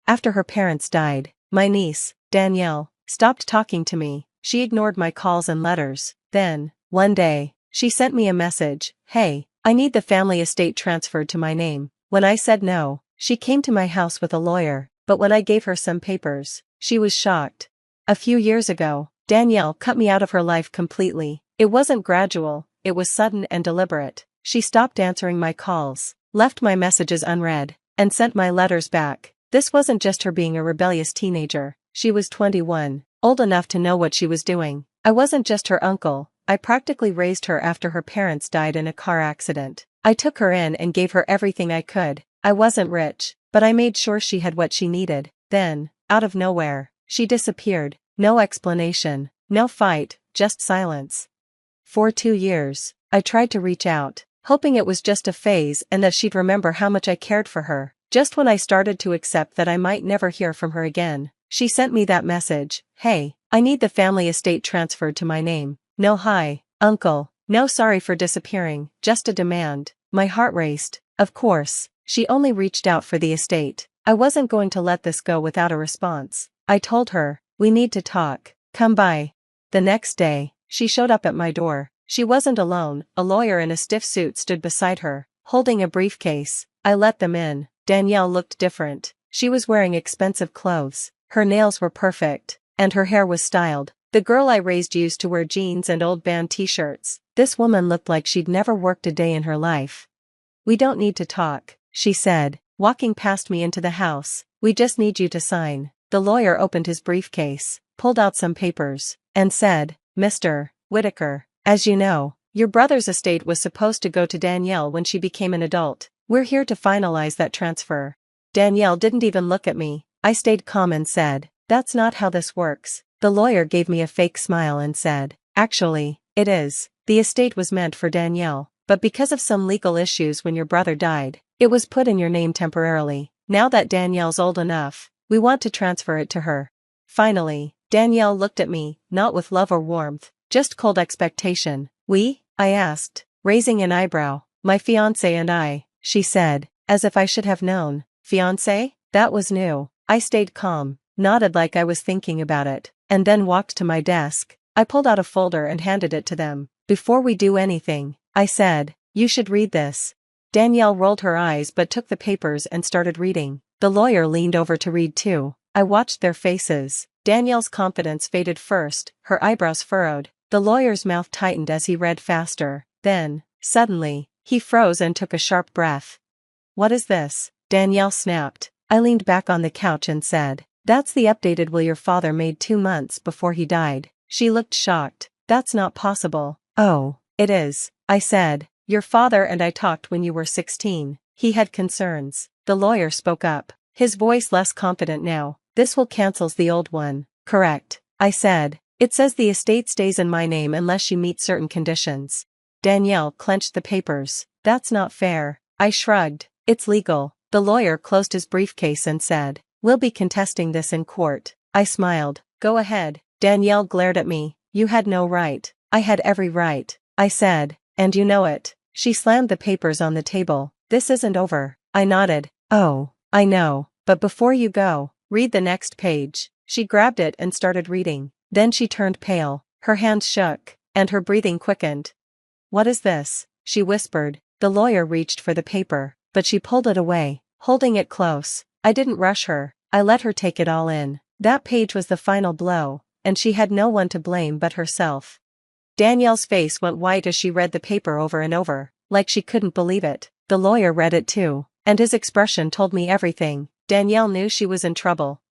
after her parents died, my niece, Danielle, stopped talking to me. She ignored my calls and letters. Then, one day, she sent me a message, "Hey, I need the family estate transferred to my name." When I said no, she came to my house with a lawyer, but when I gave her some papers, she was shocked. A few years ago, Danielle cut me out of her life completely. It wasn't gradual, it was sudden and deliberate. She stopped answering my calls, left my messages unread, and sent my letters back. This wasn't just her being a rebellious teenager. She was 21, old enough to know what she was doing. I wasn't just her uncle, I practically raised her after her parents died in a car accident. I took her in and gave her everything I could. I wasn't rich, but I made sure she had what she needed. Then, out of nowhere, she disappeared. No explanation, no fight, just silence. For 2 years, I tried to reach out, hoping it was just a phase and that she'd remember how much I cared for her. Just when I started to accept that I might never hear from her again, she sent me that message, "Hey, I need the family estate transferred to my name." No hi, uncle, no sorry for disappearing, just a demand. My heart raced. Of course, she only reached out for the estate. I wasn't going to let this go without a response. I told her, "We need to talk. Come by." The next day, she showed up at my door. She wasn't alone, a lawyer in a stiff suit stood beside her, holding a briefcase. I let them in. Danielle looked different. She was wearing expensive clothes, her nails were perfect, and her hair was styled. The girl I raised used to wear jeans and old band t-shirts. This woman looked like she'd never worked a day in her life. "We don't need to talk," she said, walking past me into the house. "We just need you to sign." The lawyer opened his briefcase, pulled out some papers, and said, "Mr. Whitaker, as you know, your brother's estate was supposed to go to Danielle when she became an adult. We're here to finalize that transfer." Danielle didn't even look at me. I stayed calm and said, "That's not how this works." The lawyer gave me a fake smile and said, "Actually, it is. The estate was meant for Danielle, but because of some legal issues when your brother died, it was put in your name temporarily. Now that Danielle's old enough, we want to transfer it to her." Finally, Danielle looked at me, not with love or warmth, just cold expectation. "We?" I asked, raising an eyebrow. "My fiancé and I," she said, as if I should have known. Fiancé? That was new. I stayed calm, nodded like I was thinking about it, and then walked to my desk. I pulled out a folder and handed it to them. "Before we do anything," I said, "you should read this." Danielle rolled her eyes but took the papers and started reading. The lawyer leaned over to read too. I watched their faces. Danielle's confidence faded first, her eyebrows furrowed. The lawyer's mouth tightened as he read faster. Then, suddenly, he froze and took a sharp breath. "What is this?" Danielle snapped. I leaned back on the couch and said, "That's the updated will your father made 2 months before he died." She looked shocked. "That's not possible." "Oh, it is," I said. "Your father and I talked when you were 16. He had concerns." The lawyer spoke up, his voice less confident now. "This will cancels the old one, correct?" I said. "It says the estate stays in my name unless you meet certain conditions." Danielle clenched the papers. "That's not fair." I shrugged. "It's legal." The lawyer closed his briefcase and said, "We'll be contesting this in court." I smiled. "Go ahead." Danielle glared at me. "You had no right." "I had every right," I said, "and you know it." She slammed the papers on the table. "This isn't over." I nodded. "Oh, I know, but before you go, read the next page." She grabbed it and started reading. Then she turned pale, her hands shook, and her breathing quickened. "What is this?" she whispered. The lawyer reached for the paper, but she pulled it away, holding it close. I didn't rush her. I let her take it all in. That page was the final blow, and she had no one to blame but herself. Danielle's face went white as she read the paper over and over, like she couldn't believe it. The lawyer read it too, and his expression told me everything. Danielle knew she was in trouble.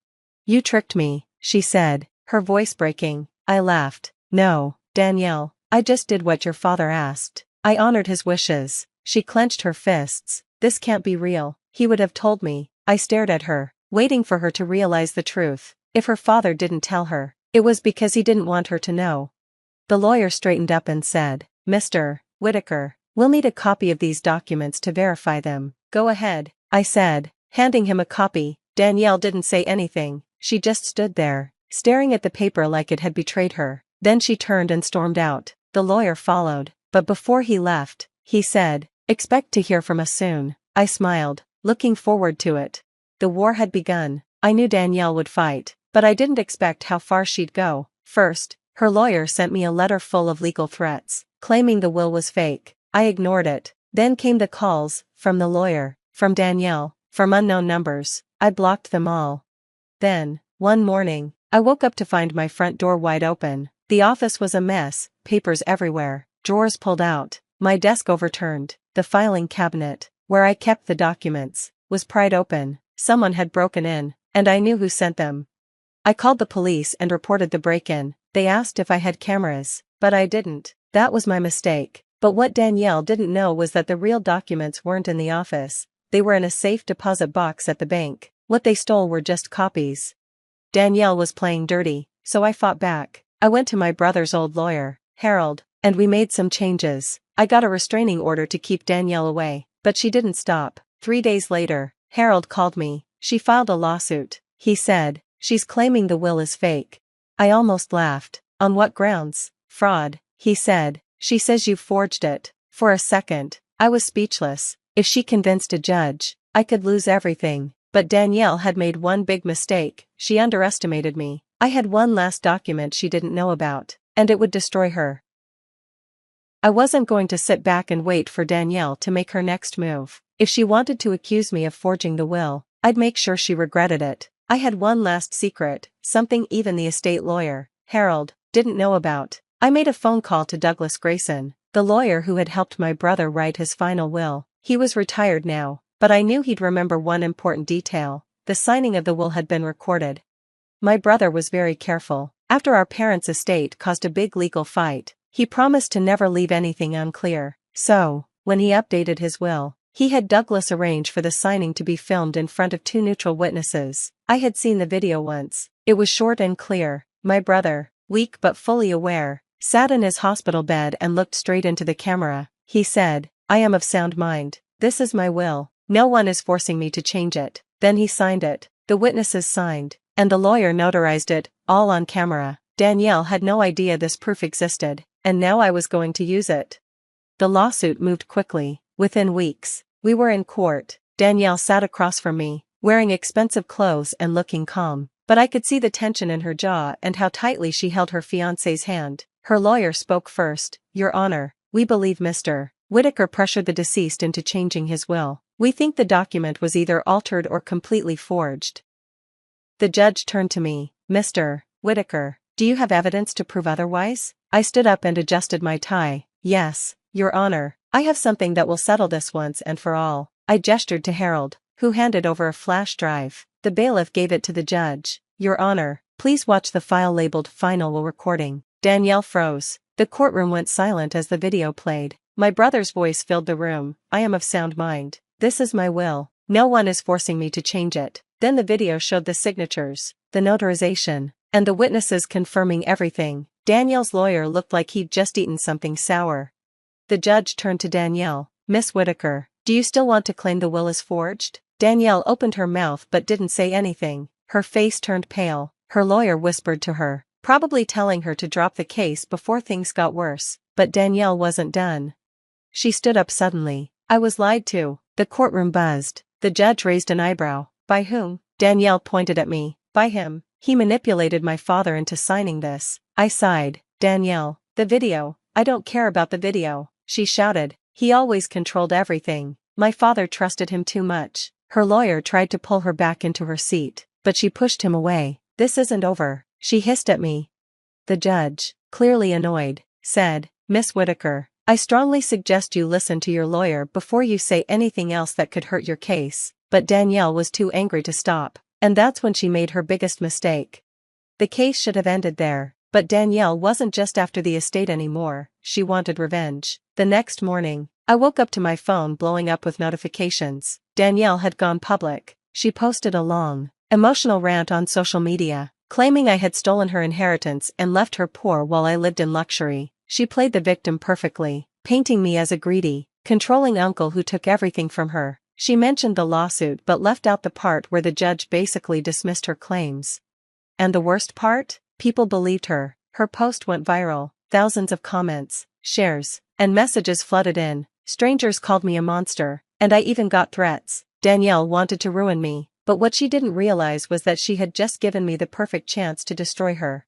"You tricked me," she said, her voice breaking. I laughed. "No, Danielle, I just did what your father asked. I honored his wishes." She clenched her fists. "This can't be real. He would have told me." I stared at her, waiting for her to realize the truth. If her father didn't tell her, it was because he didn't want her to know. The lawyer straightened up and said, "Mr. Whitaker, we'll need a copy of these documents to verify them." "Go ahead," I said, handing him a copy. Danielle didn't say anything. She just stood there, staring at the paper like it had betrayed her. Then she turned and stormed out. The lawyer followed, but before he left, he said, "Expect to hear from us soon." I smiled, looking forward to it. The war had begun. I knew Danielle would fight, but I didn't expect how far she'd go. First, her lawyer sent me a letter full of legal threats, claiming the will was fake. I ignored it. Then came the calls, from the lawyer, from Danielle, from unknown numbers. I blocked them all. Then, one morning, I woke up to find my front door wide open. The office was a mess, papers everywhere, drawers pulled out, my desk overturned, the filing cabinet, where I kept the documents, was pried open. Someone had broken in, and I knew who sent them. I called the police and reported the break-in. They asked if I had cameras, but I didn't. That was my mistake. But what Danielle didn't know was that the real documents weren't in the office. They were in a safe deposit box at the bank. What they stole were just copies. Danielle was playing dirty, so I fought back. I went to my brother's old lawyer, Harold, and we made some changes. I got a restraining order to keep Danielle away, but she didn't stop. 3 days later, Harold called me. She filed a lawsuit. He said, "She's claiming the will is fake." I almost laughed. "On what grounds?" "Fraud," he said. "She says you forged it." For a second, I was speechless. If she convinced a judge, I could lose everything. But Danielle had made one big mistake. She underestimated me. I had one last document she didn't know about, and it would destroy her. I wasn't going to sit back and wait for Danielle to make her next move. If she wanted to accuse me of forging the will, I'd make sure she regretted it. I had one last secret, something even the estate lawyer, Harold, didn't know about. I made a phone call to Douglas Grayson, the lawyer who had helped my brother write his final will. He was retired now, but I knew he'd remember one important detail: the signing of the will had been recorded. My brother was very careful. After our parents' estate caused a big legal fight, he promised to never leave anything unclear. So, when he updated his will, he had Douglas arrange for the signing to be filmed in front of 2 neutral witnesses. I had seen the video once. It was short and clear. My brother, weak but fully aware, sat in his hospital bed and looked straight into the camera. He said, "I am of sound mind. This is my will. No one is forcing me to change it." Then he signed it. The witnesses signed, and the lawyer notarized it, all on camera. Danielle had no idea this proof existed, and now I was going to use it. The lawsuit moved quickly. Within weeks, we were in court. Danielle sat across from me, wearing expensive clothes and looking calm, but I could see the tension in her jaw and how tightly she held her fiancé's hand. Her lawyer spoke first. "Your Honor, we believe Mr. Whitaker pressured the deceased into changing his will. We think the document was either altered or completely forged." The judge turned to me. "Mr. Whitaker, do you have evidence to prove otherwise?" I stood up and adjusted my tie. "Yes, Your Honor, I have something that will settle this once and for all." I gestured to Harold, who handed over a flash drive. The bailiff gave it to the judge. "Your Honor, please watch the file labeled Final Will Recording." Danielle froze. The courtroom went silent as the video played. My brother's voice filled the room. "I am of sound mind. This is my will. No one is forcing me to change it." Then the video showed the signatures, the notarization, and the witnesses confirming everything. Danielle's lawyer looked like he'd just eaten something sour. The judge turned to Danielle. "Miss Whitaker, do you still want to claim the will is forged?" Danielle opened her mouth but didn't say anything. Her face turned pale. Her lawyer whispered to her, probably telling her to drop the case before things got worse. But Danielle wasn't done. She stood up suddenly. "I was lied to." The courtroom buzzed. The judge raised an eyebrow. "By whom?" Danielle pointed at me. "By him. He manipulated my father into signing this." I sighed. "Danielle, the video. I don't care about the video," she shouted. "He always controlled everything. My father trusted him too much." Her lawyer tried to pull her back into her seat, but she pushed him away. "This isn't over," she hissed at me. The judge, clearly annoyed, said, "Miss Whitaker, I strongly suggest you listen to your lawyer before you say anything else that could hurt your case." But Danielle was too angry to stop, and that's when she made her biggest mistake. The case should have ended there, but Danielle wasn't just after the estate anymore. She wanted revenge. The next morning, I woke up to my phone blowing up with notifications. Danielle had gone public. She posted a long, emotional rant on social media, claiming I had stolen her inheritance and left her poor while I lived in luxury. She played the victim perfectly, painting me as a greedy, controlling uncle who took everything from her. She mentioned the lawsuit but left out the part where the judge basically dismissed her claims. And the worst part? People believed her. Her post went viral. Thousands of comments, shares, and messages flooded in. Strangers called me a monster, and I even got threats. Danielle wanted to ruin me, But what she didn't realize was that she had just given me the perfect chance to destroy her.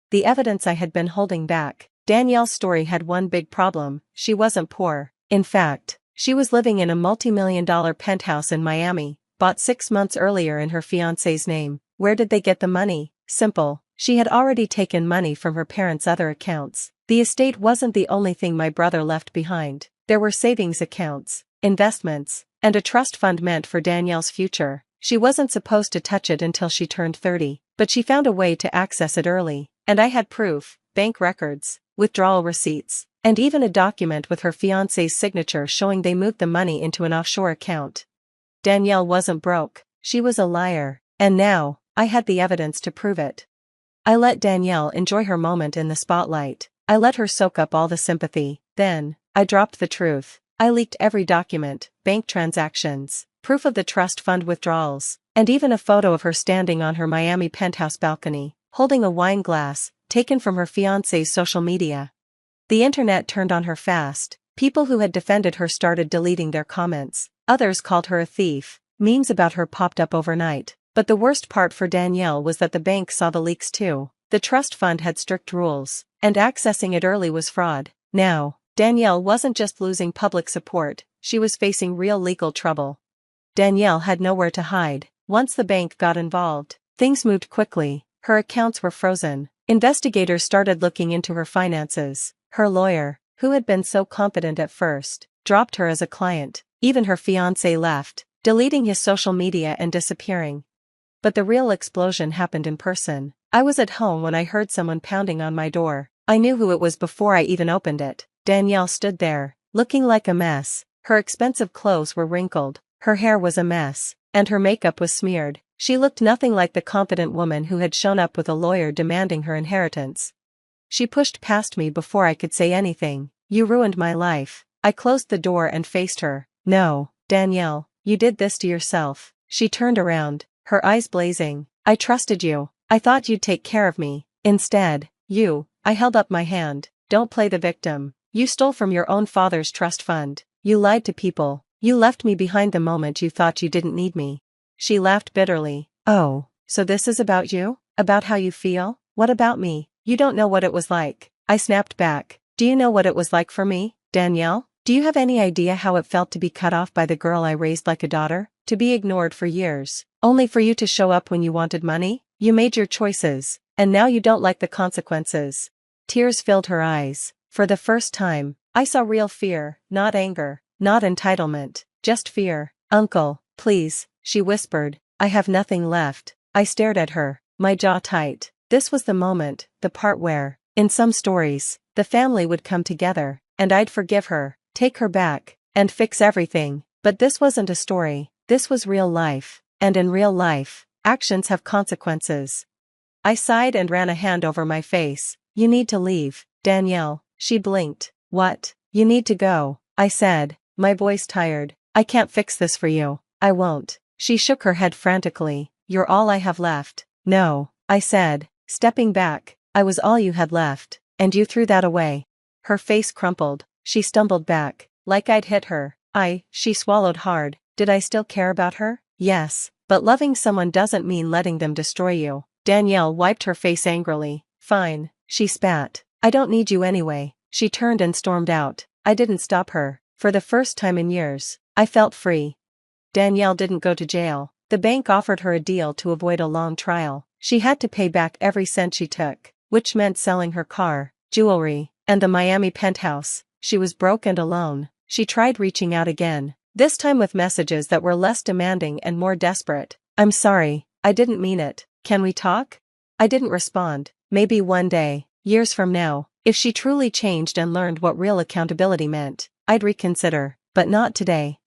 The evidence I had been holding back. Danielle's story had one big problem: she wasn't poor. In fact, she was living in a multi-million-dollar penthouse in Miami, bought 6 months earlier in her fiancé's name. Where did they get the money? Simple. She had already taken money from her parents' other accounts. The estate wasn't the only thing my brother left behind. There were savings accounts, investments, and a trust fund meant for Danielle's future. She wasn't supposed to touch it until she turned 30, but she found a way to access it early, and I had proof: bank records, withdrawal receipts, and even a document with her fiancé's signature showing they moved the money into an offshore account. Danielle wasn't broke, she was a liar, and now, I had the evidence to prove it. I let Danielle enjoy her moment in the spotlight. I let her soak up all the sympathy. Then, I dropped the truth. I leaked every document, bank transactions, proof of the trust fund withdrawals, and even a photo of her standing on her Miami penthouse balcony, holding a wine glass, taken from her fiancé's social media. The internet turned on her fast. People who had defended her started deleting their comments. Others called her a thief. Memes about her popped up overnight. But the worst part for Danielle was that the bank saw the leaks too. The trust fund had strict rules, and accessing it early was fraud. Now, Danielle wasn't just losing public support, she was facing real legal trouble. Danielle had nowhere to hide. Once the bank got involved, things moved quickly. Her accounts were frozen. Investigators started looking into her finances. Her lawyer, who had been so confident at first, dropped her as a client. Even her fiancé left, deleting his social media and disappearing. But the real explosion happened in person. I was at home when I heard someone pounding on my door. I knew who it was before I even opened it. Danielle stood there, looking like a mess. Her expensive clothes were wrinkled, her hair was a mess, and her makeup was smeared. She looked nothing like the confident woman who had shown up with a lawyer demanding her inheritance. She pushed past me before I could say anything. "You ruined my life." I closed the door and faced her. "No, Danielle, you did this to yourself." She turned around, her eyes blazing. "I trusted you. I thought you'd take care of me. Instead, I held up my hand. "Don't play the victim. You stole from your own father's trust fund. You lied to people. You left me behind the moment you thought you didn't need me." She laughed bitterly. "Oh, so this is about you? About how you feel? What about me? You don't know what it was like." I snapped back. "Do you know what it was like for me, Danielle? Do you have any idea how it felt to be cut off by the girl I raised like a daughter? To be ignored for years, only for you to show up when you wanted money? You made your choices, and now you don't like the consequences." Tears filled her eyes. For the first time, I saw real fear, not anger, not entitlement, just fear. "Uncle, please," she whispered. "I have nothing left." I stared at her, my jaw tight. This was the moment, the part where, in some stories, the family would come together, and I'd forgive her, take her back, and fix everything. But this wasn't a story, this was real life, and in real life, actions have consequences. I sighed and ran a hand over my face. "You need to leave, Danielle." She blinked. "What? You need to go," I said, my voice tired. "I can't fix this for you." "I won't." She shook her head frantically. "You're all I have left." "No," I said, stepping back. "I was all you had left, and you threw that away." Her face crumpled. She stumbled back, like I'd hit her. She swallowed hard. Did I still care about her? Yes, but loving someone doesn't mean letting them destroy you. Danielle wiped her face angrily. "Fine," she spat. "I don't need you anyway." She turned and stormed out. I didn't stop her. For the first time in years, I felt free. Danielle didn't go to jail. The bank offered her a deal to avoid a long trial. She had to pay back every cent she took, which meant selling her car, jewelry, and the Miami penthouse. She was broke and alone. She tried reaching out again, this time with messages that were less demanding and more desperate. "I'm sorry, I didn't mean it. Can we talk?" I didn't respond. Maybe one day, years from now, if she truly changed and learned what real accountability meant, I'd reconsider, but not today.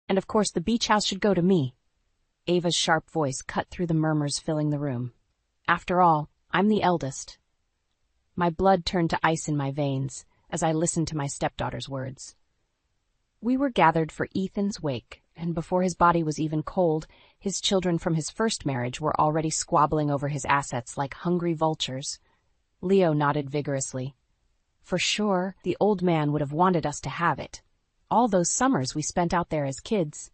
"And of course the beach house should go to me." Ava's sharp voice cut through the murmurs filling the room. "After all, I'm the eldest." My blood turned to ice in my veins as I listened to my stepdaughter's words. We were gathered for Ethan's wake, and before his body was even cold, his children from his first marriage were already squabbling over his assets like hungry vultures. Leo nodded vigorously. For sure, the old man would have wanted us to have it. All those summers we spent out there as kids.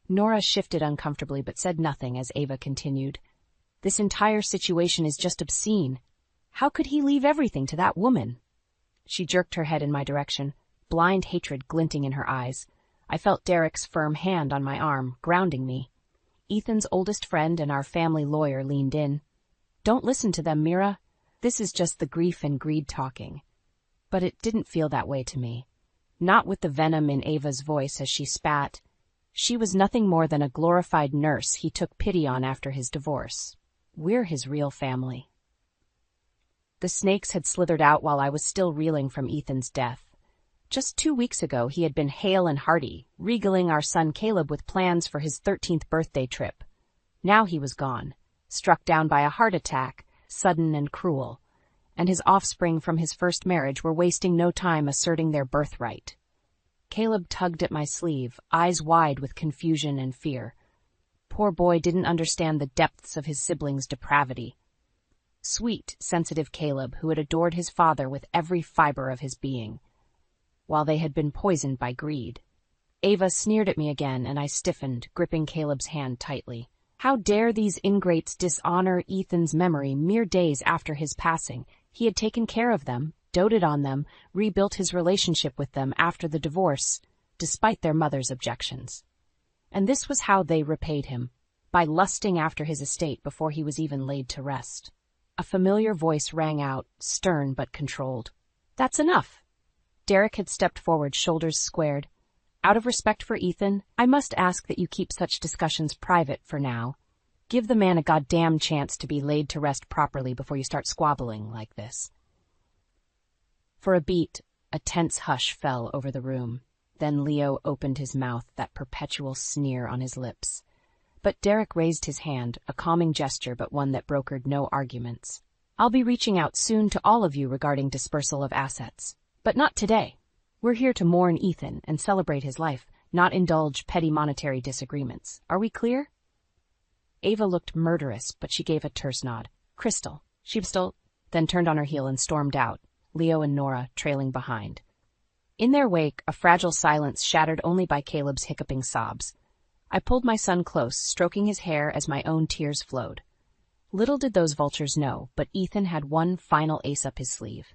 Nora shifted uncomfortably but said nothing as Ava continued. This entire situation is just obscene. How could he leave everything to that woman? She jerked her head in my direction, blind hatred glinting in her eyes. I felt Derek's firm hand on my arm, grounding me. Ethan's oldest friend and our family lawyer leaned in. Don't listen to them, Mira. This is just the grief and greed talking. But it didn't feel that way to me. Not with the venom in Ava's voice as she spat. She was nothing more than a glorified nurse he took pity on after his divorce. We're his real family. The snakes had slithered out while I was still reeling from Ethan's death. Just 2 weeks ago he had been hale and hearty, regaling our son Caleb with plans for his 13th birthday trip. Now he was gone, struck down by a heart attack, sudden and cruel, and his offspring from his first marriage were wasting no time asserting their birthright. Caleb tugged at my sleeve, eyes wide with confusion and fear. Poor boy didn't understand the depths of his siblings' depravity. Sweet, sensitive Caleb, who had adored his father with every fiber of his being, while they had been poisoned by greed. Ava sneered at me again, and I stiffened, gripping Caleb's hand tightly. How dare these ingrates dishonor Ethan's memory mere days after his passing? He had taken care of them, doted on them, rebuilt his relationship with them after the divorce, despite their mother's objections. And this was how they repaid him, by lusting after his estate before he was even laid to rest. A familiar voice rang out, stern but controlled. That's enough. Derek had stepped forward, shoulders squared. Out of respect for Ethan, I must ask that you keep such discussions private for now. Give the man a goddamn chance to be laid to rest properly before you start squabbling like this. For a beat, a tense hush fell over the room. Then Leo opened his mouth, that perpetual sneer on his lips. But Derek raised his hand, a calming gesture but one that brokered no arguments. I'll be reaching out soon to all of you regarding dispersal of assets. But not today. We're here to mourn Ethan and celebrate his life, not indulge petty monetary disagreements. Are we clear? Ava looked murderous, but she gave a terse nod. Crystal. She still, then turned on her heel and stormed out, Leo and Nora trailing behind. In their wake, a fragile silence shattered only by Caleb's hiccuping sobs. I pulled my son close, stroking his hair as my own tears flowed. Little did those vultures know, but Ethan had one final ace up his sleeve.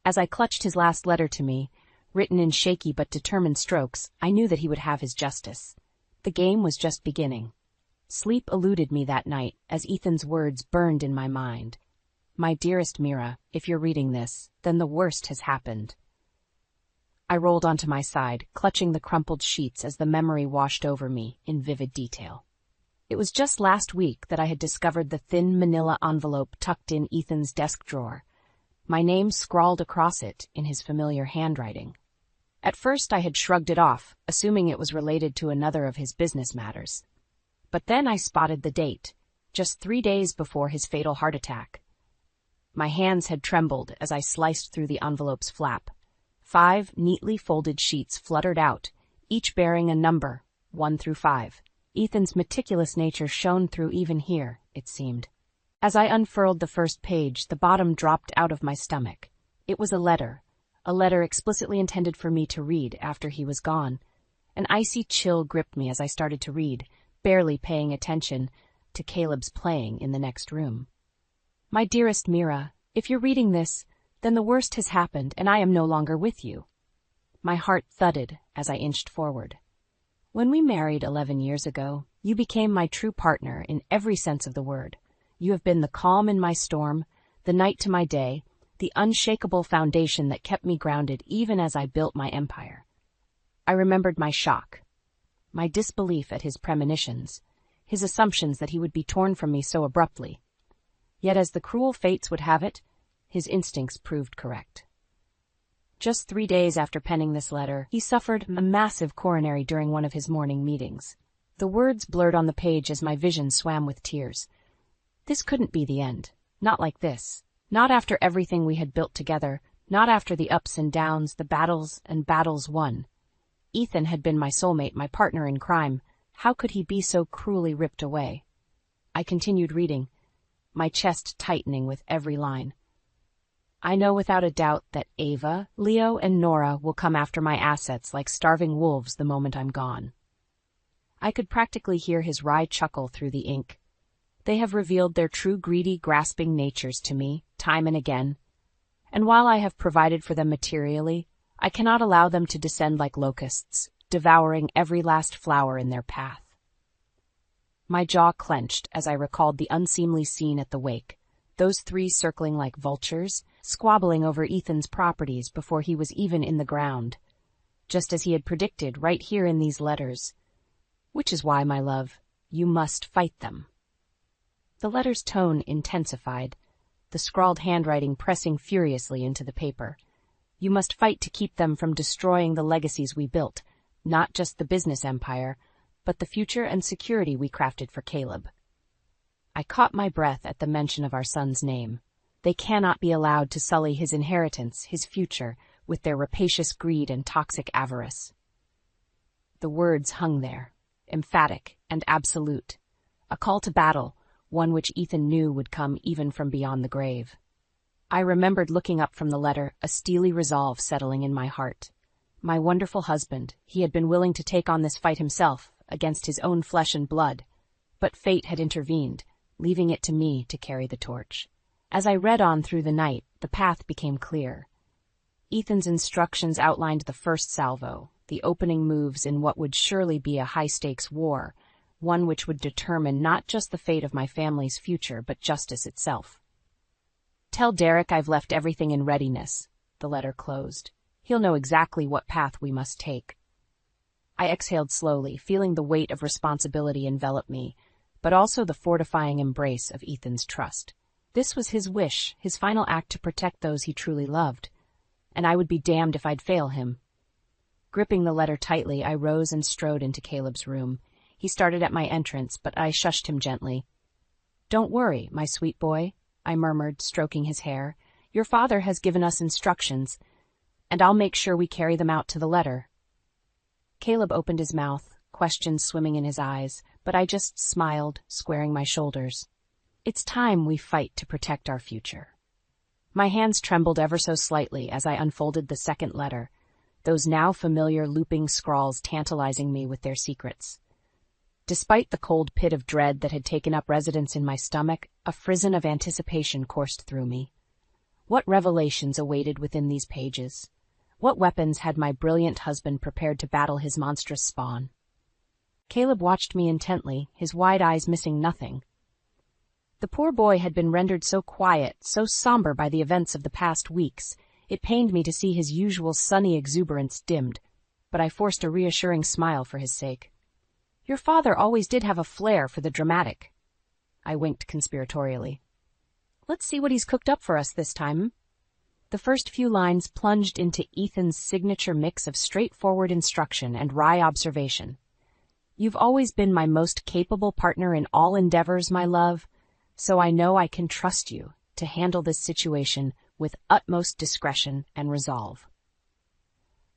As I clutched his last letter to me, written in shaky but determined strokes, I knew that he would have his justice. The game was just beginning. Sleep eluded me that night as Ethan's words burned in my mind. My dearest Mira, if you're reading this, then the worst has happened. I rolled onto my side, clutching the crumpled sheets as the memory washed over me in vivid detail. It was just last week that I had discovered the thin manila envelope tucked in Ethan's desk drawer, my name scrawled across it in his familiar handwriting. At first I had shrugged it off, assuming it was related to another of his business matters. But then I spotted the date, just 3 days before his fatal heart attack. My hands had trembled as I sliced through the envelope's flap. 5 neatly folded sheets fluttered out, each bearing a number, 1 through 5. Ethan's meticulous nature shone through even here, it seemed. As I unfurled the first page, the bottom dropped out of my stomach. It was a letter explicitly intended for me to read after he was gone. An icy chill gripped me as I started to read, barely paying attention to Caleb's playing in the next room. My dearest Mira, if you're reading this, then the worst has happened and I am no longer with you. My heart thudded as I inched forward. When we married 11 years ago, you became my true partner in every sense of the word. You have been the calm in my storm, the night to my day, the unshakable foundation that kept me grounded even as I built my empire. I remembered my shock, my disbelief at his premonitions, his assumptions that he would be torn from me so abruptly. Yet as the cruel fates would have it, his instincts proved correct. Just 3 days after penning this letter, he suffered a massive coronary during one of his morning meetings. The words blurred on the page as my vision swam with tears. This couldn't be the end. Not like this. Not after everything we had built together. Not after the ups and downs, the battles and battles won. Ethan had been my soulmate, my partner in crime. How could he be so cruelly ripped away? I continued reading, my chest tightening with every line. I know without a doubt that Ava, Leo, and Nora will come after my assets like starving wolves the moment I'm gone. I could practically hear his wry chuckle through the ink. They have revealed their true greedy, grasping natures to me, time and again. And while I have provided for them materially, I cannot allow them to descend like locusts, devouring every last flower in their path. My jaw clenched as I recalled the unseemly scene at the wake, those three circling like vultures, squabbling over Ethan's properties before he was even in the ground, just as he had predicted right here in these letters. Which is why, my love, you must fight them. The letter's tone intensified, the scrawled handwriting pressing furiously into the paper. You must fight to keep them from destroying the legacies we built, not just the business empire, but the future and security we crafted for Caleb. I caught my breath at the mention of our son's name. They cannot be allowed to sully his inheritance, his future, with their rapacious greed and toxic avarice. The words hung there, emphatic and absolute. A call to battle, one which Ethan knew would come even from beyond the grave. I remembered looking up from the letter, a steely resolve settling in my heart. My wonderful husband, he had been willing to take on this fight himself, against his own flesh and blood. But fate had intervened, leaving it to me to carry the torch. As I read on through the night, the path became clear. Ethan's instructions outlined the first salvo, the opening moves in what would surely be a high-stakes war, one which would determine not just the fate of my family's future, but justice itself. Tell Derek I've left everything in readiness, the letter closed. He'll know exactly what path we must take. I exhaled slowly, feeling the weight of responsibility envelop me, but also the fortifying embrace of Ethan's trust. This was his wish, his final act to protect those he truly loved, and I would be damned if I'd fail him. Gripping the letter tightly, I rose and strode into Caleb's room. He started at my entrance, but I shushed him gently. "Don't worry, my sweet boy," I murmured, stroking his hair. "Your father has given us instructions, and I'll make sure we carry them out to the letter." Caleb opened his mouth, questions swimming in his eyes, but I just smiled, squaring my shoulders. It's time we fight to protect our future. My hands trembled ever so slightly as I unfolded the second letter, those now familiar looping scrawls tantalizing me with their secrets. Despite the cold pit of dread that had taken up residence in my stomach, a frisson of anticipation coursed through me. What revelations awaited within these pages? What weapons had my brilliant husband prepared to battle his monstrous spawn? Caleb watched me intently, his wide eyes missing nothing. The poor boy had been rendered so quiet, so somber by the events of the past weeks, it pained me to see his usual sunny exuberance dimmed, but I forced a reassuring smile for his sake. "Your father always did have a flair for the dramatic." I winked conspiratorially. "Let's see what he's cooked up for us this time." The first few lines plunged into Ethan's signature mix of straightforward instruction and wry observation. "You've always been my most capable partner in all endeavors, my love, so I know I can trust you to handle this situation with utmost discretion and resolve."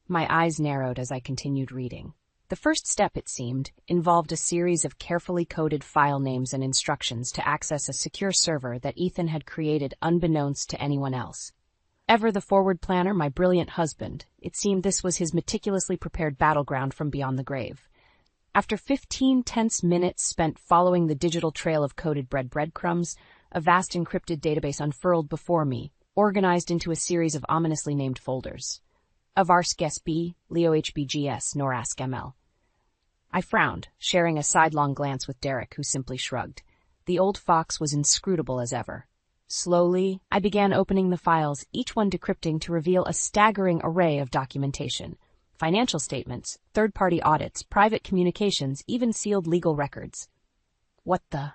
My eyes narrowed as I continued reading. The first step, it seemed, involved a series of carefully coded file names and instructions to access a secure server that Ethan had created unbeknownst to anyone else. Ever the forward planner, my brilliant husband, it seemed this was his meticulously prepared battleground from beyond the grave. After 15 tense minutes spent following the digital trail of coded breadcrumbs, a vast encrypted database unfurled before me, organized into a series of ominously named folders. Avarsk SB, Leo HBGS, Norask ML. I frowned, sharing a sidelong glance with Derek, who simply shrugged. The old fox was inscrutable as ever. Slowly, I began opening the files, each one decrypting to reveal a staggering array of documentation. Financial statements, third-party audits, private communications, even sealed legal records. What the?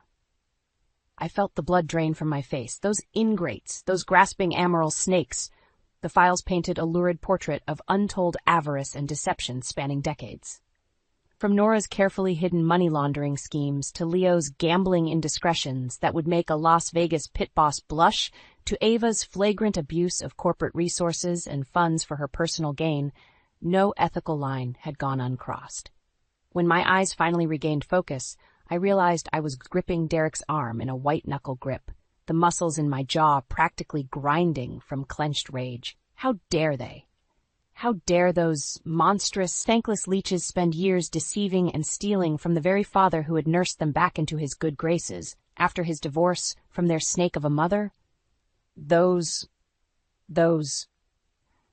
I felt the blood drain from my face. Those ingrates, those grasping amoral snakes. The files painted a lurid portrait of untold avarice and deception spanning decades. From Nora's carefully hidden money laundering schemes to Leo's gambling indiscretions that would make a Las Vegas pit boss blush, to Ava's flagrant abuse of corporate resources and funds for her personal gain, no ethical line had gone uncrossed. When my eyes finally regained focus, I realized I was gripping Derek's arm in a white-knuckle grip, the muscles in my jaw practically grinding from clenched rage. How dare they? How dare those monstrous, thankless leeches spend years deceiving and stealing from the very father who had nursed them back into his good graces, after his divorce from their snake of a mother? Those...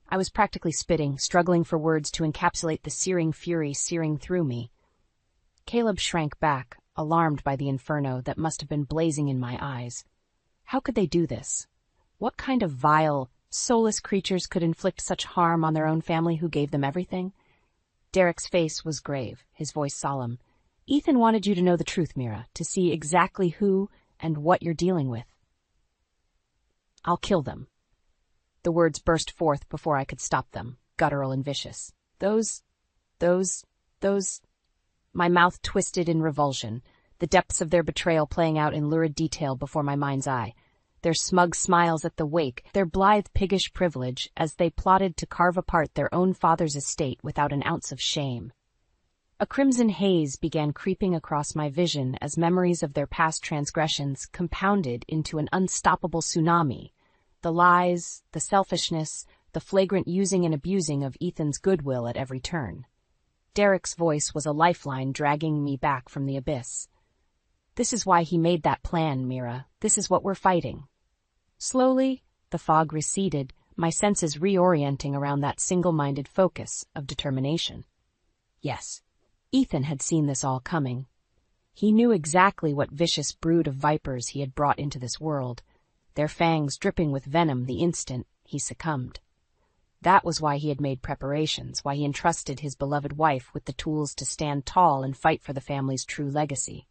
I was practically spitting, struggling for words to encapsulate the searing fury searing through me. Caleb shrank back, alarmed by the inferno that must have been blazing in my eyes. How could they do this? What kind of vile, soulless creatures could inflict such harm on their own family who gave them everything? Derek's face was grave, his voice solemn. Ethan wanted you to know the truth, Mira, to see exactly who and what you're dealing with. I'll kill them. The words burst forth before I could stop them, guttural and vicious. Those... My mouth twisted in revulsion, the depths of their betrayal playing out in lurid detail before my mind's eye. Their smug smiles at the wake, their blithe piggish privilege as they plotted to carve apart their own father's estate without an ounce of shame. A crimson haze began creeping across my vision as memories of their past transgressions compounded into an unstoppable tsunami. The lies, the selfishness, the flagrant using and abusing of Ethan's goodwill at every turn. Derek's voice was a lifeline dragging me back from the abyss. This is why he made that plan, Mira. This is what we're fighting. Slowly, the fog receded, my senses reorienting around that single-minded focus of determination. Yes, Ethan had seen this all coming. He knew exactly what vicious brood of vipers he had brought into this world, their fangs dripping with venom the instant he succumbed. That was why he had made preparations, why he entrusted his beloved wife with the tools to stand tall and fight for the family's true legacy.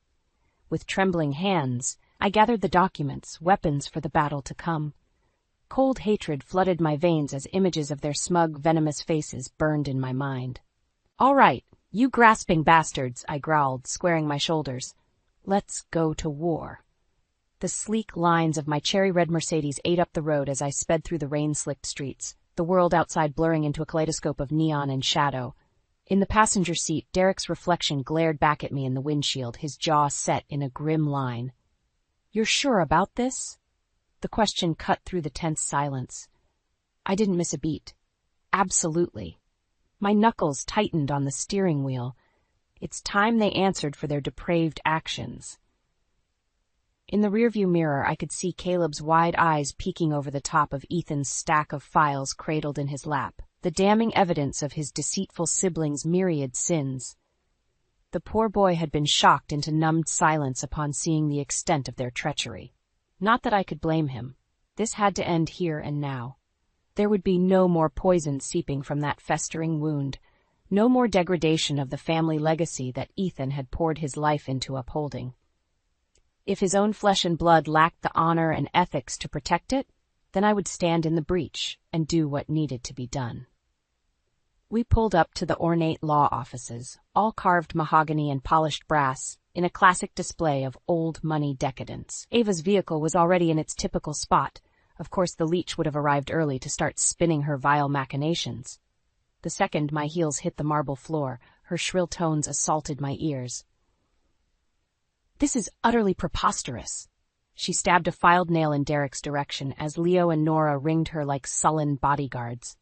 With trembling hands, I gathered the documents, weapons for the battle to come. Cold hatred flooded my veins as images of their smug, venomous faces burned in my mind. "All right, you grasping bastards," I growled, squaring my shoulders. "Let's go to war." The sleek lines of my cherry-red Mercedes ate up the road as I sped through the rain-slicked streets, the world outside blurring into a kaleidoscope of neon and shadow. In the passenger seat, Derek's reflection glared back at me in the windshield, his jaw set in a grim line. "You're sure about this?" The question cut through the tense silence. I didn't miss a beat. Absolutely. My knuckles tightened on the steering wheel. It's time they answered for their depraved actions. In the rearview mirror, I could see Caleb's wide eyes peeking over the top of Ethan's stack of files cradled in his lap, the damning evidence of his deceitful siblings' myriad sins. The poor boy had been shocked into numbed silence upon seeing the extent of their treachery. Not that I could blame him. This had to end here and now. There would be no more poison seeping from that festering wound, no more degradation of the family legacy that Ethan had poured his life into upholding. If his own flesh and blood lacked the honor and ethics to protect it, then I would stand in the breach and do what needed to be done. We pulled up to the ornate law offices, all carved mahogany and polished brass, in a classic display of old money decadence. Ava's vehicle was already in its typical spot. Of course, the leech would have arrived early to start spinning her vile machinations. The second my heels hit the marble floor, her shrill tones assaulted my ears. "This is utterly preposterous." She stabbed a filed nail in Derek's direction as Leo and Nora ringed her like sullen bodyguards.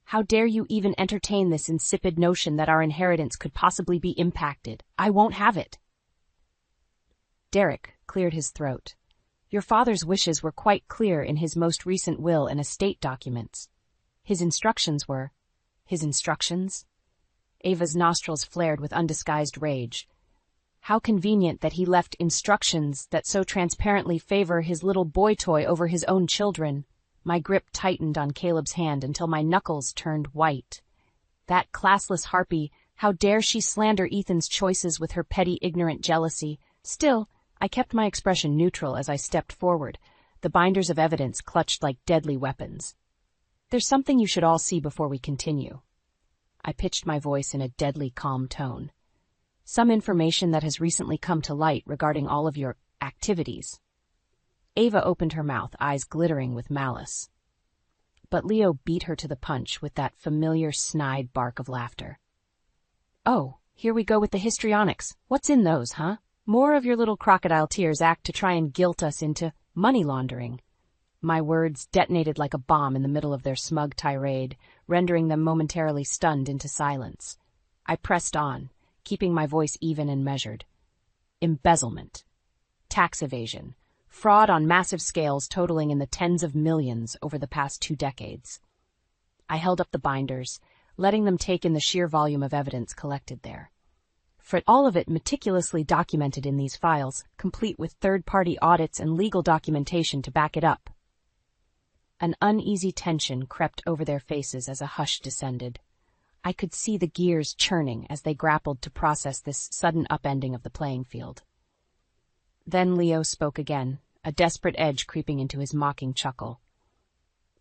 "How dare you even entertain this insipid notion that our inheritance could possibly be impacted? I won't have it." Derek cleared his throat. "Your father's wishes were quite clear in his most recent will and estate documents. His instructions were—" "His instructions?" Ava's nostrils flared with undisguised rage. How convenient that he left instructions that so transparently favor his little boy toy over his own children. My grip tightened on Caleb's hand until my knuckles turned white. That classless harpy, how dare she slander Ethan's choices with her petty, ignorant jealousy. Still, I kept my expression neutral as I stepped forward, the binders of evidence clutched like deadly weapons. "There's something you should all see before we continue." I pitched my voice in a deadly calm tone. "Some information that has recently come to light regarding all of your activities." Ava opened her mouth, eyes glittering with malice. But Leo beat her to the punch with that familiar snide bark of laughter. "Oh, here we go with the histrionics. What's in those, huh? More of your little crocodile tears act to try and guilt us into money laundering." My words detonated like a bomb in the middle of their smug tirade, rendering them momentarily stunned into silence. I pressed on, keeping my voice even and measured. Embezzlement, tax evasion, fraud on massive scales totaling in the tens of millions over the past 2 decades. I held up the binders, letting them take in the sheer volume of evidence collected there. For all of it meticulously documented in these files, complete with third-party audits and legal documentation to back it up. An uneasy tension crept over their faces as a hush descended. I could see the gears churning as they grappled to process this sudden upending of the playing field. Then Leo spoke again, a desperate edge creeping into his mocking chuckle.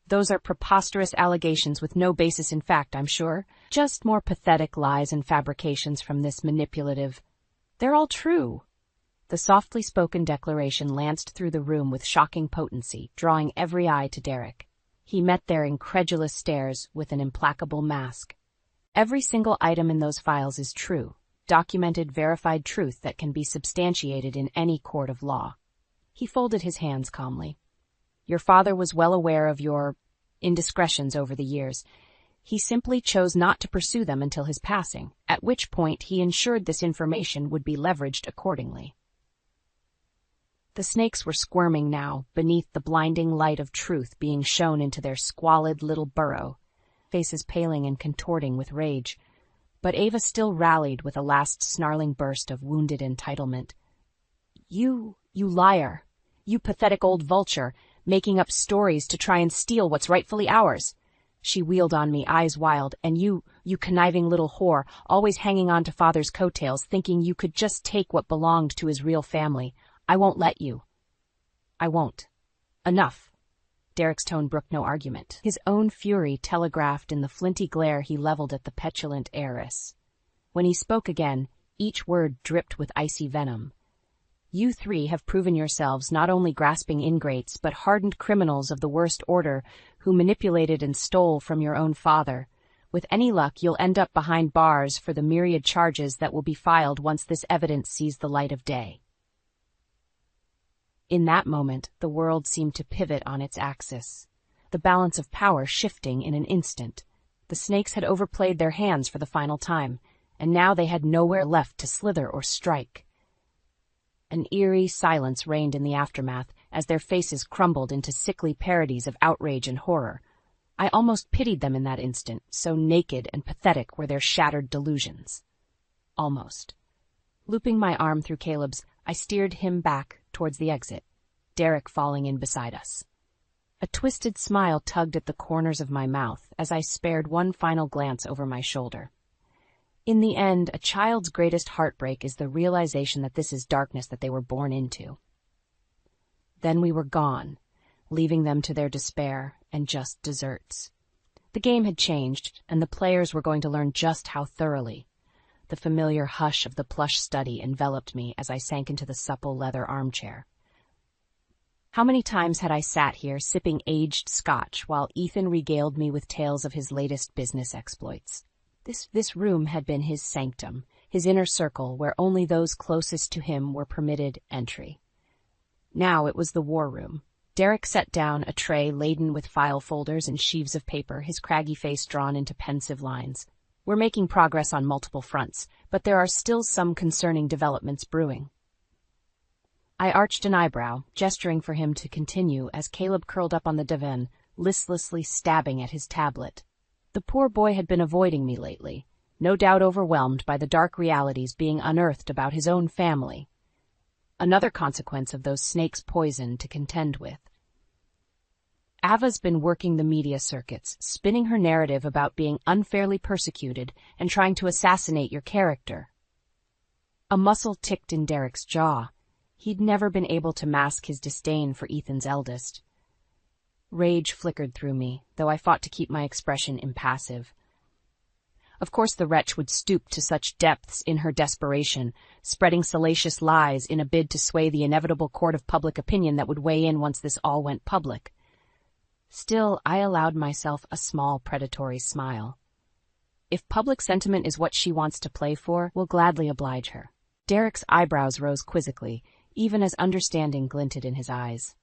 Those are preposterous allegations with no basis in fact, I'm sure. Just more pathetic lies and fabrications from this manipulative. They're all true. The softly spoken declaration lanced through the room with shocking potency, drawing every eye to Derek. He met their incredulous stares with an implacable mask. Every single item in those files is true, documented, verified truth that can be substantiated in any court of law. He folded his hands calmly. Your father was well aware of your indiscretions over the years. He simply chose not to pursue them until his passing, at which point he ensured this information would be leveraged accordingly. The snakes were squirming now, beneath the blinding light of truth being shone into their squalid little burrow, faces paling and contorting with rage. But Ava still rallied with a last snarling burst of wounded entitlement. You liar! You pathetic old vulture, making up stories to try and steal what's rightfully ours. She wheeled on me, eyes wild, and you conniving little whore, always hanging on to father's coattails, thinking you could just take what belonged to his real family. I won't let you. I won't. Enough. Derek's tone brooked no argument. His own fury telegraphed in the flinty glare he leveled at the petulant heiress. When he spoke again, each word dripped with icy venom. You 3 have proven yourselves not only grasping ingrates, but hardened criminals of the worst order who manipulated and stole from your own father. With any luck, you'll end up behind bars for the myriad charges that will be filed once this evidence sees the light of day. In that moment, the world seemed to pivot on its axis, the balance of power shifting in an instant. The snakes had overplayed their hands for the final time, and now they had nowhere left to slither or strike. An eerie silence reigned in the aftermath as their faces crumbled into sickly parodies of outrage and horror. I almost pitied them in that instant, so naked and pathetic were their shattered delusions. Almost. Looping my arm through Caleb's, I steered him back towards the exit, Derek falling in beside us. A twisted smile tugged at the corners of my mouth as I spared one final glance over my shoulder. In the end, a child's greatest heartbreak is the realization that this is darkness that they were born into. Then we were gone, leaving them to their despair and just desserts. The game had changed, and the players were going to learn just how thoroughly. The familiar hush of the plush study enveloped me as I sank into the supple leather armchair. How many times had I sat here sipping aged scotch while Ethan regaled me with tales of his latest business exploits? This room had been his sanctum, his inner circle where only those closest to him were permitted entry. Now it was the war room. Derek set down a tray laden with file folders and sheaves of paper, his craggy face drawn into pensive lines. We're making progress on multiple fronts, but there are still some concerning developments brewing. I arched an eyebrow, gesturing for him to continue as Caleb curled up on the divan, listlessly stabbing at his tablet. The poor boy had been avoiding me lately, no doubt overwhelmed by the dark realities being unearthed about his own family. Another consequence of those snakes' poison to contend with. Ava's been working the media circuits, spinning her narrative about being unfairly persecuted and trying to assassinate your character. A muscle ticked in Derek's jaw. He'd never been able to mask his disdain for Ethan's eldest. Rage flickered through me, though I fought to keep my expression impassive. Of course the wretch would stoop to such depths in her desperation, spreading salacious lies in a bid to sway the inevitable court of public opinion that would weigh in once this all went public. Still, I allowed myself a small predatory smile. If public sentiment is what she wants to play for, we'll gladly oblige her. Derek's eyebrows rose quizzically, even as understanding glinted in his eyes.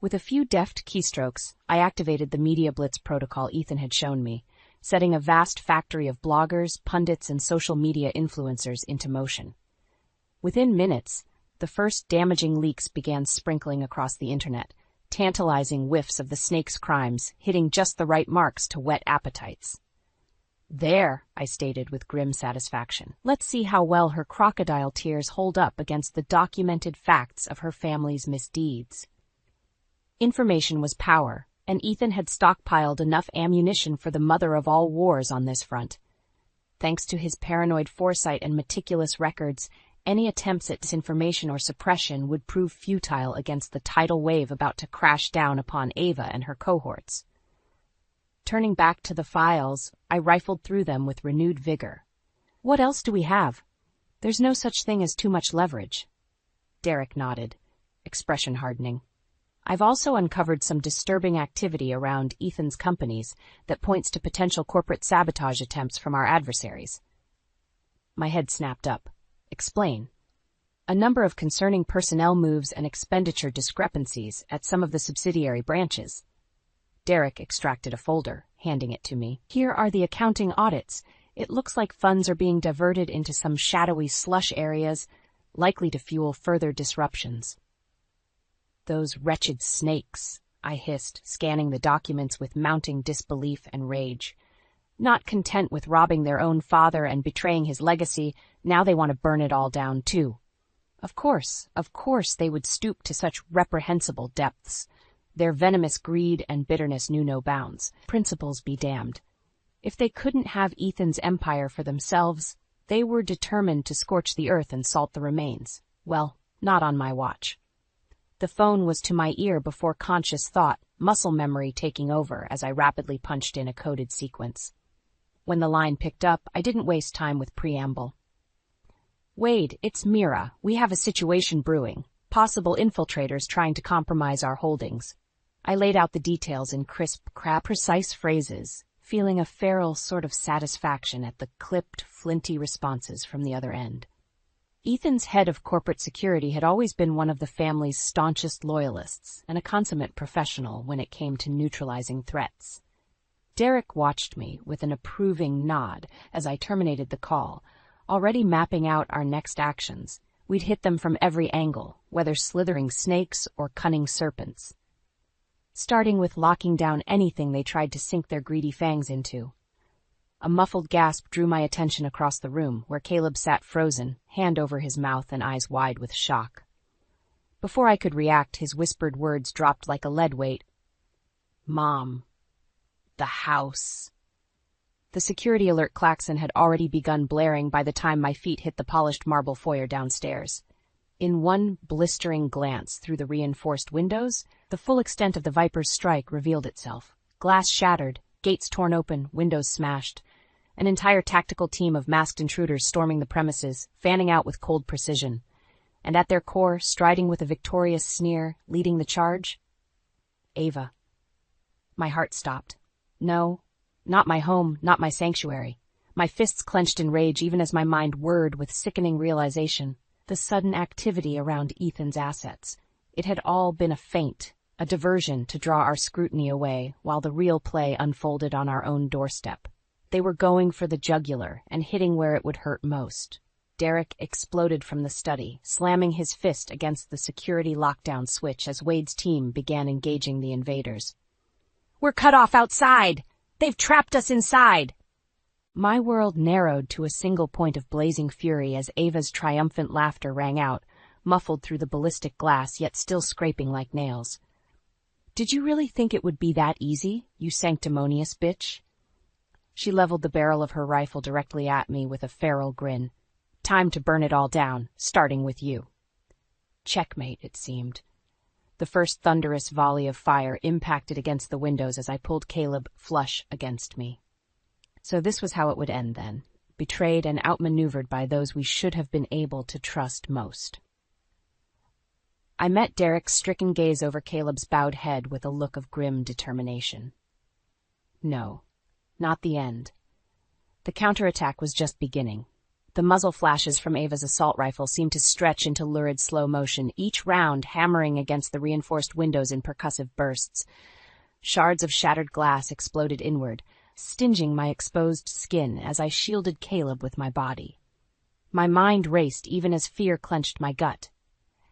With a few deft keystrokes, I activated the Media Blitz protocol Ethan had shown me, setting a vast factory of bloggers, pundits, and social media influencers into motion. Within minutes, the first damaging leaks began sprinkling across the internet, tantalizing whiffs of the snake's crimes, hitting just the right marks to whet appetites. "There," I stated with grim satisfaction. "Let's see how well her crocodile tears hold up against the documented facts of her family's misdeeds." Information was power, and Ethan had stockpiled enough ammunition for the mother of all wars on this front. Thanks to his paranoid foresight and meticulous records, any attempts at disinformation or suppression would prove futile against the tidal wave about to crash down upon Ava and her cohorts. Turning back to the files, I rifled through them with renewed vigor. "What else do we have? There's no such thing as too much leverage." Derek nodded, expression hardening. "I've also uncovered some disturbing activity around Ethan's companies that points to potential corporate sabotage attempts from our adversaries." My head snapped up. "Explain." "A number of concerning personnel moves and expenditure discrepancies at some of the subsidiary branches." Derek extracted a folder, handing it to me. "Here are the accounting audits. It looks like funds are being diverted into some shadowy slush areas, likely to fuel further disruptions." "Those wretched snakes," I hissed, scanning the documents with mounting disbelief and rage. "Not content with robbing their own father and betraying his legacy, now they want to burn it all down, too. Of course they would stoop to such reprehensible depths. Their venomous greed and bitterness knew no bounds. Principles be damned. If they couldn't have Ethan's empire for themselves, they were determined to scorch the earth and salt the remains. Well, not on my watch." The phone was to my ear before conscious thought, muscle memory taking over as I rapidly punched in a coded sequence. When the line picked up, I didn't waste time with preamble. "Wade, it's Mira. We have a situation brewing. Possible infiltrators trying to compromise our holdings." I laid out the details in crisp, precise phrases, feeling a feral sort of satisfaction at the clipped, flinty responses from the other end. Ethan's head of corporate security had always been one of the family's staunchest loyalists and a consummate professional when it came to neutralizing threats. Derek watched me with an approving nod as I terminated the call, already mapping out our next actions. We'd hit them from every angle, whether slithering snakes or cunning serpents, starting with locking down anything they tried to sink their greedy fangs into. A muffled gasp drew my attention across the room, where Caleb sat frozen, hand over his mouth and eyes wide with shock. Before I could react, his whispered words dropped like a lead weight. "Mom. The house." The security alert klaxon had already begun blaring by the time my feet hit the polished marble foyer downstairs. In one blistering glance through the reinforced windows, the full extent of the Viper's strike revealed itself. Glass shattered, gates torn open, windows smashed. An entire tactical team of masked intruders storming the premises, fanning out with cold precision. And at their core, striding with a victorious sneer, leading the charge, Ava. My heart stopped. No, not my home, not my sanctuary. My fists clenched in rage even as my mind whirred with sickening realization. The sudden activity around Ethan's assets. It had all been a feint, a diversion to draw our scrutiny away while the real play unfolded on our own doorstep. They were going for the jugular and hitting where it would hurt most. Derek exploded from the study, slamming his fist against the security lockdown switch as Wade's team began engaging the invaders. "We're cut off outside! They've trapped us inside!" My world narrowed to a single point of blazing fury as Ava's triumphant laughter rang out, muffled through the ballistic glass yet still scraping like nails. "Did you really think it would be that easy, you sanctimonious bitch?" She leveled the barrel of her rifle directly at me with a feral grin. "Time to burn it all down, starting with you." Checkmate, it seemed. The first thunderous volley of fire impacted against the windows as I pulled Caleb flush against me. So this was how it would end then, betrayed and outmaneuvered by those we should have been able to trust most. I met Derek's stricken gaze over Caleb's bowed head with a look of grim determination. No, not the end. The counterattack was just beginning. The muzzle flashes from Ava's assault rifle seemed to stretch into lurid slow motion, each round hammering against the reinforced windows in percussive bursts. Shards of shattered glass exploded inward, stinging my exposed skin as I shielded Caleb with my body. My mind raced even as fear clenched my gut.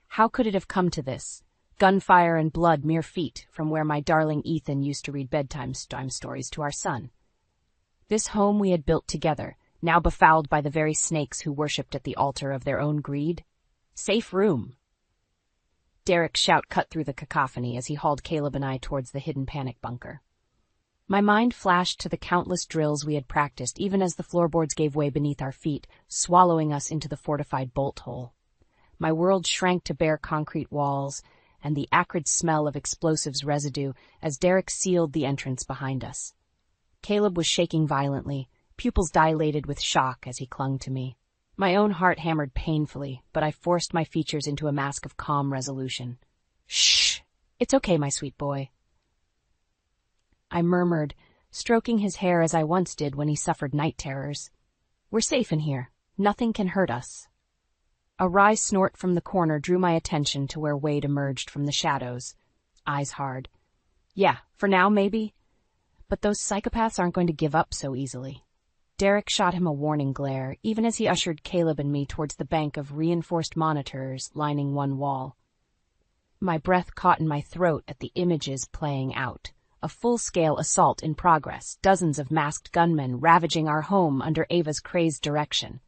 How could it have come to this? Gunfire and blood mere feet from where my darling Ethan used to read bedtime stories to our son. This home we had built together, now befouled by the very snakes who worshipped at the altar of their own greed. Safe room. Derek's shout cut through the cacophony as he hauled Caleb and I towards the hidden panic bunker. My mind flashed to the countless drills we had practiced, even as the floorboards gave way beneath our feet, swallowing us into the fortified bolt hole. My world shrank to bare concrete walls and the acrid smell of explosives residue as Derek sealed the entrance behind us. Caleb was shaking violently, pupils dilated with shock as he clung to me. My own heart hammered painfully, but I forced my features into a mask of calm resolution. "Shh! It's okay, my sweet boy," I murmured, stroking his hair as I once did when he suffered night terrors. "We're safe in here. Nothing can hurt us." A wry snort from the corner drew my attention to where Wade emerged from the shadows, eyes hard. "Yeah, for now, maybe. But those psychopaths aren't going to give up so easily." Derek shot him a warning glare, even as he ushered Caleb and me towards the bank of reinforced monitors lining one wall. My breath caught in my throat at the images playing out. A full-scale assault in progress, dozens of masked gunmen ravaging our home under Ava's crazed direction.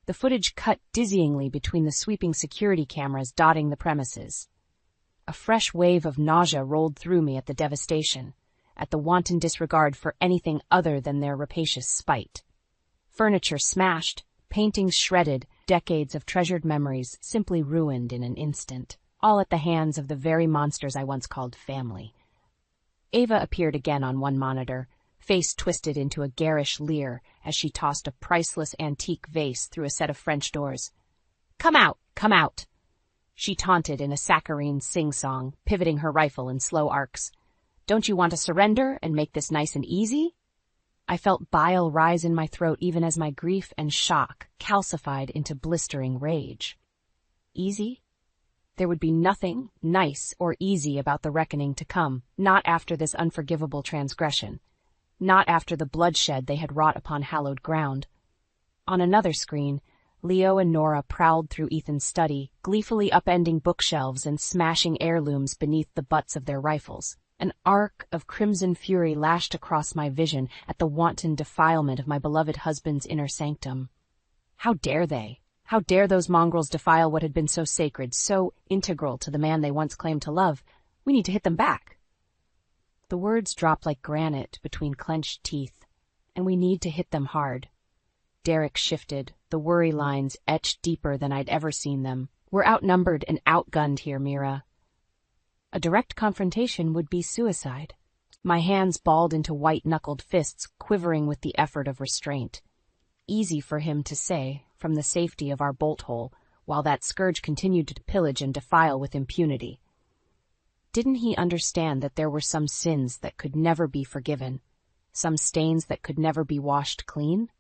The footage cut dizzyingly between the sweeping security cameras dotting the premises. A fresh wave of nausea rolled through me at the devastation, at the wanton disregard for anything other than their rapacious spite. Furniture smashed, paintings shredded, decades of treasured memories simply ruined in an instant, all at the hands of the very monsters I once called family. Ava appeared again on one monitor, face twisted into a garish leer as she tossed a priceless antique vase through a set of French doors. "Come out! Come out!" she taunted in a saccharine sing-song, pivoting her rifle in slow arcs. "Don't you want to surrender and make this nice and easy?" I felt bile rise in my throat even as my grief and shock calcified into blistering rage. Easy? There would be nothing nice or easy about the reckoning to come, not after this unforgivable transgression, not after the bloodshed they had wrought upon hallowed ground. On another screen, Leo and Nora prowled through Ethan's study, gleefully upending bookshelves and smashing heirlooms beneath the butts of their rifles. An arc of crimson fury lashed across my vision at the wanton defilement of my beloved husband's inner sanctum. How dare they? How dare those mongrels defile what had been so sacred, so integral to the man they once claimed to love? We need to hit them back. The words dropped like granite between clenched teeth, and we need to hit them hard. Derek shifted, the worry lines etched deeper than I'd ever seen them. We're outnumbered and outgunned here, Mira. A direct confrontation would be suicide. My hands balled into white-knuckled fists, quivering with the effort of restraint. Easy for him to say, from the safety of our bolt hole, while that scourge continued to pillage and defile with impunity. Didn't he understand that there were some sins that could never be forgiven, some stains that could never be washed clean?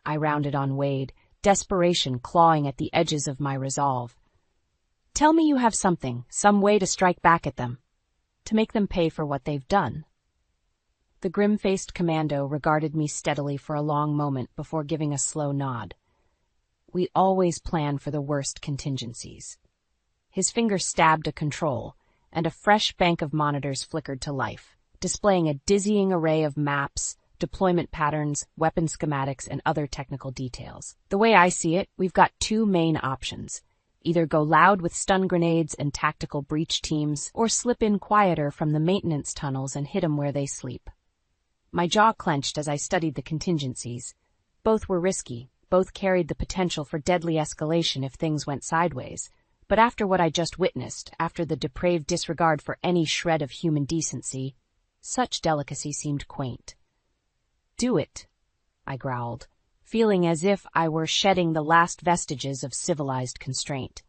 I rounded on Wade, desperation clawing at the edges of my resolve. Tell me you have something, some way to strike back at them, to make them pay for what they've done. The grim-faced commando regarded me steadily for a long moment before giving a slow nod. We always plan for the worst contingencies. His finger stabbed a control, and a fresh bank of monitors flickered to life, displaying a dizzying array of maps, deployment patterns, weapon schematics, and other technical details. The way I see it, we've got two main options. Either go loud with stun grenades and tactical breach teams, or slip in quieter from the maintenance tunnels and hit 'em where they sleep. My jaw clenched as I studied the contingencies. Both were risky, both carried the potential for deadly escalation if things went sideways. But after what I just witnessed, after the depraved disregard for any shred of human decency, such delicacy seemed quaint. "Do it," I growled, feeling as if I were shedding the last vestiges of civilized constraint.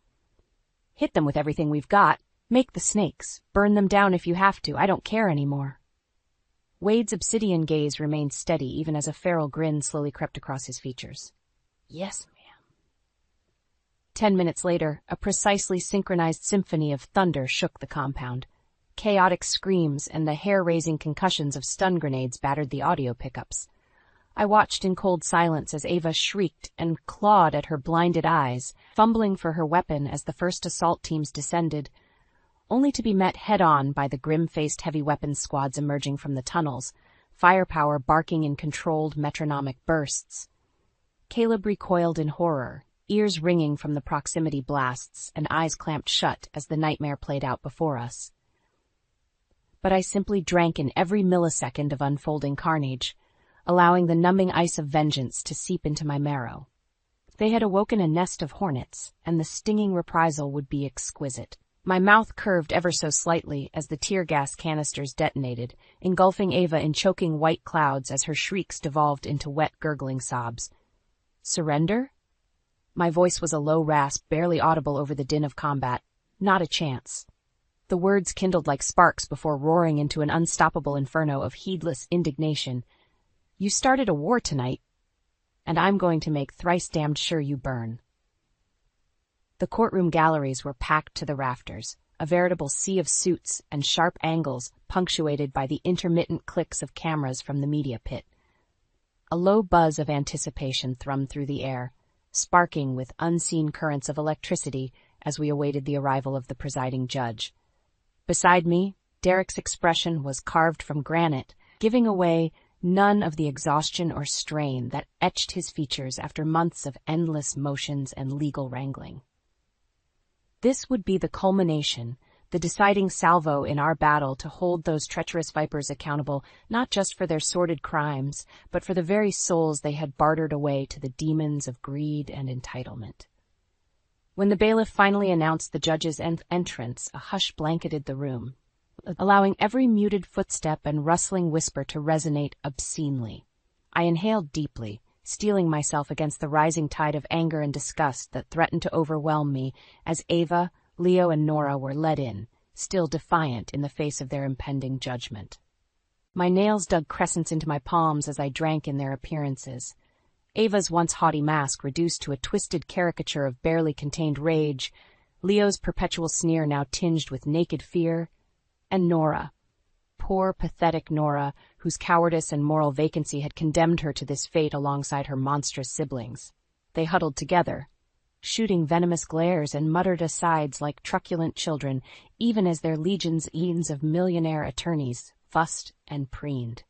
"Hit them with everything we've got. Make the snakes. Burn them down if you have to. I don't care anymore." Wade's obsidian gaze remained steady even as a feral grin slowly crept across his features. "Yes, ma'am." 10 minutes later, a precisely synchronized symphony of thunder shook the compound. Chaotic screams and the hair-raising concussions of stun grenades battered the audio pickups. I watched in cold silence as Ava shrieked and clawed at her blinded eyes, fumbling for her weapon as the first assault teams descended, only to be met head-on by the grim-faced heavy weapons squads emerging from the tunnels, firepower barking in controlled metronomic bursts. Caleb recoiled in horror, ears ringing from the proximity blasts and eyes clamped shut as the nightmare played out before us. But I simply drank in every millisecond of unfolding carnage, allowing the numbing ice of vengeance to seep into my marrow. They had awoken a nest of hornets, and the stinging reprisal would be exquisite. My mouth curved ever so slightly as the tear gas canisters detonated, engulfing Ava in choking white clouds as her shrieks devolved into wet, gurgling sobs. Surrender? My voice was a low rasp, barely audible over the din of combat. Not a chance. The words kindled like sparks before roaring into an unstoppable inferno of heedless indignation. You started a war tonight, and I'm going to make thrice damned sure you burn. The courtroom galleries were packed to the rafters, a veritable sea of suits and sharp angles punctuated by the intermittent clicks of cameras from the media pit. A low buzz of anticipation thrummed through the air, sparking with unseen currents of electricity as we awaited the arrival of the presiding judge. Beside me, Derek's expression was carved from granite, giving away none of the exhaustion or strain that etched his features after months of endless motions and legal wrangling. This would be the culmination, the deciding salvo in our battle to hold those treacherous vipers accountable not just for their sordid crimes, but for the very souls they had bartered away to the demons of greed and entitlement. When the bailiff finally announced the judge's entrance, a hush blanketed the room, allowing every muted footstep and rustling whisper to resonate obscenely. I inhaled deeply, steeling myself against the rising tide of anger and disgust that threatened to overwhelm me as Ava, Leo, and Nora were led in, still defiant in the face of their impending judgment. My nails dug crescents into my palms as I drank in their appearances. Ava's once haughty mask reduced to a twisted caricature of barely contained rage, Leo's perpetual sneer now tinged with naked fear, and Nora. Poor, pathetic Nora, whose cowardice and moral vacancy had condemned her to this fate alongside her monstrous siblings. They huddled together, shooting venomous glares and muttered asides like truculent children, even as their legions of millionaire attorneys fussed and preened.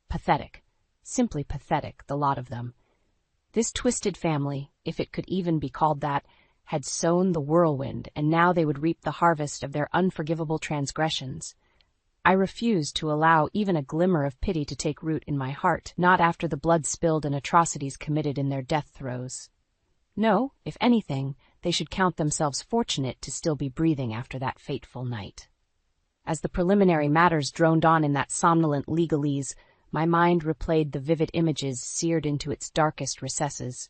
Pathetic, simply pathetic, the lot of them. This twisted family, if it could even be called that, had sown the whirlwind, and now they would reap the harvest of their unforgivable transgressions. I refused to allow even a glimmer of pity to take root in my heart, not after the blood spilled and atrocities committed in their death throes. No, if anything, they should count themselves fortunate to still be breathing after that fateful night. As the preliminary matters droned on in that somnolent legalese, my mind replayed the vivid images seared into its darkest recesses.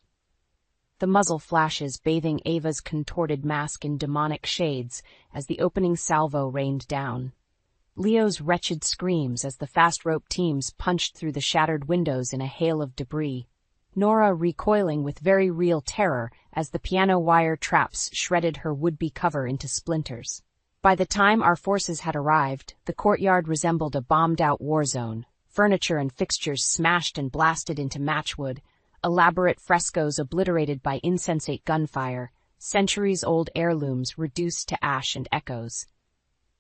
The muzzle flashes bathing Ava's contorted mask in demonic shades as the opening salvo rained down. Leo's wretched screams as the fast-rope teams punched through the shattered windows in a hail of debris. Nora recoiling with very real terror as the piano wire traps shredded her would-be cover into splinters. By the time our forces had arrived, the courtyard resembled a bombed-out war zone. Furniture and fixtures smashed and blasted into matchwood, elaborate frescoes obliterated by insensate gunfire, centuries-old heirlooms reduced to ash and echoes.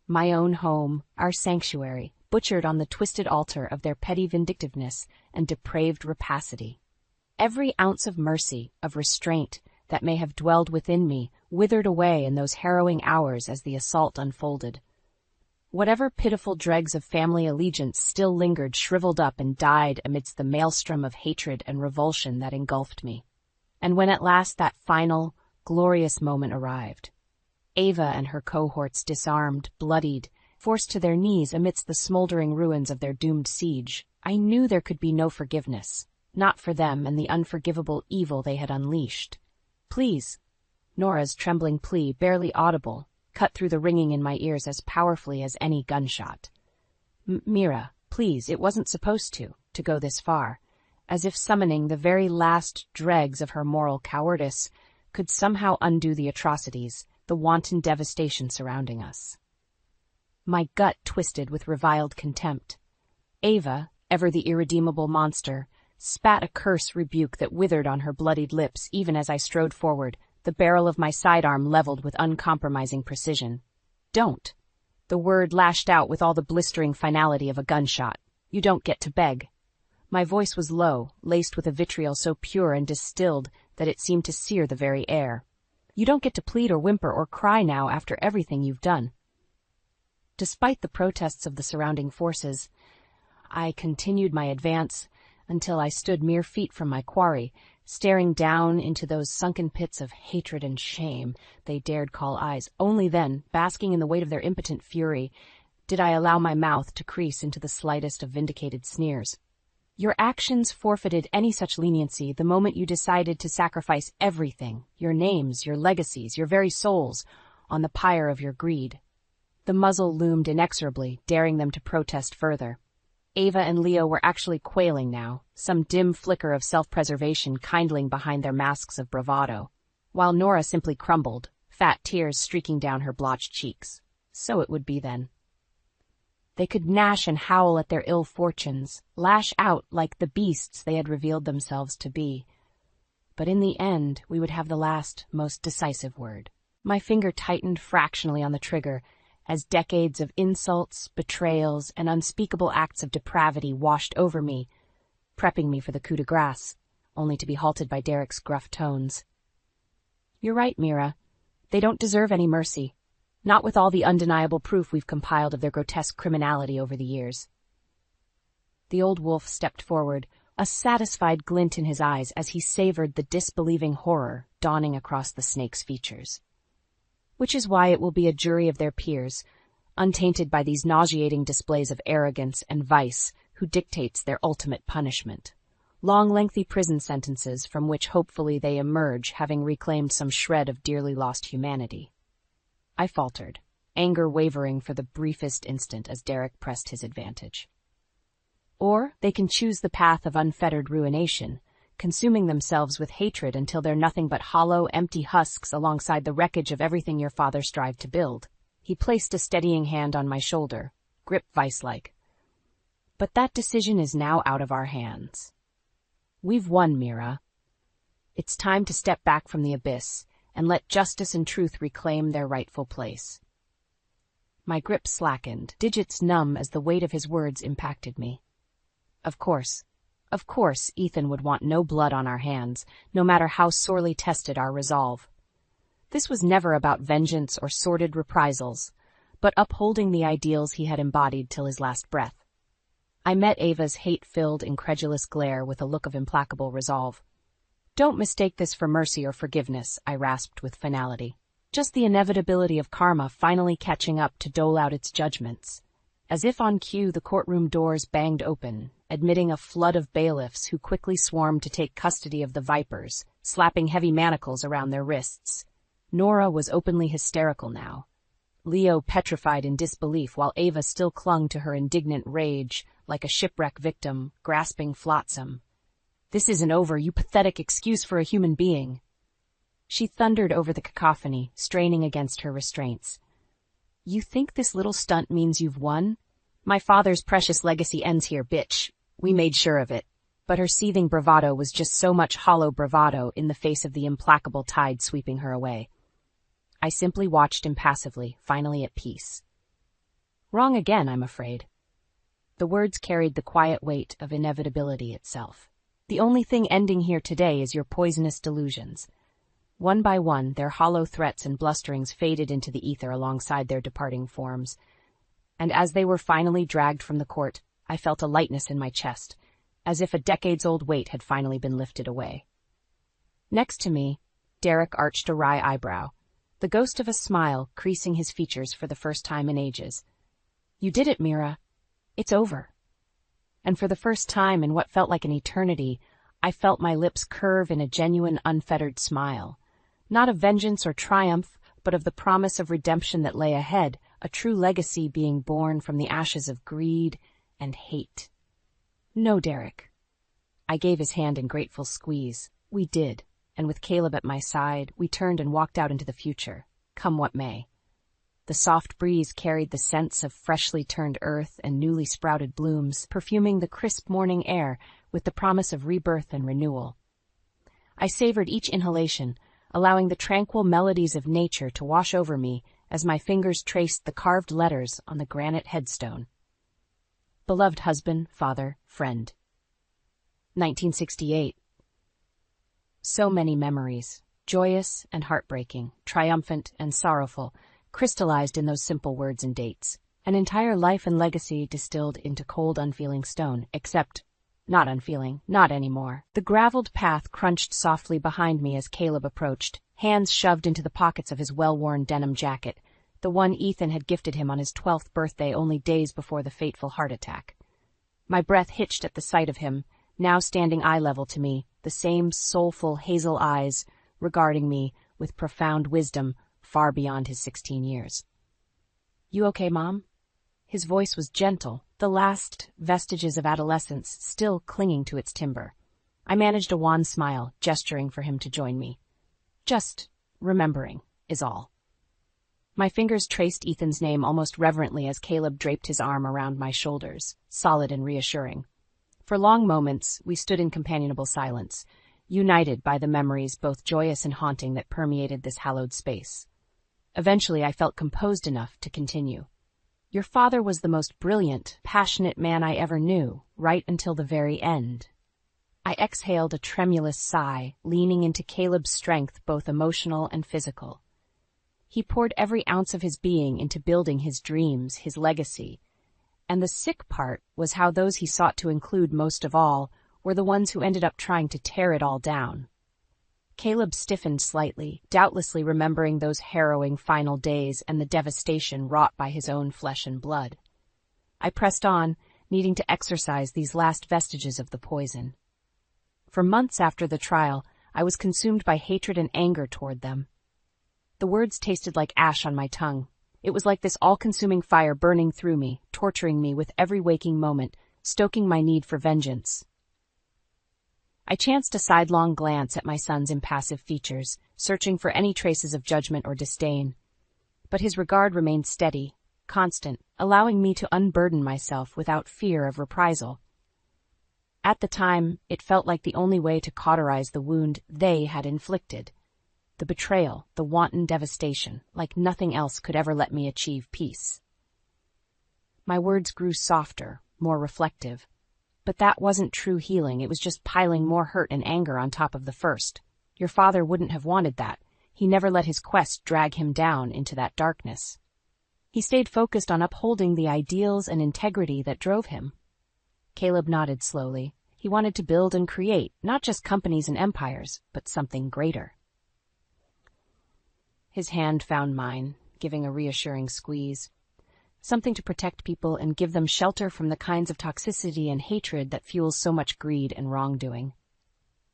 My own home, our sanctuary, butchered on the twisted altar of their petty vindictiveness and depraved rapacity. Every ounce of mercy, of restraint, that may have dwelled within me withered away in those harrowing hours as the assault unfolded. Whatever pitiful dregs of family allegiance still lingered shriveled up and died amidst the maelstrom of hatred and revulsion that engulfed me. And when at last that final, glorious moment arrived, Ava and her cohorts disarmed, bloodied, forced to their knees amidst the smoldering ruins of their doomed siege, I knew there could be no forgiveness, not for them and the unforgivable evil they had unleashed. Please, Nora's trembling plea, barely audible, cut through the ringing in my ears as powerfully as any gunshot. Mira, please, it wasn't supposed to go this far. As if summoning the very last dregs of her moral cowardice, could somehow undo the atrocities, the wanton devastation surrounding us. My gut twisted with reviled contempt. Ava, ever the irredeemable monster, spat a curse rebuke that withered on her bloodied lips even as I strode forward, the barrel of my sidearm leveled with uncompromising precision. "Don't." The word lashed out with all the blistering finality of a gunshot. "You don't get to beg." My voice was low, laced with a vitriol so pure and distilled that it seemed to sear the very air. "You don't get to plead or whimper or cry now after everything you've done." Despite the protests of the surrounding forces, I continued my advance until I stood mere feet from my quarry, staring down into those sunken pits of hatred and shame they dared call eyes. Only then, basking in the weight of their impotent fury, did I allow my mouth to crease into the slightest of vindicated sneers. "Your actions forfeited any such leniency the moment you decided to sacrifice everything, your names, your legacies, your very souls, on the pyre of your greed." The muzzle loomed inexorably, daring them to protest further. Ava and Leo were actually quailing now, some dim flicker of self-preservation kindling behind their masks of bravado, while Nora simply crumbled, fat tears streaking down her blotched cheeks. So it would be then. They could gnash and howl at their ill fortunes, lash out like the beasts they had revealed themselves to be. But in the end, we would have the last, most decisive word. My finger tightened fractionally on the trigger, as decades of insults, betrayals, and unspeakable acts of depravity washed over me, prepping me for the coup de grace, only to be halted by Derek's gruff tones. "You're right, Mira. They don't deserve any mercy. Not with all the undeniable proof we've compiled of their grotesque criminality over the years." The old wolf stepped forward, a satisfied glint in his eyes as he savored the disbelieving horror dawning across the snake's features. "Which is why it will be a jury of their peers, untainted by these nauseating displays of arrogance and vice, who dictates their ultimate punishment. Long, lengthy prison sentences from which hopefully they emerge having reclaimed some shred of dearly lost humanity." I faltered, anger wavering for the briefest instant as Derek pressed his advantage. "Or they can choose the path of unfettered ruination, consuming themselves with hatred until they're nothing but hollow, empty husks alongside the wreckage of everything your father strived to build." He placed a steadying hand on my shoulder, grip vice-like. "But that decision is now out of our hands. We've won, Mira. It's time to step back from the abyss and let justice and truth reclaim their rightful place." My grip slackened, digits numb as the weight of his words impacted me. Of course, Ethan would want no blood on our hands, no matter how sorely tested our resolve. This was never about vengeance or sordid reprisals, but upholding the ideals he had embodied till his last breath. I met Ava's hate-filled, incredulous glare with a look of implacable resolve. "Don't mistake this for mercy or forgiveness," I rasped with finality. "Just the inevitability of karma finally catching up to dole out its judgments." As if on cue, the courtroom doors banged open, admitting a flood of bailiffs who quickly swarmed to take custody of the vipers, slapping heavy manacles around their wrists. Nora was openly hysterical now, Leo petrified in disbelief while Ava still clung to her indignant rage like a shipwreck victim, grasping flotsam. "This isn't over, you pathetic excuse for a human being." She thundered over the cacophony, straining against her restraints. "You think this little stunt means you've won? My father's precious legacy ends here, bitch. We made sure of it." But her seething bravado was just so much hollow bravado in the face of the implacable tide sweeping her away. I simply watched impassively, finally at peace. Wrong again, I'm afraid. The words carried the quiet weight of inevitability itself. The only thing ending here today is your poisonous delusions. One by one, their hollow threats and blusterings faded into the ether alongside their departing forms. And as they were finally dragged from the court, I felt a lightness in my chest, as if a decades-old weight had finally been lifted away. Next to me, Derek arched a wry eyebrow, the ghost of a smile creasing his features for the first time in ages. "You did it, Mira. It's over." And for the first time in what felt like an eternity, I felt my lips curve in a genuine, unfettered smile. Not of vengeance or triumph, but of the promise of redemption that lay ahead, a true legacy being born from the ashes of greed and hate. "No, Derek." I gave his hand a grateful squeeze. "We did, and with Caleb at my side, we turned and walked out into the future, come what may. The soft breeze carried the scents of freshly turned earth and newly sprouted blooms, perfuming the crisp morning air with the promise of rebirth and renewal. I savored each inhalation, allowing the tranquil melodies of nature to wash over me as my fingers traced the carved letters on the granite headstone. Beloved husband, father, friend. 1968. So many memories, joyous and heartbreaking, triumphant and sorrowful, crystallized in those simple words and dates. An entire life and legacy distilled into cold, unfeeling stone, except not unfeeling, not anymore. The graveled path crunched softly behind me as Caleb approached, hands shoved into the pockets of his well-worn denim jacket, the one Ethan had gifted him on his 12th birthday only days before the fateful heart attack. My breath hitched at the sight of him, now standing eye level to me, the same soulful hazel eyes regarding me with profound wisdom far beyond his 16 years. You okay, Mom? His voice was gentle, the last vestiges of adolescence still clinging to its timbre. I managed a wan smile, gesturing for him to join me. Just remembering is all. My fingers traced Ethan's name almost reverently as Caleb draped his arm around my shoulders, solid and reassuring. For long moments, we stood in companionable silence, united by the memories both joyous and haunting that permeated this hallowed space. Eventually, I felt composed enough to continue. Your father was the most brilliant, passionate man I ever knew, right until the very end. I exhaled a tremulous sigh, leaning into Caleb's strength, both emotional and physical. He poured every ounce of his being into building his dreams, his legacy. And the sick part was how those he sought to include most of all were the ones who ended up trying to tear it all down. Caleb stiffened slightly, doubtlessly remembering those harrowing final days and the devastation wrought by his own flesh and blood. I pressed on, needing to exorcise these last vestiges of the poison. For months after the trial, I was consumed by hatred and anger toward them. The words tasted like ash on my tongue. It was like this all-consuming fire burning through me, torturing me with every waking moment, stoking my need for vengeance. I chanced a sidelong glance at my son's impassive features, searching for any traces of judgment or disdain. But his regard remained steady, constant, allowing me to unburden myself without fear of reprisal. At the time, it felt like the only way to cauterize the wound they had inflicted. The betrayal, the wanton devastation, like nothing else could ever let me achieve peace. My words grew softer, more reflective. But that wasn't true healing, it was just piling more hurt and anger on top of the first. Your father wouldn't have wanted that. He never let his quest drag him down into that darkness. He stayed focused on upholding the ideals and integrity that drove him. Caleb nodded slowly. He wanted to build and create, not just companies and empires, but something greater. His hand found mine, giving a reassuring squeeze. Something to protect people and give them shelter from the kinds of toxicity and hatred that fuels so much greed and wrongdoing.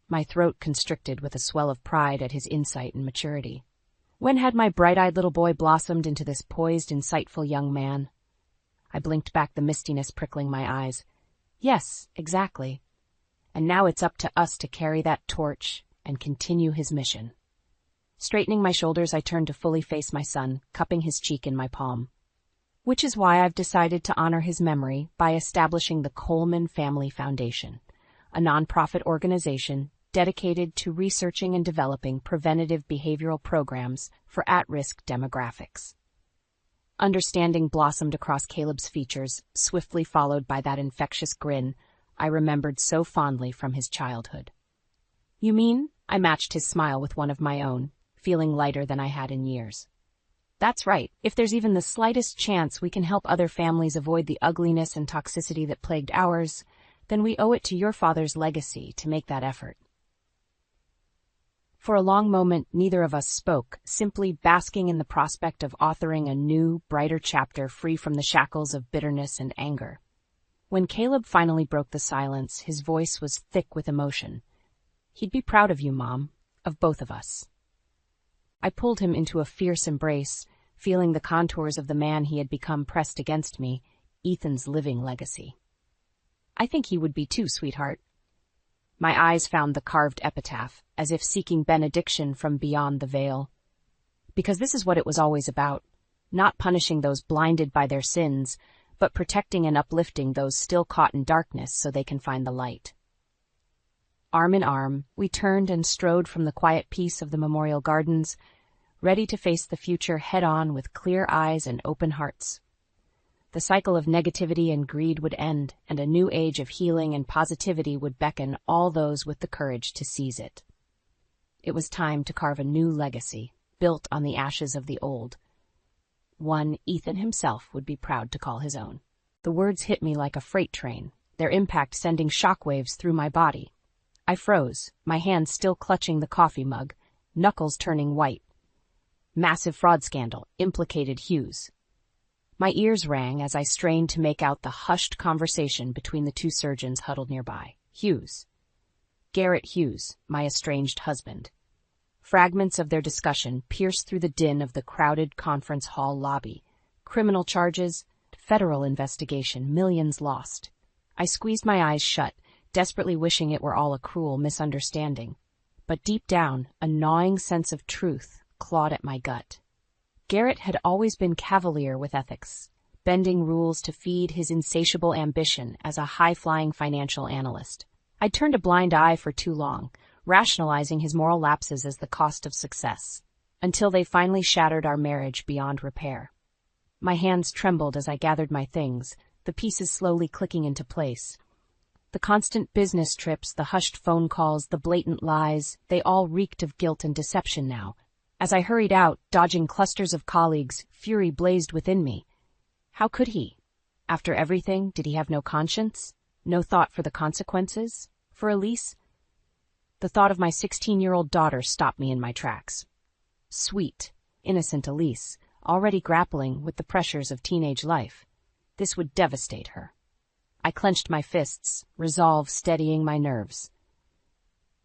My throat constricted with a swell of pride at his insight and maturity. When had my bright-eyed little boy blossomed into this poised, insightful young man? I blinked back the mistiness prickling my eyes. Yes, exactly. And now it's up to us to carry that torch and continue his mission. Straightening my shoulders, I turned to fully face my son, cupping his cheek in my palm. Which is why I've decided to honor his memory by establishing the Coleman Family Foundation, a nonprofit organization dedicated to researching and developing preventative behavioral programs for at-risk demographics. Understanding blossomed across Caleb's features, swiftly followed by that infectious grin I remembered so fondly from his childhood. You mean? I matched his smile with one of my own, feeling lighter than I had in years. That's right. If there's even the slightest chance we can help other families avoid the ugliness and toxicity that plagued ours, then we owe it to your father's legacy to make that effort. For a long moment, neither of us spoke, simply basking in the prospect of authoring a new, brighter chapter free from the shackles of bitterness and anger. When Caleb finally broke the silence, his voice was thick with emotion. He'd be proud of you, Mom, of both of us. I pulled him into a fierce embrace, feeling the contours of the man he had become pressed against me, Ethan's living legacy. I think he would be too, sweetheart. My eyes found the carved epitaph, as if seeking benediction from beyond the veil. Because this is what it was always about, not punishing those blinded by their sins, but protecting and uplifting those still caught in darkness so they can find the light. Arm in arm, we turned and strode from the quiet peace of the memorial gardens, ready to face the future head-on with clear eyes and open hearts. The cycle of negativity and greed would end, and a new age of healing and positivity would beckon all those with the courage to seize it. It was time to carve a new legacy, built on the ashes of the old. One Ethan himself would be proud to call his own. The words hit me like a freight train, their impact sending shockwaves through my body. I froze, my hands still clutching the coffee mug, knuckles turning white. Massive fraud scandal, implicated Hughes. My ears rang as I strained to make out the hushed conversation between the two surgeons huddled nearby. Hughes. Garrett Hughes, my estranged husband. Fragments of their discussion pierced through the din of the crowded conference hall lobby. Criminal charges, federal investigation, millions lost. I squeezed my eyes shut, desperately wishing it were all a cruel misunderstanding. But deep down, a gnawing sense of truth clawed at my gut. Garrett had always been cavalier with ethics, bending rules to feed his insatiable ambition as a high-flying financial analyst. I'd turned a blind eye for too long, rationalizing his moral lapses as the cost of success, until they finally shattered our marriage beyond repair. My hands trembled as I gathered my things, the pieces slowly clicking into place. The constant business trips, the hushed phone calls, the blatant lies, they all reeked of guilt and deception now. As I hurried out, dodging clusters of colleagues, fury blazed within me. How could he? After everything, did he have no conscience? No thought for the consequences? For Elise? The thought of my 16-year-old daughter stopped me in my tracks. Sweet, innocent Elise, already grappling with the pressures of teenage life. This would devastate her. I clenched my fists, resolve steadying my nerves.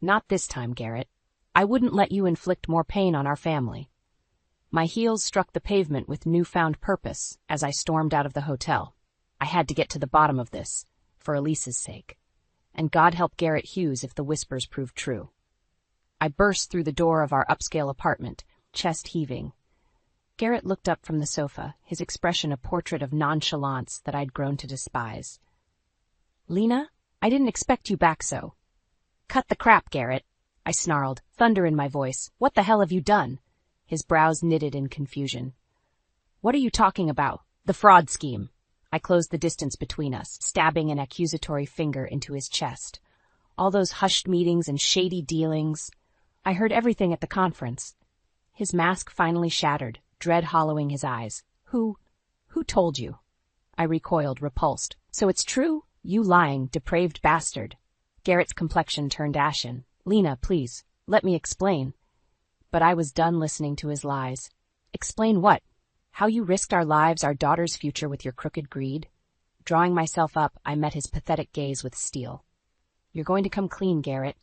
Not this time, Garrett. I wouldn't let you inflict more pain on our family. My heels struck the pavement with newfound purpose as I stormed out of the hotel. I had to get to the bottom of this, for Elise's sake. And God help Garrett Hughes if the whispers proved true. I burst through the door of our upscale apartment, chest heaving. Garrett looked up from the sofa, his expression a portrait of nonchalance that I'd grown to despise. Lena, I didn't expect you back so. Cut the crap, Garrett, I snarled, thunder in my voice. What the hell have you done? His brows knitted in confusion. What are you talking about? The fraud scheme. I closed the distance between us, stabbing an accusatory finger into his chest. All those hushed meetings and shady dealings. I heard everything at the conference. His mask finally shattered, dread hollowing his eyes. Who told you? I recoiled, repulsed. So it's true? You lying, depraved bastard. Garrett's complexion turned ashen. Lena, please, let me explain. But I was done listening to his lies. Explain what? How you risked our lives, our daughter's future with your crooked greed? Drawing myself up, I met his pathetic gaze with steel. You're going to come clean, Garrett.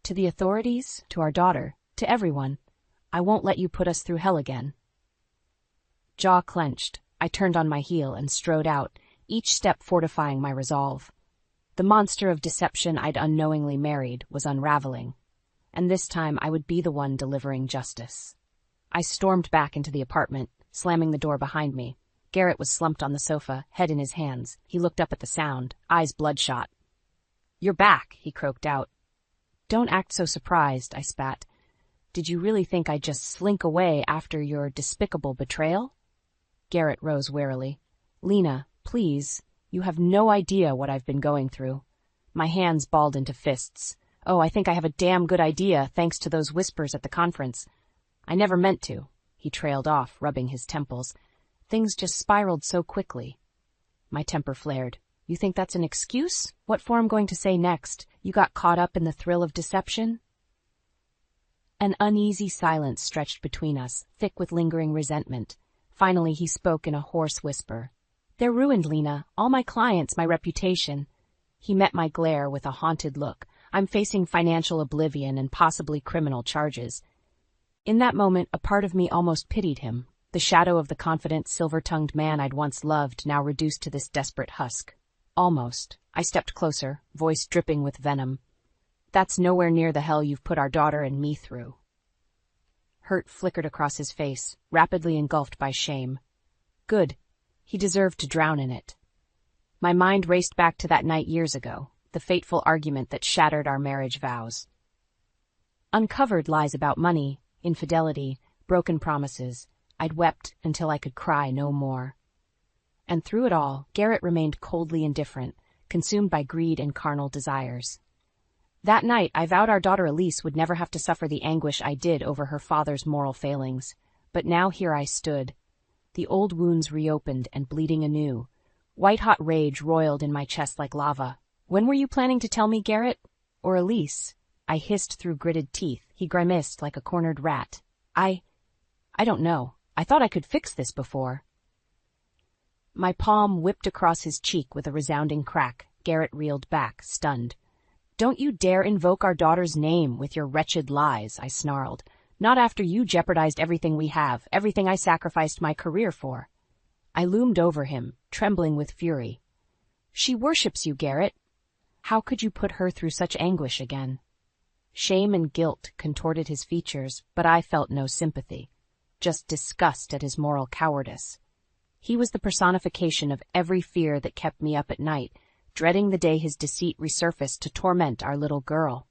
To the authorities, to our daughter, to everyone. I won't let you put us through hell again. Jaw clenched, I turned on my heel and strode out, each step fortifying my resolve. The monster of deception I'd unknowingly married was unraveling, and this time I would be the one delivering justice. I stormed back into the apartment, slamming the door behind me. Garrett was slumped on the sofa, head in his hands. He looked up at the sound, eyes bloodshot. You're back, he croaked out. Don't act so surprised, I spat. Did you really think I'd just slink away after your despicable betrayal? Garrett rose warily. Lena, please. You have no idea what I've been going through. My hands balled into fists. Oh, I think I have a damn good idea, thanks to those whispers at the conference. I never meant to. He trailed off, rubbing his temples. Things just spiraled so quickly. My temper flared. You think that's an excuse? What for I'm going to say next? You got caught up in the thrill of deception? An uneasy silence stretched between us, thick with lingering resentment. Finally he spoke in a hoarse whisper. They're ruined, Lena. All my clients, my reputation. He met my glare with a haunted look. I'm facing financial oblivion and possibly criminal charges. In that moment, a part of me almost pitied him, the shadow of the confident, silver-tongued man I'd once loved, now reduced to this desperate husk. Almost. I stepped closer, voice dripping with venom. That's nowhere near the hell you've put our daughter and me through. Hurt flickered across his face, rapidly engulfed by shame. Good. He deserved to drown in it. My mind raced back to that night years ago, the fateful argument that shattered our marriage vows. Uncovered lies about money, infidelity, broken promises. I'd wept until I could cry no more. And through it all, Garrett remained coldly indifferent, consumed by greed and carnal desires. That night, I vowed our daughter Elise would never have to suffer the anguish I did over her father's moral failings. But now here I stood. The old wounds reopened and bleeding anew. White-hot rage roiled in my chest like lava. When were you planning to tell me, Garrett? Or Elise? I hissed through gritted teeth. He grimaced like a cornered rat. I don't know. I thought I could fix this before. My palm whipped across his cheek with a resounding crack. Garrett reeled back, stunned. Don't you dare invoke our daughter's name with your wretched lies, I snarled. Not after you jeopardized everything we have, everything I sacrificed my career for. I loomed over him, trembling with fury. She worships you, Garrett. How could you put her through such anguish again? Shame and guilt contorted his features, but I felt no sympathy, just disgust at his moral cowardice. He was the personification of every fear that kept me up at night, dreading the day his deceit resurfaced to torment our little girl.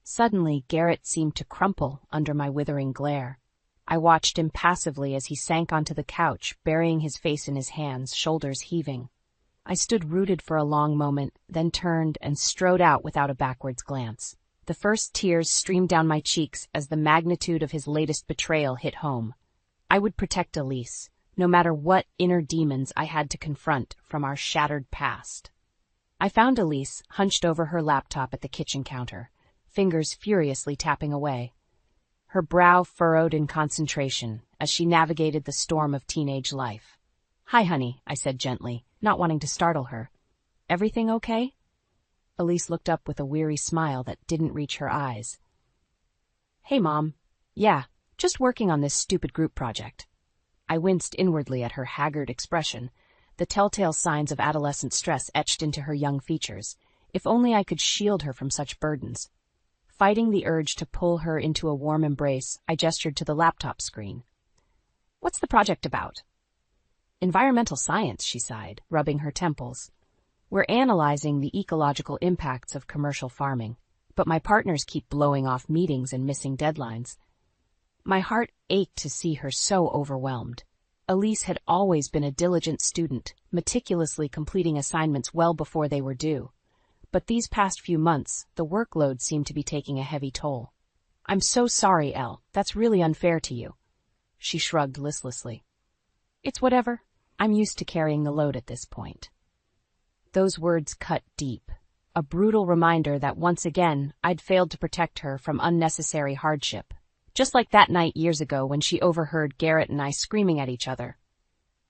Suddenly, Garrett seemed to crumple under my withering glare. I watched him passively as he sank onto the couch, burying his face in his hands, shoulders heaving. I stood rooted for a long moment, then turned and strode out without a backwards glance. The first tears streamed down my cheeks as the magnitude of his latest betrayal hit home. I would protect Elise, no matter what inner demons I had to confront from our shattered past. I found Elise hunched over her laptop at the kitchen counter, fingers furiously tapping away. Her brow furrowed in concentration as she navigated the storm of teenage life. "Hi, honey," I said gently, not wanting to startle her. "Everything okay?" Elise looked up with a weary smile that didn't reach her eyes. "Hey, Mom. Yeah, just working on this stupid group project." I winced inwardly at her haggard expression, the telltale signs of adolescent stress etched into her young features. If only I could shield her from such burdens. Fighting the urge to pull her into a warm embrace, I gestured to the laptop screen. "What's the project about?" "Environmental science," she sighed, rubbing her temples. "We're analyzing the ecological impacts of commercial farming, but my partners keep blowing off meetings and missing deadlines." My heart ached to see her so overwhelmed. Elise had always been a diligent student, meticulously completing assignments well before they were due. But these past few months, the workload seemed to be taking a heavy toll. "I'm so sorry, Elle. That's really unfair to you." She shrugged listlessly. "It's whatever. I'm used to carrying the load at this point." Those words cut deep, a brutal reminder that once again I'd failed to protect her from unnecessary hardship. Just like that night years ago when she overheard Garrett and I screaming at each other.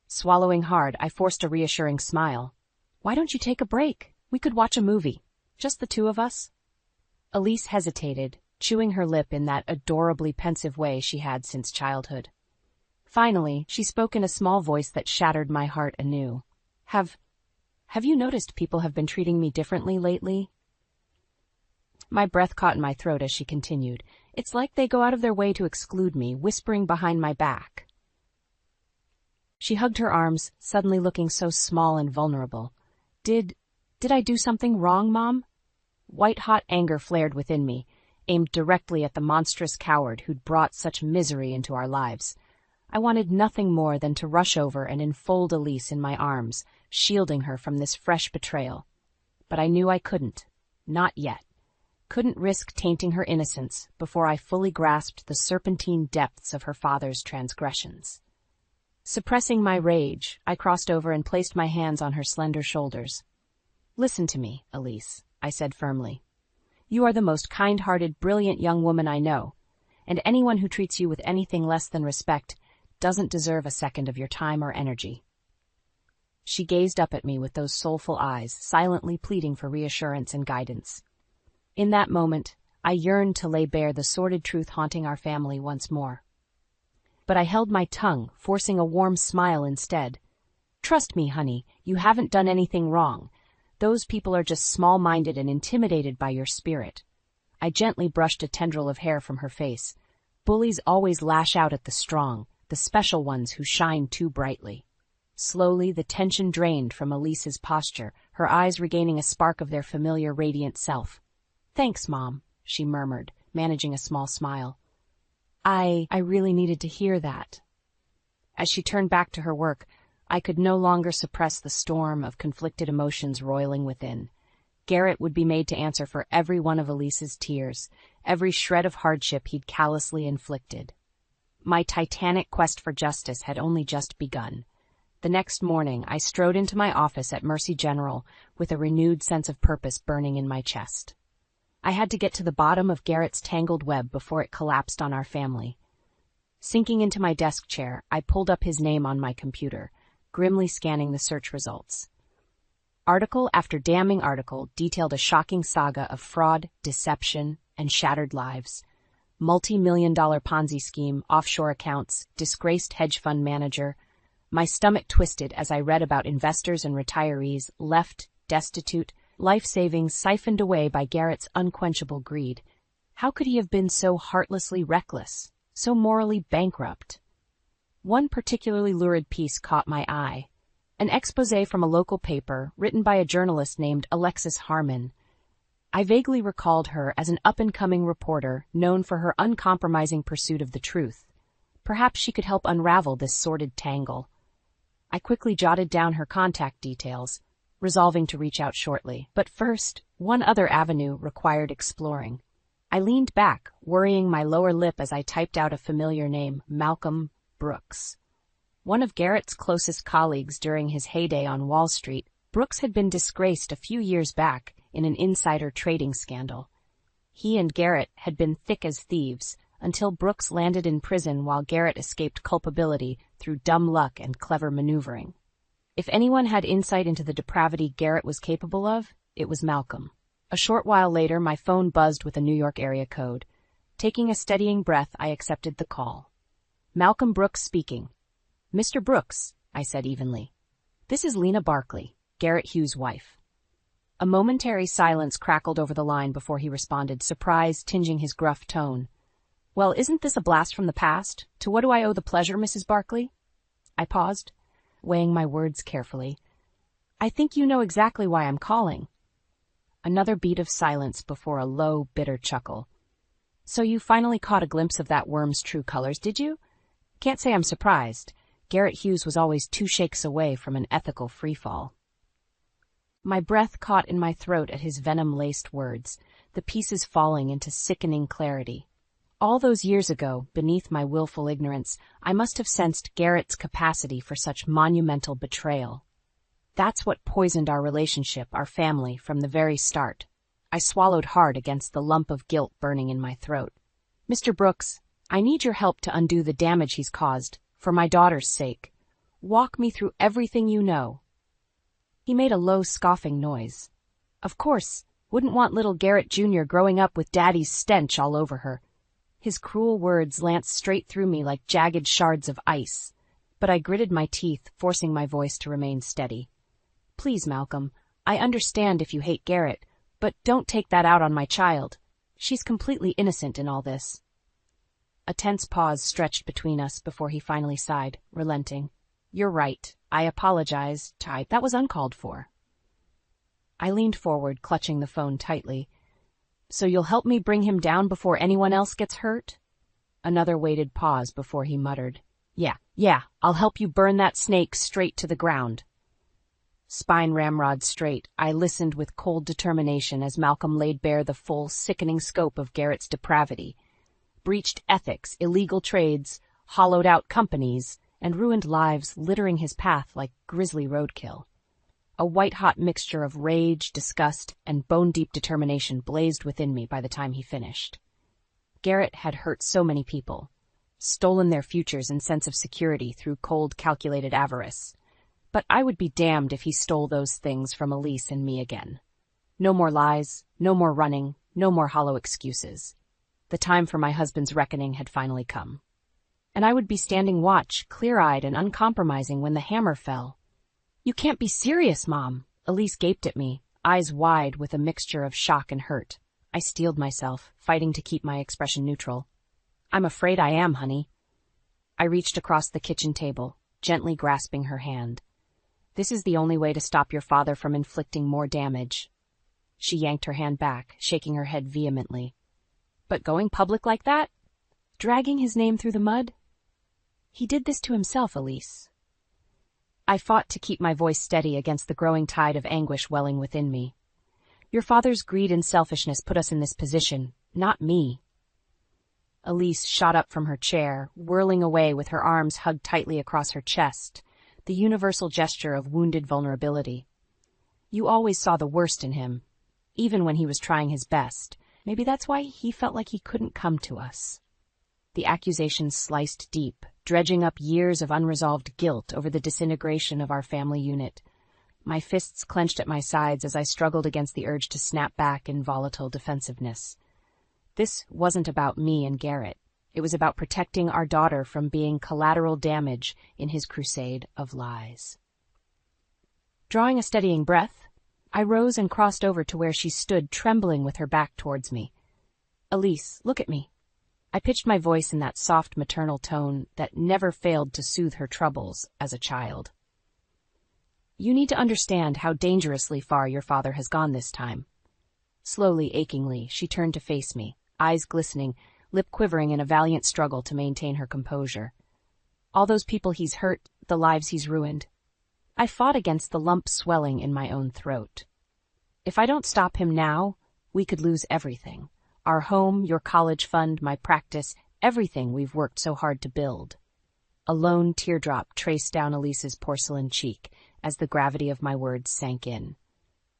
Swallowing hard, I forced a reassuring smile. "Why don't you take a break? We could watch a movie. Just the two of us." Elise hesitated, chewing her lip in that adorably pensive way she had since childhood. Finally, she spoke in a small voice that shattered my heart anew. Have you noticed people have been treating me differently lately?" My breath caught in my throat as she continued. "It's like they go out of their way to exclude me, whispering behind my back." She hugged her arms, suddenly looking so small and vulnerable. Did I do something wrong, Mom?" White-hot anger flared within me, aimed directly at the monstrous coward who'd brought such misery into our lives. I wanted nothing more than to rush over and enfold Elise in my arms, shielding her from this fresh betrayal. But I knew I couldn't. Not yet. Couldn't risk tainting her innocence before I fully grasped the serpentine depths of her father's transgressions. Suppressing my rage, I crossed over and placed my hands on her slender shoulders. "Listen to me, Elise," I said firmly. "You are the most kind-hearted, brilliant young woman I know, and anyone who treats you with anything less than respect doesn't deserve a second of your time or energy." She gazed up at me with those soulful eyes, silently pleading for reassurance and guidance. In that moment, I yearned to lay bare the sordid truth haunting our family once more. But I held my tongue, forcing a warm smile instead. "Trust me, honey, you haven't done anything wrong. Those people are just small-minded and intimidated by your spirit. I gently brushed a tendril of hair from her face. Bullies always lash out at the strong, the special ones who shine too brightly. Slowly, the tension drained from Elise's posture, her eyes regaining a spark of their familiar radiant self. "Thanks, Mom," she murmured, managing a small smile. I really needed to hear that." As she turned back to her work, I could no longer suppress the storm of conflicted emotions roiling within. Garrett would be made to answer for every one of Elise's tears, every shred of hardship he'd callously inflicted. My titanic quest for justice had only just begun. The next morning, I strode into my office at Mercy General with a renewed sense of purpose burning in my chest. I had to get to the bottom of Garrett's tangled web before it collapsed on our family. Sinking into my desk chair, I pulled up his name on my computer, grimly scanning the search results. Article after damning article detailed a shocking saga of fraud, deception, and shattered lives. Multi-million-dollar Ponzi scheme, offshore accounts, disgraced hedge fund manager. My stomach twisted as I read about investors and retirees left destitute, life savings siphoned away by Garrett's unquenchable greed. How could he have been so heartlessly reckless, so morally bankrupt? One particularly lurid piece caught my eye. An exposé from a local paper written by a journalist named Alexis Harmon. I vaguely recalled her as an up-and-coming reporter known for her uncompromising pursuit of the truth. Perhaps she could help unravel this sordid tangle. I quickly jotted down her contact details, resolving to reach out shortly. But first, one other avenue required exploring. I leaned back, worrying my lower lip as I typed out a familiar name, Malcolm Brooks. One of Garrett's closest colleagues during his heyday on Wall Street, Brooks had been disgraced a few years back in an insider trading scandal. He and Garrett had been thick as thieves until Brooks landed in prison while Garrett escaped culpability through dumb luck and clever maneuvering. If anyone had insight into the depravity Garrett was capable of, it was Malcolm. A short while later, my phone buzzed with a New York area code. Taking a steadying breath, I accepted the call. "Malcolm Brooks speaking." "Mr. Brooks," I said evenly. "This is Lena Barkley, Garrett Hughes' wife." A momentary silence crackled over the line before he responded, surprise tinging his gruff tone. "Well, isn't this a blast from the past? To what do I owe the pleasure, Mrs. Barkley?" I paused, weighing my words carefully. "I think you know exactly why I'm calling." Another beat of silence before a low, bitter chuckle. "So you finally caught a glimpse of that worm's true colors, did you? Can't say I'm surprised. Garrett Hughes was always 2 shakes away from an ethical freefall." My breath caught in my throat at his venom-laced words, the pieces falling into sickening clarity. All those years ago, beneath my willful ignorance, I must have sensed Garrett's capacity for such monumental betrayal. That's what poisoned our relationship, our family, from the very start. I swallowed hard against the lump of guilt burning in my throat. "Mr. Brooks, I need your help to undo the damage he's caused, for my daughter's sake. Walk me through everything you know." He made a low, scoffing noise. Of course, wouldn't want little Garrett Jr. growing up with Daddy's stench all over her. His cruel words lanced straight through me like jagged shards of ice, but I gritted my teeth, forcing my voice to remain steady. "Please, Malcolm, I understand if you hate Garrett, but don't take that out on my child. She's completely innocent in all this." A tense pause stretched between us before he finally sighed, relenting. "You're right. I apologize. That was uncalled for." I leaned forward, clutching the phone tightly. "So you'll help me bring him down before anyone else gets hurt?" Another weighted pause before he muttered, Yeah, I'll help you burn that snake straight to the ground." Spine ramrod straight, I listened with cold determination as Malcolm laid bare the full, sickening scope of Garrett's depravity. Breached ethics, illegal trades, hollowed out companies, and ruined lives littering his path like grisly roadkill. A white-hot mixture of rage, disgust, and bone-deep determination blazed within me by the time he finished. Garrett had hurt so many people, stolen their futures and sense of security through cold, calculated avarice. But I would be damned if he stole those things from Elise and me again. No more lies, no more running, no more hollow excuses. The time for my husband's reckoning had finally come. And I would be standing watch, clear-eyed and uncompromising when the hammer fell. "You can't be serious, Mom!" Elise gaped at me, eyes wide with a mixture of shock and hurt. I steeled myself, fighting to keep my expression neutral. I'm afraid I am, honey. I reached across the kitchen table, gently grasping her hand. This is the only way to stop your father from inflicting more damage. She yanked her hand back, shaking her head vehemently. But going public like that? Dragging his name through the mud? He did this to himself, Elise. I fought to keep my voice steady against the growing tide of anguish welling within me. Your father's greed and selfishness put us in this position, not me. Elise shot up from her chair, whirling away with her arms hugged tightly across her chest, the universal gesture of wounded vulnerability. You always saw the worst in him, even when he was trying his best. Maybe that's why he felt like he couldn't come to us. The accusations sliced deep, dredging up years of unresolved guilt over the disintegration of our family unit. My fists clenched at my sides as I struggled against the urge to snap back in volatile defensiveness. This wasn't about me and Garrett. It was about protecting our daughter from being collateral damage in his crusade of lies. Drawing a steadying breath, I rose and crossed over to where she stood, trembling with her back towards me. Elise, look at me. I pitched my voice in that soft maternal tone that never failed to soothe her troubles as a child. You need to understand how dangerously far your father has gone this time. Slowly, achingly, she turned to face me, eyes glistening, lip quivering in a valiant struggle to maintain her composure. All those people he's hurt, the lives he's ruined. I fought against the lump swelling in my own throat. If I don't stop him now, we could lose everything. Our home, your college fund, my practice, everything we've worked so hard to build. A lone teardrop traced down Elise's porcelain cheek as the gravity of my words sank in.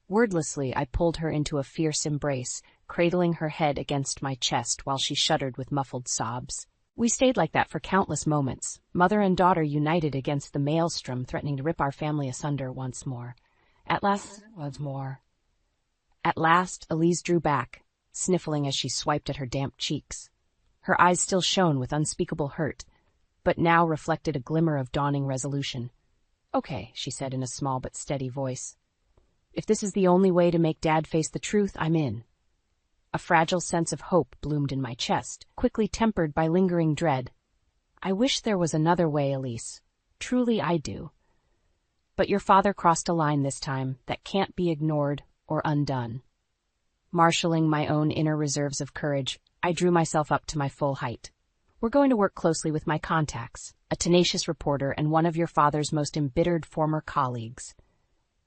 Wordlessly, I pulled her into a fierce embrace, cradling her head against my chest while she shuddered with muffled sobs. We stayed like that for countless moments, mother and daughter united against the maelstrom threatening to rip our family asunder once more. At last, Elise drew back, sniffling as she swiped at her damp cheeks. Her eyes still shone with unspeakable hurt, but now reflected a glimmer of dawning resolution. Okay, she said in a small but steady voice. If this is the only way to make Dad face the truth, I'm in. A fragile sense of hope bloomed in my chest, quickly tempered by lingering dread. I wish there was another way, Elise. Truly I do. But your father crossed a line this time that can't be ignored or undone. Marshalling my own inner reserves of courage, I drew myself up to my full height. We're going to work closely with my contacts, a tenacious reporter and one of your father's most embittered former colleagues.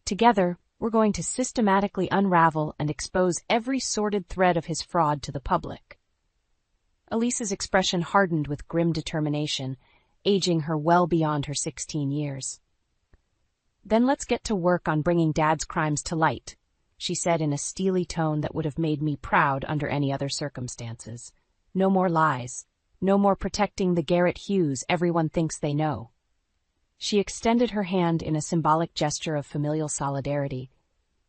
Together, we're going to systematically unravel and expose every sordid thread of his fraud to the public. Elise's expression hardened with grim determination, aging her well beyond her 16 years. Then let's get to work on bringing Dad's crimes to light, she said in a steely tone that would have made me proud under any other circumstances. No more lies. No more protecting the Garrett Hughes everyone thinks they know. She extended her hand in a symbolic gesture of familial solidarity.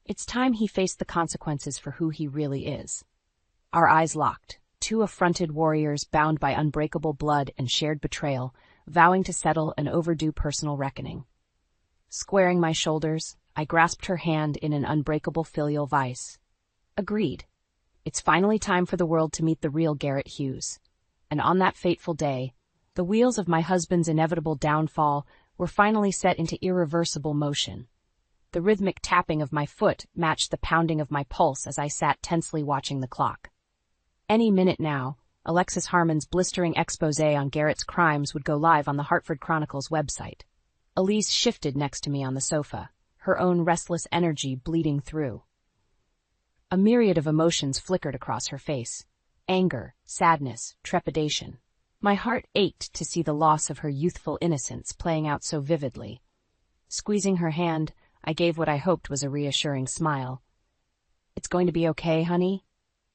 It's time he faced the consequences for who he really is. Our eyes locked, two affronted warriors bound by unbreakable blood and shared betrayal, vowing to settle an overdue personal reckoning. Squaring my shoulders, I grasped her hand in an unbreakable filial vice. Agreed. It's finally time for the world to meet the real Garrett Hughes. And on that fateful day, the wheels of my husband's inevitable downfall were finally set into irreversible motion. The rhythmic tapping of my foot matched the pounding of my pulse as I sat tensely watching the clock. Any minute now, Alexis Harmon's blistering expose on Garrett's crimes would go live on the Hartford Chronicle's website. Elise shifted next to me on the sofa, her own restless energy bleeding through. A myriad of emotions flickered across her face. Anger, sadness, trepidation. My heart ached to see the loss of her youthful innocence playing out so vividly. Squeezing her hand, I gave what I hoped was a reassuring smile. It's going to be okay, honey?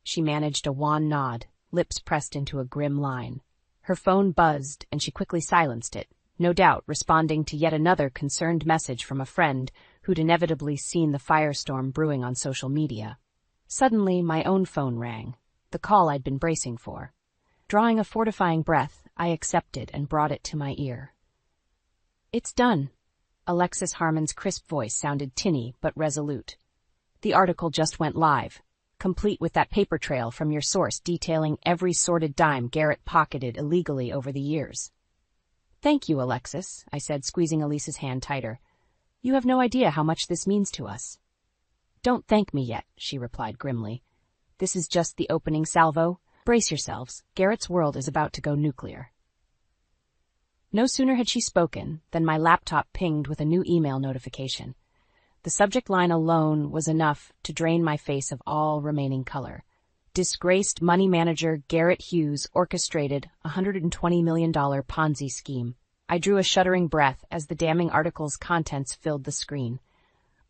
She managed a wan nod, lips pressed into a grim line. Her phone buzzed, and she quickly silenced it, no doubt responding to yet another concerned message from a friend who'd inevitably seen the firestorm brewing on social media. Suddenly, my own phone rang, the call I'd been bracing for. Drawing a fortifying breath, I accepted and brought it to my ear. It's done. Alexis Harmon's crisp voice sounded tinny but resolute. The article just went live. complete with that paper trail from your source detailing every sordid dime Garrett pocketed illegally over the years. Thank you, Alexis, I said, squeezing Elise's hand tighter. You have no idea how much this means to us. Don't thank me yet, she replied grimly. This is just the opening salvo. Brace yourselves. Garrett's world is about to go nuclear. No sooner had she spoken than my laptop pinged with a new email notification. The subject line alone was enough to drain my face of all remaining color. Disgraced money manager Garrett Hughes orchestrated a $120 million Ponzi scheme. I drew a shuddering breath as the damning article's contents filled the screen.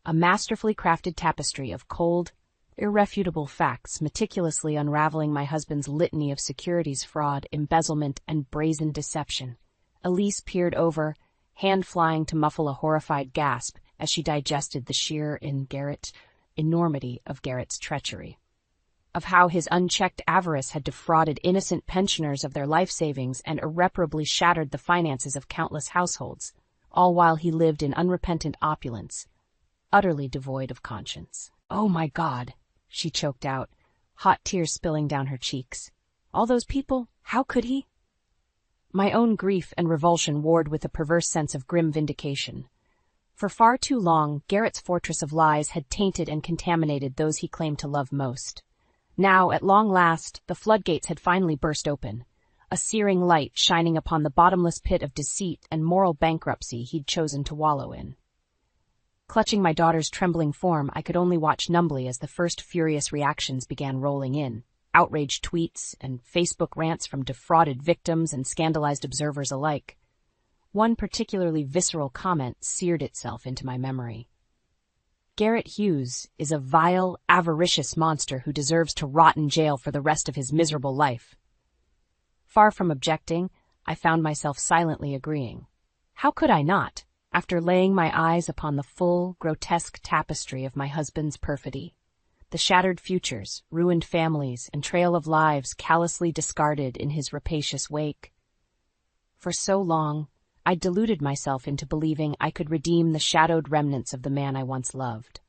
A masterfully crafted tapestry of cold, irrefutable facts meticulously unraveling my husband's litany of securities fraud, embezzlement, and brazen deception. Elise peered over, hand flying to muffle a horrified gasp as she digested the sheer enormity of Garrett's treachery. Of how his unchecked avarice had defrauded innocent pensioners of their life savings and irreparably shattered the finances of countless households, all while he lived in unrepentant opulence, utterly devoid of conscience. Oh my God, she choked out, hot tears spilling down her cheeks. All those people, how could he? My own grief and revulsion warred with a perverse sense of grim vindication. For far too long, Garrett's fortress of lies had tainted and contaminated those he claimed to love most. Now, at long last, the floodgates had finally burst open, a searing light shining upon the bottomless pit of deceit and moral bankruptcy he'd chosen to wallow in. Clutching my daughter's trembling form, I could only watch numbly as the first furious reactions began rolling in. Outraged tweets and Facebook rants from defrauded victims and scandalized observers alike. One particularly visceral comment seared itself into my memory. Garrett Hughes is a vile, avaricious monster who deserves to rot in jail for the rest of his miserable life. Far from objecting, I found myself silently agreeing. How could I not, after laying my eyes upon the full, grotesque tapestry of my husband's perfidy? The shattered futures, ruined families, and trail of lives callously discarded in his rapacious wake. For so long, I deluded myself into believing I could redeem the shadowed remnants of the man I once loved.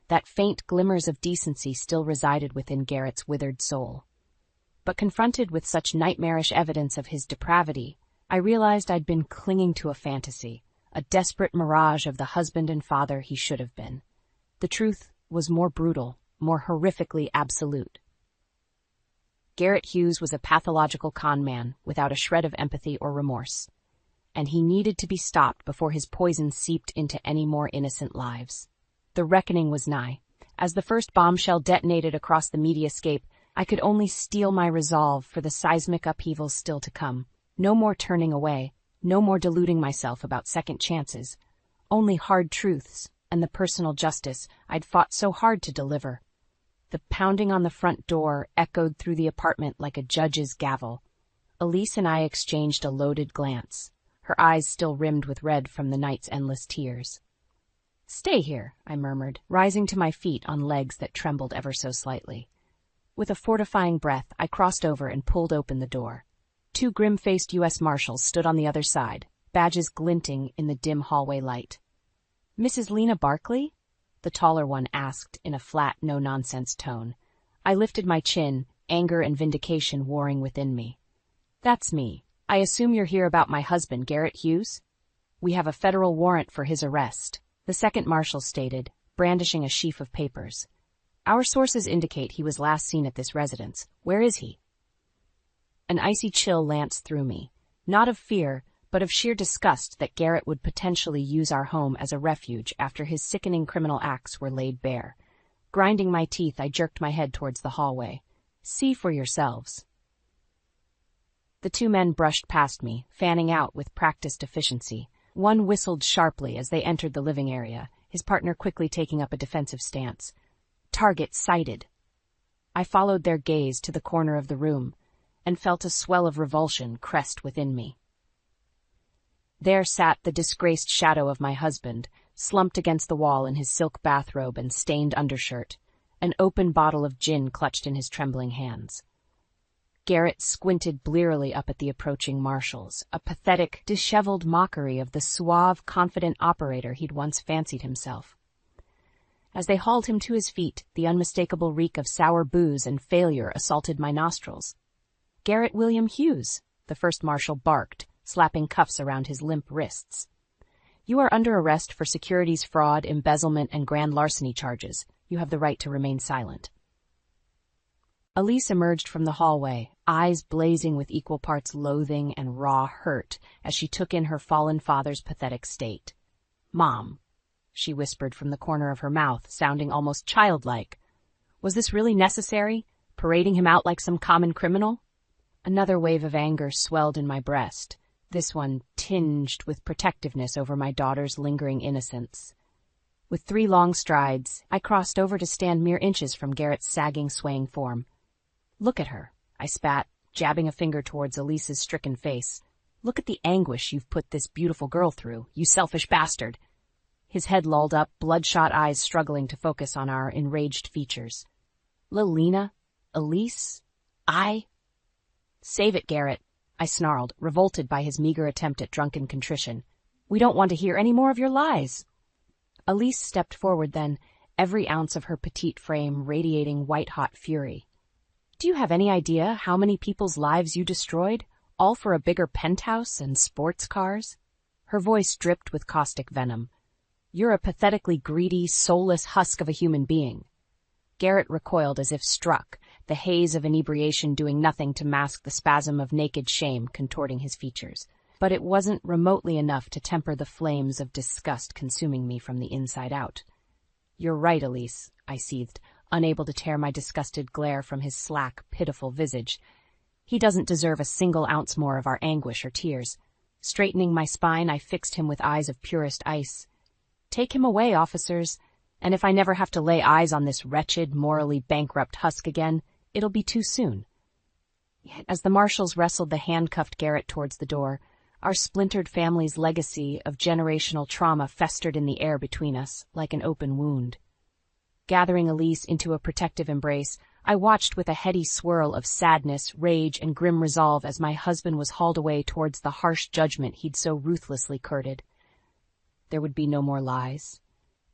That faint glimmers of decency still resided within Garrett's withered soul. But confronted with such nightmarish evidence of his depravity, I realized I'd been clinging to a fantasy, a desperate mirage of the husband and father he should have been. The truth was more brutal, more horrifically absolute. Garrett Hughes was a pathological con man without a shred of empathy or remorse, and he needed to be stopped before his poison seeped into any more innocent lives. The reckoning was nigh. As the first bombshell detonated across the mediascape, I could only steel my resolve for the seismic upheavals still to come. No more turning away, no more deluding myself about second chances, only hard truths and the personal justice I'd fought so hard to deliver. The pounding on the front door echoed through the apartment like a judge's gavel. Elise and I exchanged a loaded glance, her eyes still rimmed with red from the night's endless tears. "Stay here," I murmured, rising to my feet on legs that trembled ever so slightly. With a fortifying breath, I crossed over and pulled open the door. Two grim-faced U.S. Marshals stood on the other side, badges glinting in the dim hallway light. "Mrs. Lena Barkley?" the taller one asked in a flat, no-nonsense tone. I lifted my chin, anger and vindication warring within me. "That's me. I assume you're here about my husband, Garrett Hughes? We have a federal warrant for his arrest," the second marshal stated, brandishing a sheaf of papers. "Our sources indicate he was last seen at this residence. Where is he?" An icy chill lanced through me, not of fear, but of sheer disgust that Garrett would potentially use our home as a refuge after his sickening criminal acts were laid bare. Grinding my teeth, I jerked my head towards the hallway. "See for yourselves." The two men brushed past me, fanning out with practiced efficiency. One whistled sharply as they entered the living area, his partner quickly taking up a defensive stance. "Target sighted." I followed their gaze to the corner of the room, and felt a swell of revulsion crest within me. There sat the disgraced shadow of my husband, slumped against the wall in his silk bathrobe and stained undershirt, an open bottle of gin clutched in his trembling hands. Garrett squinted blearily up at the approaching marshals, a pathetic, disheveled mockery of the suave, confident operator he'd once fancied himself. As they hauled him to his feet, the unmistakable reek of sour booze and failure assaulted my nostrils. "Garrett William Hughes," the first marshal barked, slapping cuffs around his limp wrists. "You are under arrest for securities fraud, embezzlement, and grand larceny charges. You have the right to remain silent." Elise emerged from the hallway, eyes blazing with equal parts loathing and raw hurt as she took in her fallen father's pathetic state. "Mom," she whispered from the corner of her mouth, sounding almost childlike. "Was this really necessary, parading him out like some common criminal?" Another wave of anger swelled in my breast, this one tinged with protectiveness over my daughter's lingering innocence. With 3 long strides, I crossed over to stand mere inches from Garrett's sagging, swaying form. "Look at her," I spat, jabbing a finger towards Elise's stricken face. "Look at the anguish you've put this beautiful girl through, you selfish bastard." His head lolled up, bloodshot eyes struggling to focus on our enraged features. "Lilina? Elise? I?" "Save it, Garrett," I snarled, revolted by his meager attempt at drunken contrition. "We don't want to hear any more of your lies." Elise stepped forward then, every ounce of her petite frame radiating white-hot fury. "Do you have any idea how many people's lives you destroyed, all for a bigger penthouse and sports cars?" Her voice dripped with caustic venom. "You're a pathetically greedy, soulless husk of a human being." Garrett recoiled as if struck, the haze of inebriation doing nothing to mask the spasm of naked shame contorting his features. But it wasn't remotely enough to temper the flames of disgust consuming me from the inside out. "You're right, Elise," I seethed, unable to tear my disgusted glare from his slack, pitiful visage. "He doesn't deserve a single ounce more of our anguish or tears." Straightening my spine, I fixed him with eyes of purest ice. "Take him away, officers, and if I never have to lay eyes on this wretched, morally bankrupt husk again, it'll be too soon." Yet as the marshals wrestled the handcuffed Garrett towards the door, our splintered family's legacy of generational trauma festered in the air between us, like an open wound. Gathering Elise into a protective embrace, I watched with a heady swirl of sadness, rage, and grim resolve as my husband was hauled away towards the harsh judgment he'd so ruthlessly courted. There would be no more lies,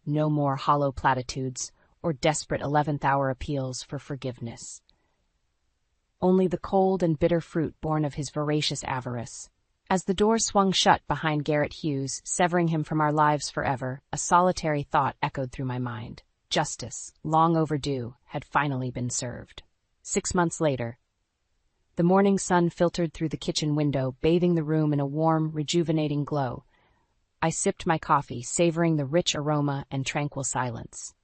no more hollow platitudes, or desperate 11th-hour appeals for forgiveness. Only the cold and bitter fruit born of his voracious avarice. As the door swung shut behind Garrett Hughes, severing him from our lives forever, a solitary thought echoed through my mind. Justice, long overdue, had finally been served. 6 months later. The morning sun filtered through the kitchen window, bathing the room in a warm, rejuvenating glow. I sipped my coffee, savoring the rich aroma and tranquil silence.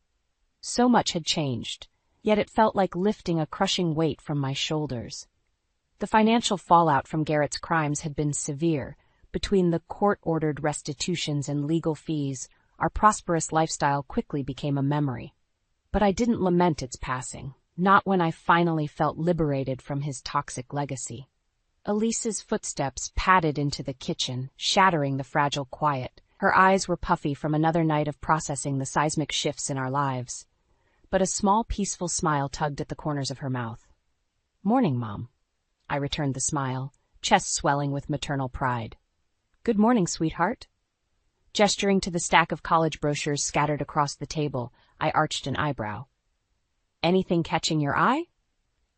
So much had changed, yet it felt like lifting a crushing weight from my shoulders. The financial fallout from Garrett's crimes had been severe. Between the court-ordered restitutions and legal fees, our prosperous lifestyle quickly became a memory. But I didn't lament its passing, not when I finally felt liberated from his toxic legacy. Elise's footsteps padded into the kitchen, shattering the fragile quiet. Her eyes were puffy from another night of processing the seismic shifts in our lives. But a small, peaceful smile tugged at the corners of her mouth. "Morning, Mom." I returned the smile, chest swelling with maternal pride. "Good morning, sweetheart." Gesturing to the stack of college brochures scattered across the table, I arched an eyebrow. "Anything catching your eye?"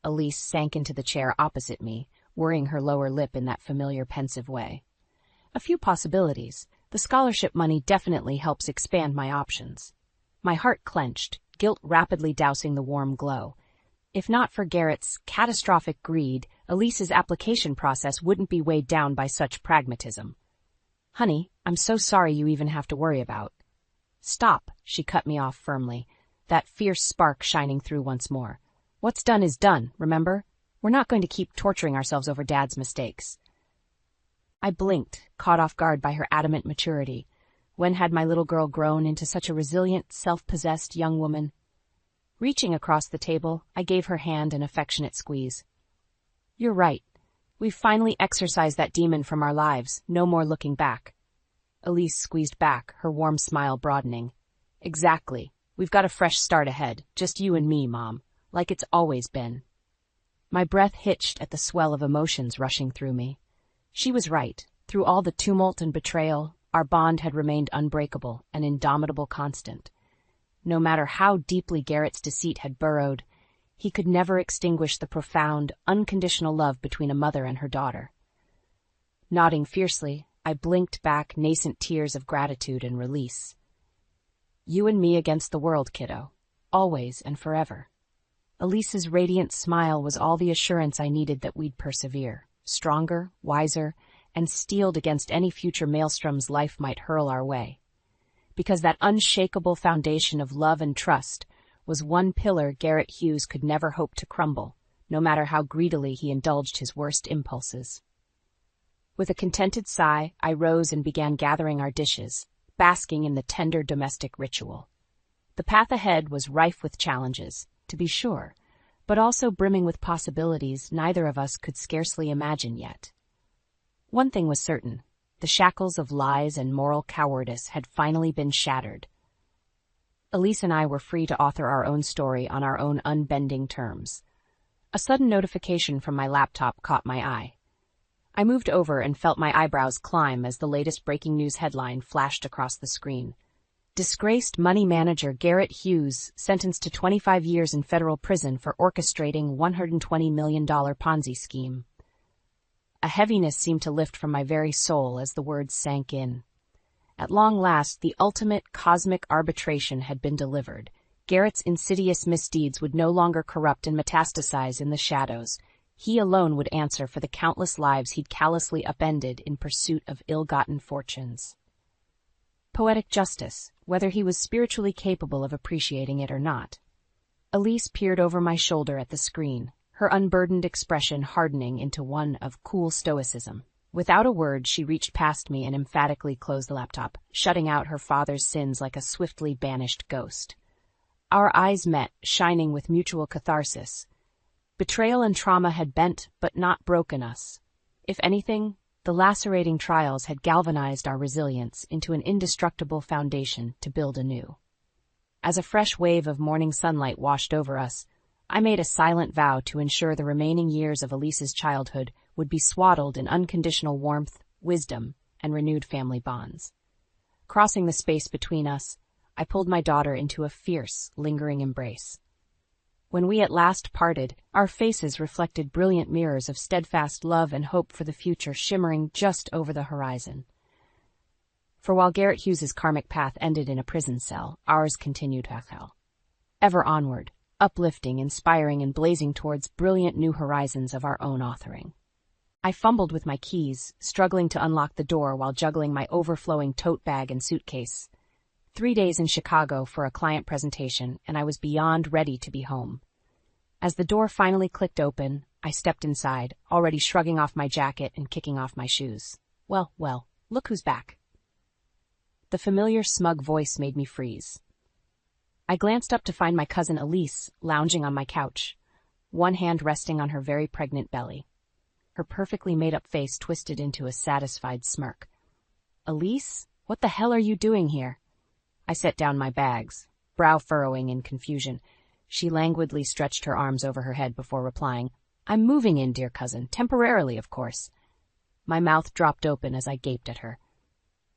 Elise sank into the chair opposite me, worrying her lower lip in that familiar pensive way. "A few possibilities. The scholarship money definitely helps expand my options." My heart clenched, guilt rapidly dousing the warm glow. If not for Garrett's catastrophic greed, Elise's application process wouldn't be weighed down by such pragmatism. "Honey, I'm so sorry you even have to worry about." "Stop," she cut me off firmly, that fierce spark shining through once more. "What's done is done, remember? We're not going to keep torturing ourselves over Dad's mistakes." I blinked, caught off guard by her adamant maturity. When had my little girl grown into such a resilient, self-possessed young woman? Reaching across the table, I gave her hand an affectionate squeeze. "You're right. We've finally exorcised that demon from our lives, no more looking back." Elise squeezed back, her warm smile broadening. "Exactly. We've got a fresh start ahead, just you and me, Mom, like it's always been." My breath hitched at the swell of emotions rushing through me. She was right. Through all the tumult and betrayal, our bond had remained unbreakable, an indomitable constant. no matter how deeply Garrett's deceit had burrowed, he could never extinguish the profound, unconditional love between a mother and her daughter. Nodding fiercely, I blinked back nascent tears of gratitude and release. You and me against the world, kiddo. Always and forever. Elise's radiant smile was all the assurance I needed that we'd persevere, stronger, wiser, and steeled against any future maelstroms life might hurl our way. Because that unshakable foundation of love and trust was one pillar Garrett Hughes could never hope to crumble, no matter how greedily he indulged his worst impulses. With a contented sigh, I rose and began gathering our dishes, basking in the tender domestic ritual. The path ahead was rife with challenges, to be sure, but also brimming with possibilities neither of us could scarcely imagine yet. One thing was certain: the shackles of lies and moral cowardice had finally been shattered. Elise and I were free to author our own story on our own unbending terms. A sudden notification from my laptop caught my eye. I moved over and felt my eyebrows climb as the latest breaking news headline flashed across the screen. Disgraced money manager Garrett Hughes sentenced to 25 years in federal prison for orchestrating $120 million Ponzi scheme. A heaviness seemed to lift from my very soul as the words sank in. At long last, the ultimate cosmic arbitration had been delivered. Garrett's insidious misdeeds would no longer corrupt and metastasize in the shadows. He alone would answer for the countless lives he'd callously upended in pursuit of ill-gotten fortunes. Poetic justice, whether he was spiritually capable of appreciating it or not. Elise peered over my shoulder at the screen, her unburdened expression hardening into one of cool stoicism. Without a word, she reached past me and emphatically closed the laptop, shutting out her father's sins like a swiftly banished ghost. Our eyes met, shining with mutual catharsis. Betrayal and trauma had bent but not broken us. If anything, the lacerating trials had galvanized our resilience into an indestructible foundation to build anew. As a fresh wave of morning sunlight washed over us, I made a silent vow to ensure the remaining years of Elise's childhood would be swaddled in unconditional warmth, wisdom, and renewed family bonds. Crossing the space between us, I pulled my daughter into a fierce, lingering embrace. When we at last parted, our faces reflected brilliant mirrors of steadfast love and hope for the future shimmering just over the horizon. For while Garrett Hughes's karmic path ended in a prison cell, ours continued to hell. Ever onward, uplifting, inspiring, and blazing towards brilliant new horizons of our own authoring. I fumbled with my keys, struggling to unlock the door while juggling my overflowing tote bag and suitcase. 3 days in Chicago for a client presentation, and I was beyond ready to be home. As the door finally clicked open, I stepped inside, already shrugging off my jacket and kicking off my shoes. Well, look who's back. The familiar smug voice made me freeze. I glanced up to find my cousin Elise lounging on my couch, one hand resting on her very pregnant belly. Her perfectly made-up face twisted into a satisfied smirk. Elise, what the hell are you doing here? I set down my bags, brow furrowing in confusion. She languidly stretched her arms over her head before replying, I'm moving in, dear cousin, temporarily, of course. My mouth dropped open as I gaped at her.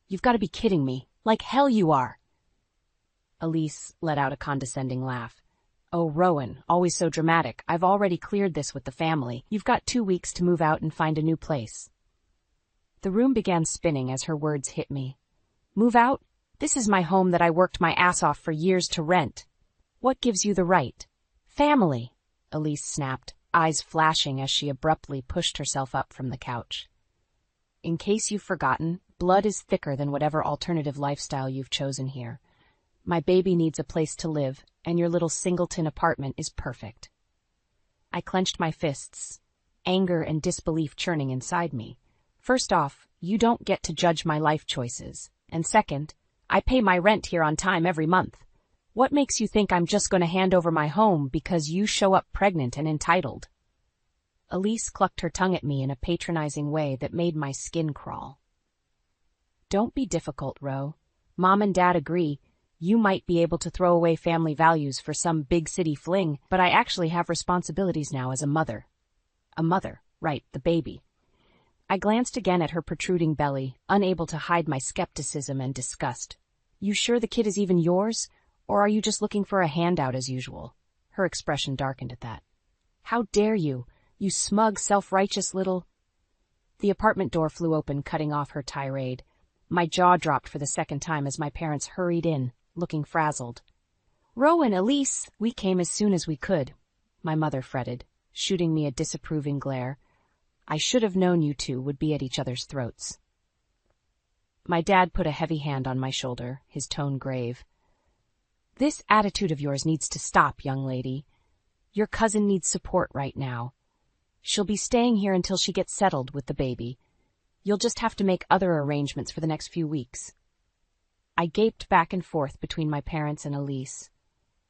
You've got to be kidding me. Like hell you are. Elise let out a condescending laugh. Oh, Rowan, always so dramatic. I've already cleared this with the family. You've got 2 weeks to move out and find a new place. The room began spinning as her words hit me. Move out? This is my home that I worked my ass off for years to rent. What gives you the right? Family, Elise snapped, eyes flashing as she abruptly pushed herself up from the couch. In case you've forgotten, blood is thicker than whatever alternative lifestyle you've chosen here. My baby needs a place to live, and your little singleton apartment is perfect. I clenched my fists, anger and disbelief churning inside me. First off, you don't get to judge my life choices. And second, I pay my rent here on time every month. What makes you think I'm just going to hand over my home because you show up pregnant and entitled? Elise clucked her tongue at me in a patronizing way that made my skin crawl. Don't be difficult, Ro. Mom and Dad agree. You might be able to throw away family values for some big city fling, but I actually have responsibilities now as a mother. A mother, right, the baby. I glanced again at her protruding belly, unable to hide my skepticism and disgust. You sure the kid is even yours? Or are you just looking for a handout as usual? Her expression darkened at that. How dare you, you smug, self-righteous little... The apartment door flew open, cutting off her tirade. My jaw dropped for the second time as my parents hurried in, looking frazzled. Rowan, Elise, we came as soon as we could, my mother fretted, shooting me a disapproving glare. I should have known you two would be at each other's throats. My dad put a heavy hand on my shoulder, his tone grave. This attitude of yours needs to stop, young lady. Your cousin needs support right now. She'll be staying here until she gets settled with the baby. You'll just have to make other arrangements for the next few weeks. I gaped back and forth between my parents and Elise.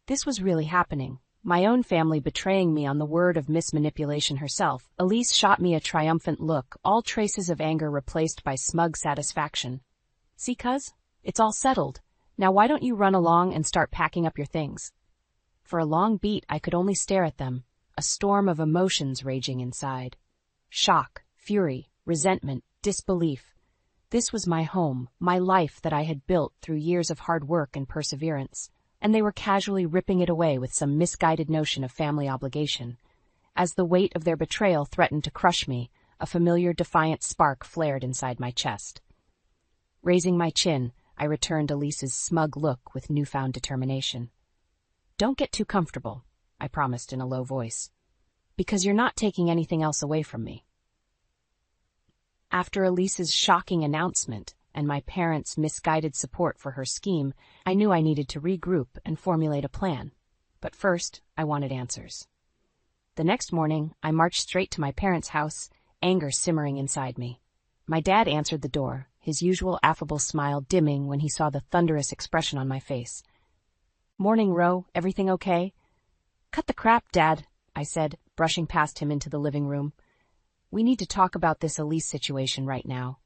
This was really happening. My own family betraying me on the word of Miss Manipulation herself. Elise shot me a triumphant look, all traces of anger replaced by smug satisfaction. See, cuz? It's all settled. Now why don't you run along and start packing up your things? For a long beat, I could only stare at them, a storm of emotions raging inside. Shock, fury, resentment, disbelief. This was my home, my life that I had built through years of hard work and perseverance, and they were casually ripping it away with some misguided notion of family obligation. As the weight of their betrayal threatened to crush me, a familiar defiant spark flared inside my chest. Raising my chin, I returned Elise's smug look with newfound determination. Don't get too comfortable, I promised in a low voice, because you're not taking anything else away from me. After Elise's shocking announcement and my parents' misguided support for her scheme, I knew I needed to regroup and formulate a plan. But first, I wanted answers. The next morning, I marched straight to my parents' house, anger simmering inside me. My dad answered the door, his usual affable smile dimming when he saw the thunderous expression on my face. Morning, Ro. Everything okay? Cut the crap, Dad, I said, brushing past him into the living room. We need to talk about this Elise situation right now.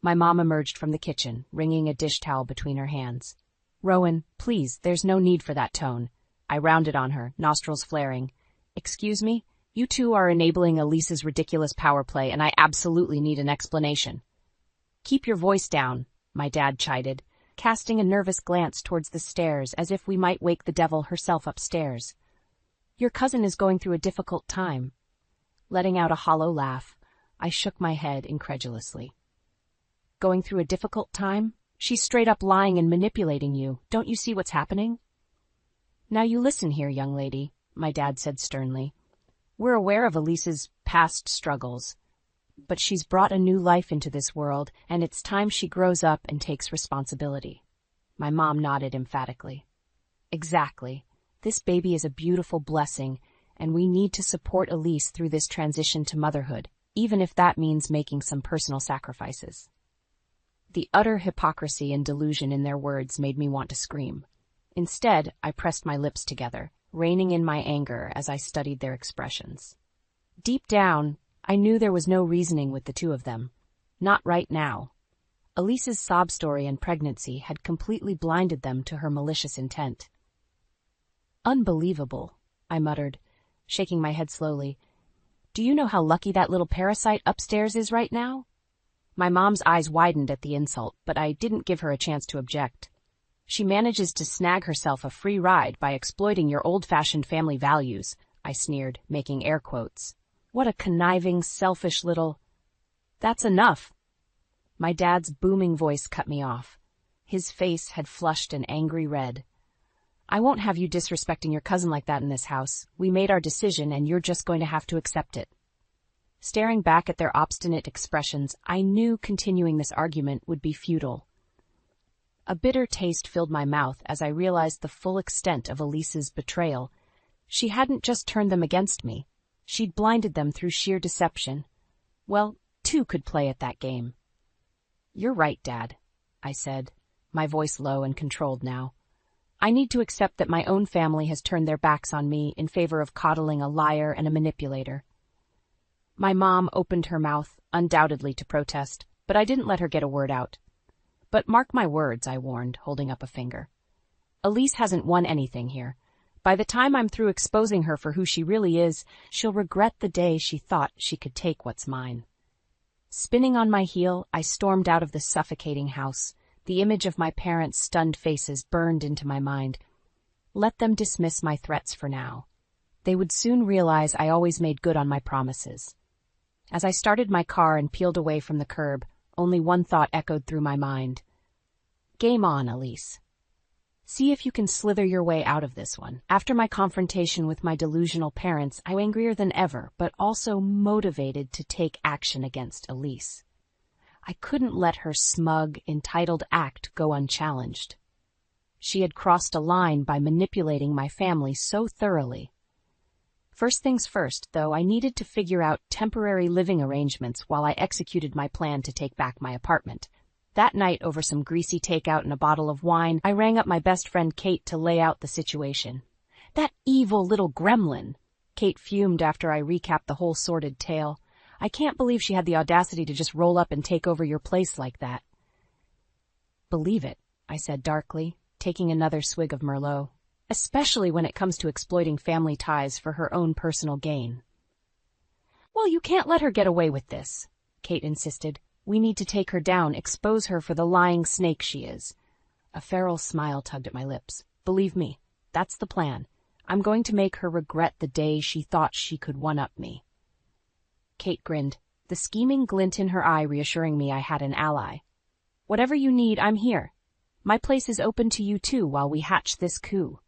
My mom emerged from the kitchen, wringing a dish towel between her hands. Rowan, please, there's no need for that tone. I rounded on her, nostrils flaring. Excuse me? You two are enabling Elise's ridiculous power play, and I absolutely need an explanation. Keep your voice down, my dad chided, casting a nervous glance towards the stairs as if we might wake the devil herself upstairs. Your cousin is going through a difficult time. Letting out a hollow laugh, I shook my head incredulously. Going through a difficult time? She's straight up lying and manipulating you. Don't you see what's happening? Now you listen here, young lady, my dad said sternly. We're aware of Elise's past struggles, but she's brought a new life into this world, and it's time she grows up and takes responsibility. My mom nodded emphatically. Exactly. This baby is a beautiful blessing, and we need to support Elise through this transition to motherhood, even if that means making some personal sacrifices. The utter hypocrisy and delusion in their words made me want to scream. Instead, I pressed my lips together, reining in my anger as I studied their expressions. Deep down, I knew there was no reasoning with the two of them. Not right now. Elise's sob story and pregnancy had completely blinded them to her malicious intent. Unbelievable, I muttered, shaking my head slowly. Do you know how lucky that little parasite upstairs is right now? My mom's eyes widened at the insult, but I didn't give her a chance to object. She manages to snag herself a free ride by exploiting your old-fashioned family values, I sneered, making air quotes. What a conniving, selfish little... That's enough. My dad's booming voice cut me off. His face had flushed an angry red. I won't have you disrespecting your cousin like that in this house. We made our decision, and you're just going to have to accept it. Staring back at their obstinate expressions, I knew continuing this argument would be futile. A bitter taste filled my mouth as I realized the full extent of Elise's betrayal. She hadn't just turned them against me. She'd blinded them through sheer deception. Well, two could play at that game. You're right, Dad, I said, my voice low and controlled now. I need to accept that my own family has turned their backs on me in favor of coddling a liar and a manipulator. My mom opened her mouth, undoubtedly to protest, but I didn't let her get a word out. But mark my words, I warned, holding up a finger. Elise hasn't won anything here. By the time I'm through exposing her for who she really is, she'll regret the day she thought she could take what's mine. Spinning on my heel, I stormed out of the suffocating house. The image of my parents' stunned faces burned into my mind. Let them dismiss my threats for now. They would soon realize I always made good on my promises. As I started my car and peeled away from the curb, only one thought echoed through my mind. Game on, Elise. See if you can slither your way out of this one. After my confrontation with my delusional parents, I was angrier than ever, but also motivated to take action against Elise. I couldn't let her smug, entitled act go unchallenged. She had crossed a line by manipulating my family so thoroughly. First things first, though, I needed to figure out temporary living arrangements while I executed my plan to take back my apartment. That night, over some greasy takeout and a bottle of wine, I rang up my best friend Kate to lay out the situation. That evil little gremlin! Kate fumed after I recapped the whole sordid tale. I can't believe she had the audacity to just roll up and take over your place like that. Believe it, I said darkly, taking another swig of Merlot. Especially when it comes to exploiting family ties for her own personal gain. Well, you can't let her get away with this, Kate insisted. We need to take her down, expose her for the lying snake she is. A feral smile tugged at my lips. Believe me, that's the plan. I'm going to make her regret the day she thought she could one-up me. Kate grinned, the scheming glint in her eye reassuring me I had an ally. Whatever you need, I'm here. My place is open to you too while we hatch this coup.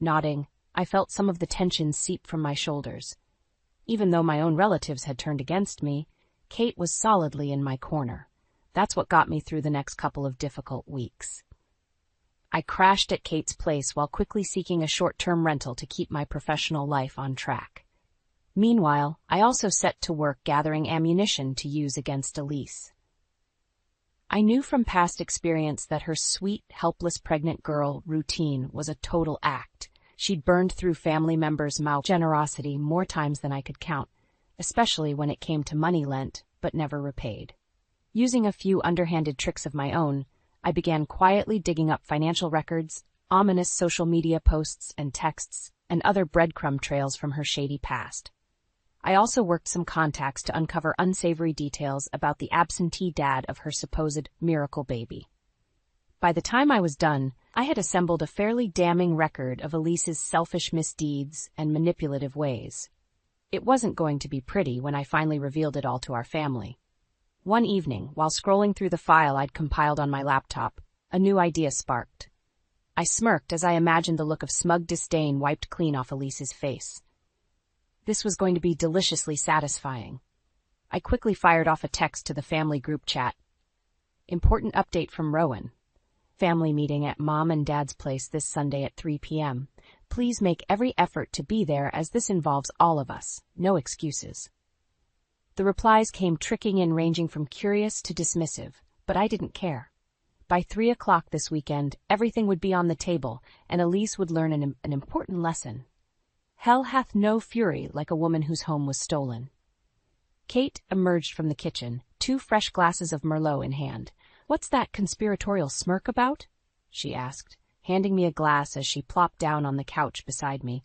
Nodding, I felt some of the tension seep from my shoulders. Even though my own relatives had turned against me, Kate was solidly in my corner. That's what got me through the next couple of difficult weeks. I crashed at Kate's place while quickly seeking a short-term rental to keep my professional life on track. Meanwhile, I also set to work gathering ammunition to use against Elise. I knew from past experience that her sweet, helpless pregnant girl routine was a total act. She'd burned through family members' mouth generosity more times than I could count, especially when it came to money lent, but never repaid. Using a few underhanded tricks of my own, I began quietly digging up financial records, ominous social media posts and texts, and other breadcrumb trails from her shady past. I also worked some contacts to uncover unsavory details about the absentee dad of her supposed miracle baby. By the time I was done, I had assembled a fairly damning record of Elise's selfish misdeeds and manipulative ways. It wasn't going to be pretty when I finally revealed it all to our family. One evening, while scrolling through the file I'd compiled on my laptop, a new idea sparked. I smirked as I imagined the look of smug disdain wiped clean off Elise's face. This was going to be deliciously satisfying. I quickly fired off a text to the family group chat. Important update from Rowan. Family meeting at Mom and Dad's place this Sunday at 3 p.m. Please make every effort to be there as this involves all of us. No excuses. The replies came trickling in, ranging from curious to dismissive, but I didn't care. By 3 o'clock this weekend, everything would be on the table, and Elise would learn an important lesson. Hell hath no fury like a woman whose home was stolen. Kate emerged from the kitchen, 2 fresh glasses of Merlot in hand. What's that conspiratorial smirk about? She asked, handing me a glass as she plopped down on the couch beside me.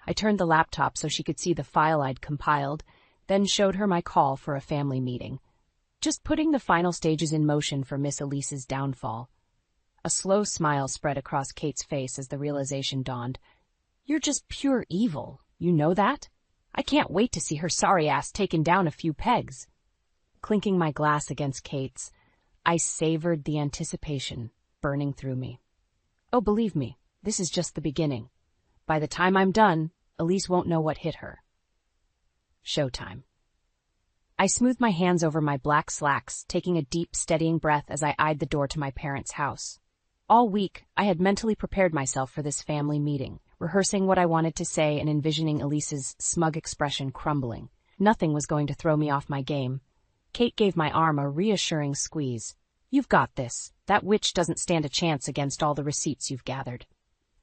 I turned the laptop so she could see the file I'd compiled, then showed her my call for a family meeting. Just putting the final stages in motion for Miss Elise's downfall. A slow smile spread across Kate's face as the realization dawned. You're just pure evil, you know that? I can't wait to see her sorry ass taken down a few pegs. Clinking my glass against Kate's, I savored the anticipation burning through me. Oh, believe me, this is just the beginning. By the time I'm done, Elise won't know what hit her. Showtime. I smoothed my hands over my black slacks, taking a deep, steadying breath as I eyed the door to my parents' house. All week, I had mentally prepared myself for this family meeting, rehearsing what I wanted to say and envisioning Elise's smug expression crumbling. Nothing was going to throw me off my game. Kate gave my arm a reassuring squeeze. You've got this. That witch doesn't stand a chance against all the receipts you've gathered.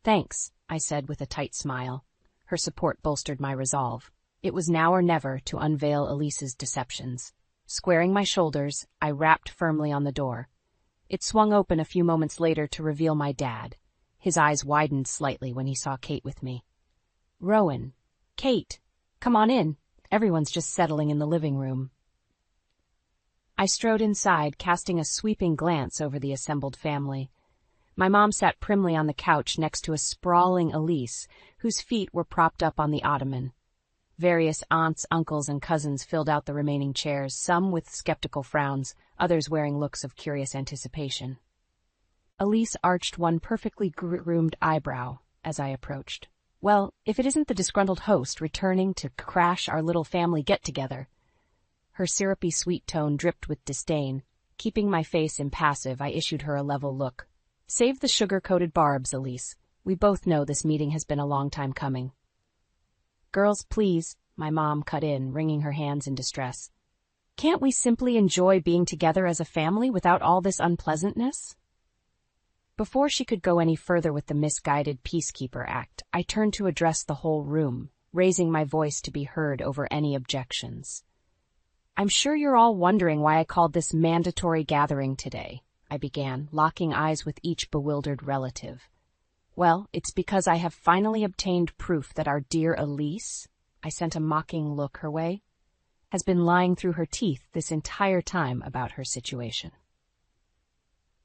Thanks, I said with a tight smile. Her support bolstered my resolve. It was now or never to unveil Elise's deceptions. Squaring my shoulders, I rapped firmly on the door. It swung open a few moments later to reveal my dad. His eyes widened slightly when he saw Kate with me. Rowan. Kate. Come on in. Everyone's just settling in the living room. I strode inside, casting a sweeping glance over the assembled family. My mom sat primly on the couch next to a sprawling Elise, whose feet were propped up on the ottoman. Various aunts, uncles, and cousins filled out the remaining chairs, some with skeptical frowns, others wearing looks of curious anticipation. Elise arched one perfectly groomed eyebrow as I approached. Well, if it isn't the disgruntled host returning to crash our little family get-together. Her syrupy sweet tone dripped with disdain. Keeping my face impassive, I issued her a level look. Save the sugar-coated barbs, Elise. We both know this meeting has been a long time coming. Girls, please, my mom cut in, wringing her hands in distress. Can't we simply enjoy being together as a family without all this unpleasantness? Before she could go any further with the misguided peacekeeper act, I turned to address the whole room, raising my voice to be heard over any objections. I'm sure you're all wondering why I called this mandatory gathering today, I began, locking eyes with each bewildered relative. Well, it's because I have finally obtained proof that our dear Elise, I sent a mocking look her way, has been lying through her teeth this entire time about her situation.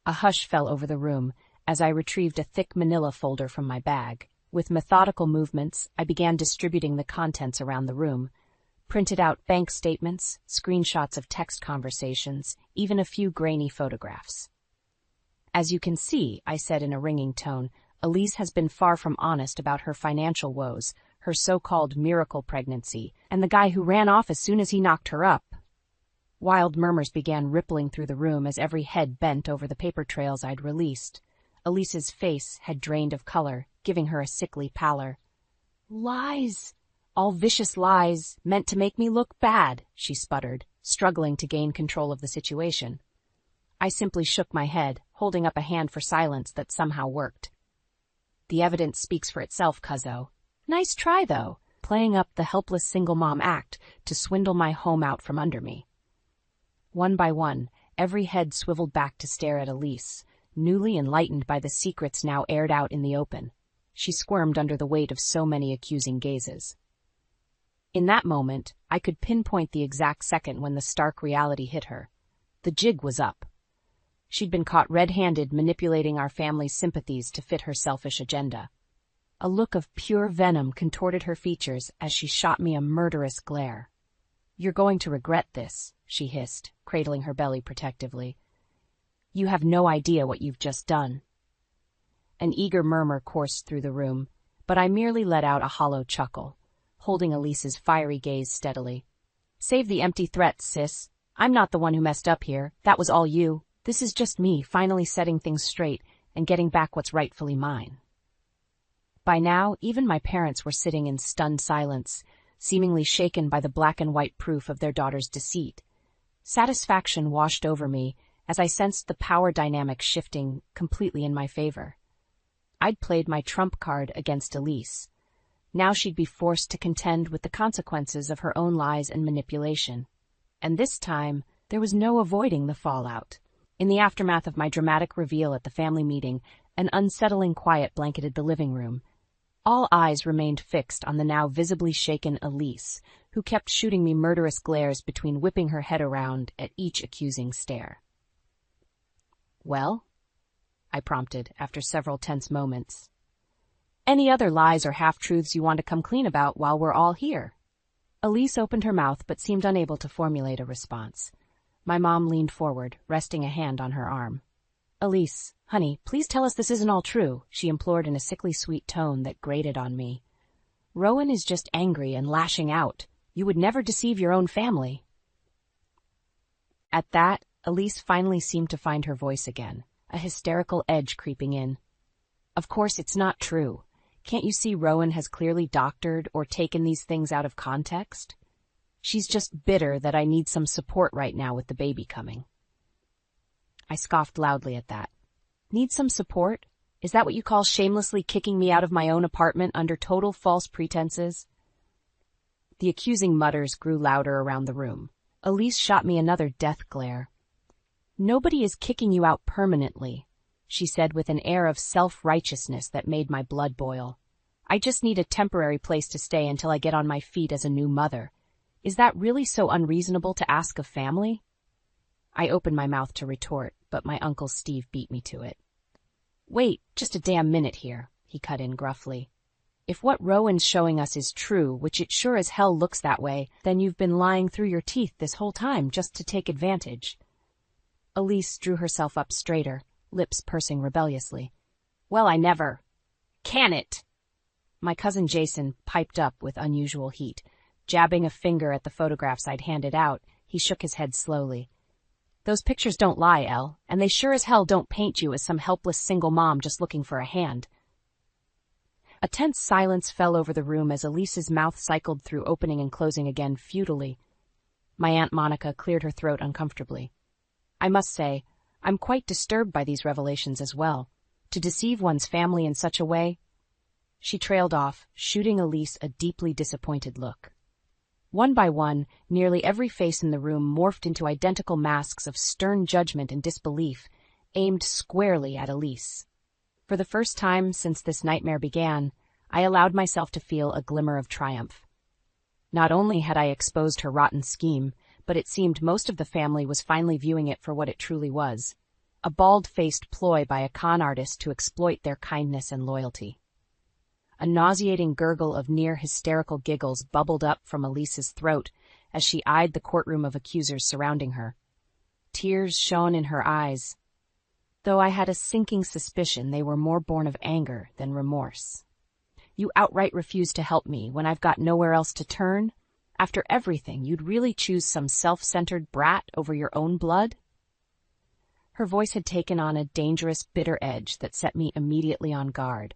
A hush fell over the room as I retrieved a thick manila folder from my bag. With methodical movements, I began distributing the contents around the room, printed out bank statements, screenshots of text conversations, even a few grainy photographs. As you can see, I said in a ringing tone, Elise has been far from honest about her financial woes, her so-called miracle pregnancy, and the guy who ran off as soon as he knocked her up. Wild murmurs began rippling through the room as every head bent over the paper trails I'd released. Elise's face had drained of color, giving her a sickly pallor. Lies! All vicious lies, meant to make me look bad, she sputtered, struggling to gain control of the situation. I simply shook my head, holding up a hand for silence that somehow worked. The evidence speaks for itself, cuzzo. Nice try, though, playing up the helpless single mom act to swindle my home out from under me. One by one, every head swiveled back to stare at Elise, newly enlightened by the secrets now aired out in the open. She squirmed under the weight of so many accusing gazes. In that moment, I could pinpoint the exact second when the stark reality hit her. The jig was up. She'd been caught red-handed manipulating our family's sympathies to fit her selfish agenda. A look of pure venom contorted her features as she shot me a murderous glare. You're going to regret this, she hissed, cradling her belly protectively. You have no idea what you've just done. An eager murmur coursed through the room, but I merely let out a hollow chuckle, holding Elise's fiery gaze steadily. Save the empty threats, sis. I'm not the one who messed up here. That was all you. This is just me finally setting things straight and getting back what's rightfully mine. By now, even my parents were sitting in stunned silence, seemingly shaken by the black and white proof of their daughter's deceit. Satisfaction washed over me as I sensed the power dynamic shifting completely in my favor. I'd played my trump card against Elise. Now she'd be forced to contend with the consequences of her own lies and manipulation. And this time, there was no avoiding the fallout. In the aftermath of my dramatic reveal at the family meeting, an unsettling quiet blanketed the living room. All eyes remained fixed on the now visibly shaken Elise, who kept shooting me murderous glares between whipping her head around at each accusing stare. Well? I prompted after several tense moments. Any other lies or half-truths you want to come clean about while we're all here? Elise opened her mouth but seemed unable to formulate a response. My mom leaned forward, resting a hand on her arm. Elise, honey, please tell us this isn't all true, she implored in a sickly sweet tone that grated on me. Rowan is just angry and lashing out. You would never deceive your own family. At that, Elise finally seemed to find her voice again, a hysterical edge creeping in. Of course it's not true. Can't you see Rowan has clearly doctored or taken these things out of context? She's just bitter that I need some support right now with the baby coming. I scoffed loudly at that. Need some support? Is that what you call shamelessly kicking me out of my own apartment under total false pretenses? The accusing mutters grew louder around the room. Elise shot me another death glare. Nobody is kicking you out permanently, she said with an air of self-righteousness that made my blood boil. I just need a temporary place to stay until I get on my feet as a new mother. Is that really so unreasonable to ask of family? I opened my mouth to retort, but my Uncle Steve beat me to it. Wait, just a damn minute here, he cut in gruffly. If what Rowan's showing us is true, which it sure as hell looks that way, then you've been lying through your teeth this whole time just to take advantage. Elise drew herself up straighter, lips pursing rebelliously. Well, I never. Can it? My cousin Jason piped up with unusual heat. Jabbing a finger at the photographs I'd handed out, he shook his head slowly. Those pictures don't lie, Elle, and they sure as hell don't paint you as some helpless single mom just looking for a hand. A tense silence fell over the room as Elise's mouth cycled through opening and closing again futilely. My Aunt Monica cleared her throat uncomfortably. I must say, I'm quite disturbed by these revelations as well. To deceive one's family in such a way. She trailed off, shooting Elise a deeply disappointed look. One by one, nearly every face in the room morphed into identical masks of stern judgment and disbelief, aimed squarely at Elise. For the first time since this nightmare began, I allowed myself to feel a glimmer of triumph. Not only had I exposed her rotten scheme, but it seemed most of the family was finally viewing it for what it truly was, a bald-faced ploy by a con artist to exploit their kindness and loyalty. A nauseating gurgle of near-hysterical giggles bubbled up from Elise's throat as she eyed the courtroom of accusers surrounding her. Tears shone in her eyes, though I had a sinking suspicion they were more born of anger than remorse. You outright refuse to help me when I've got nowhere else to turn? After everything, you'd really choose some self-centered brat over your own blood? Her voice had taken on a dangerous, bitter edge that set me immediately on guard.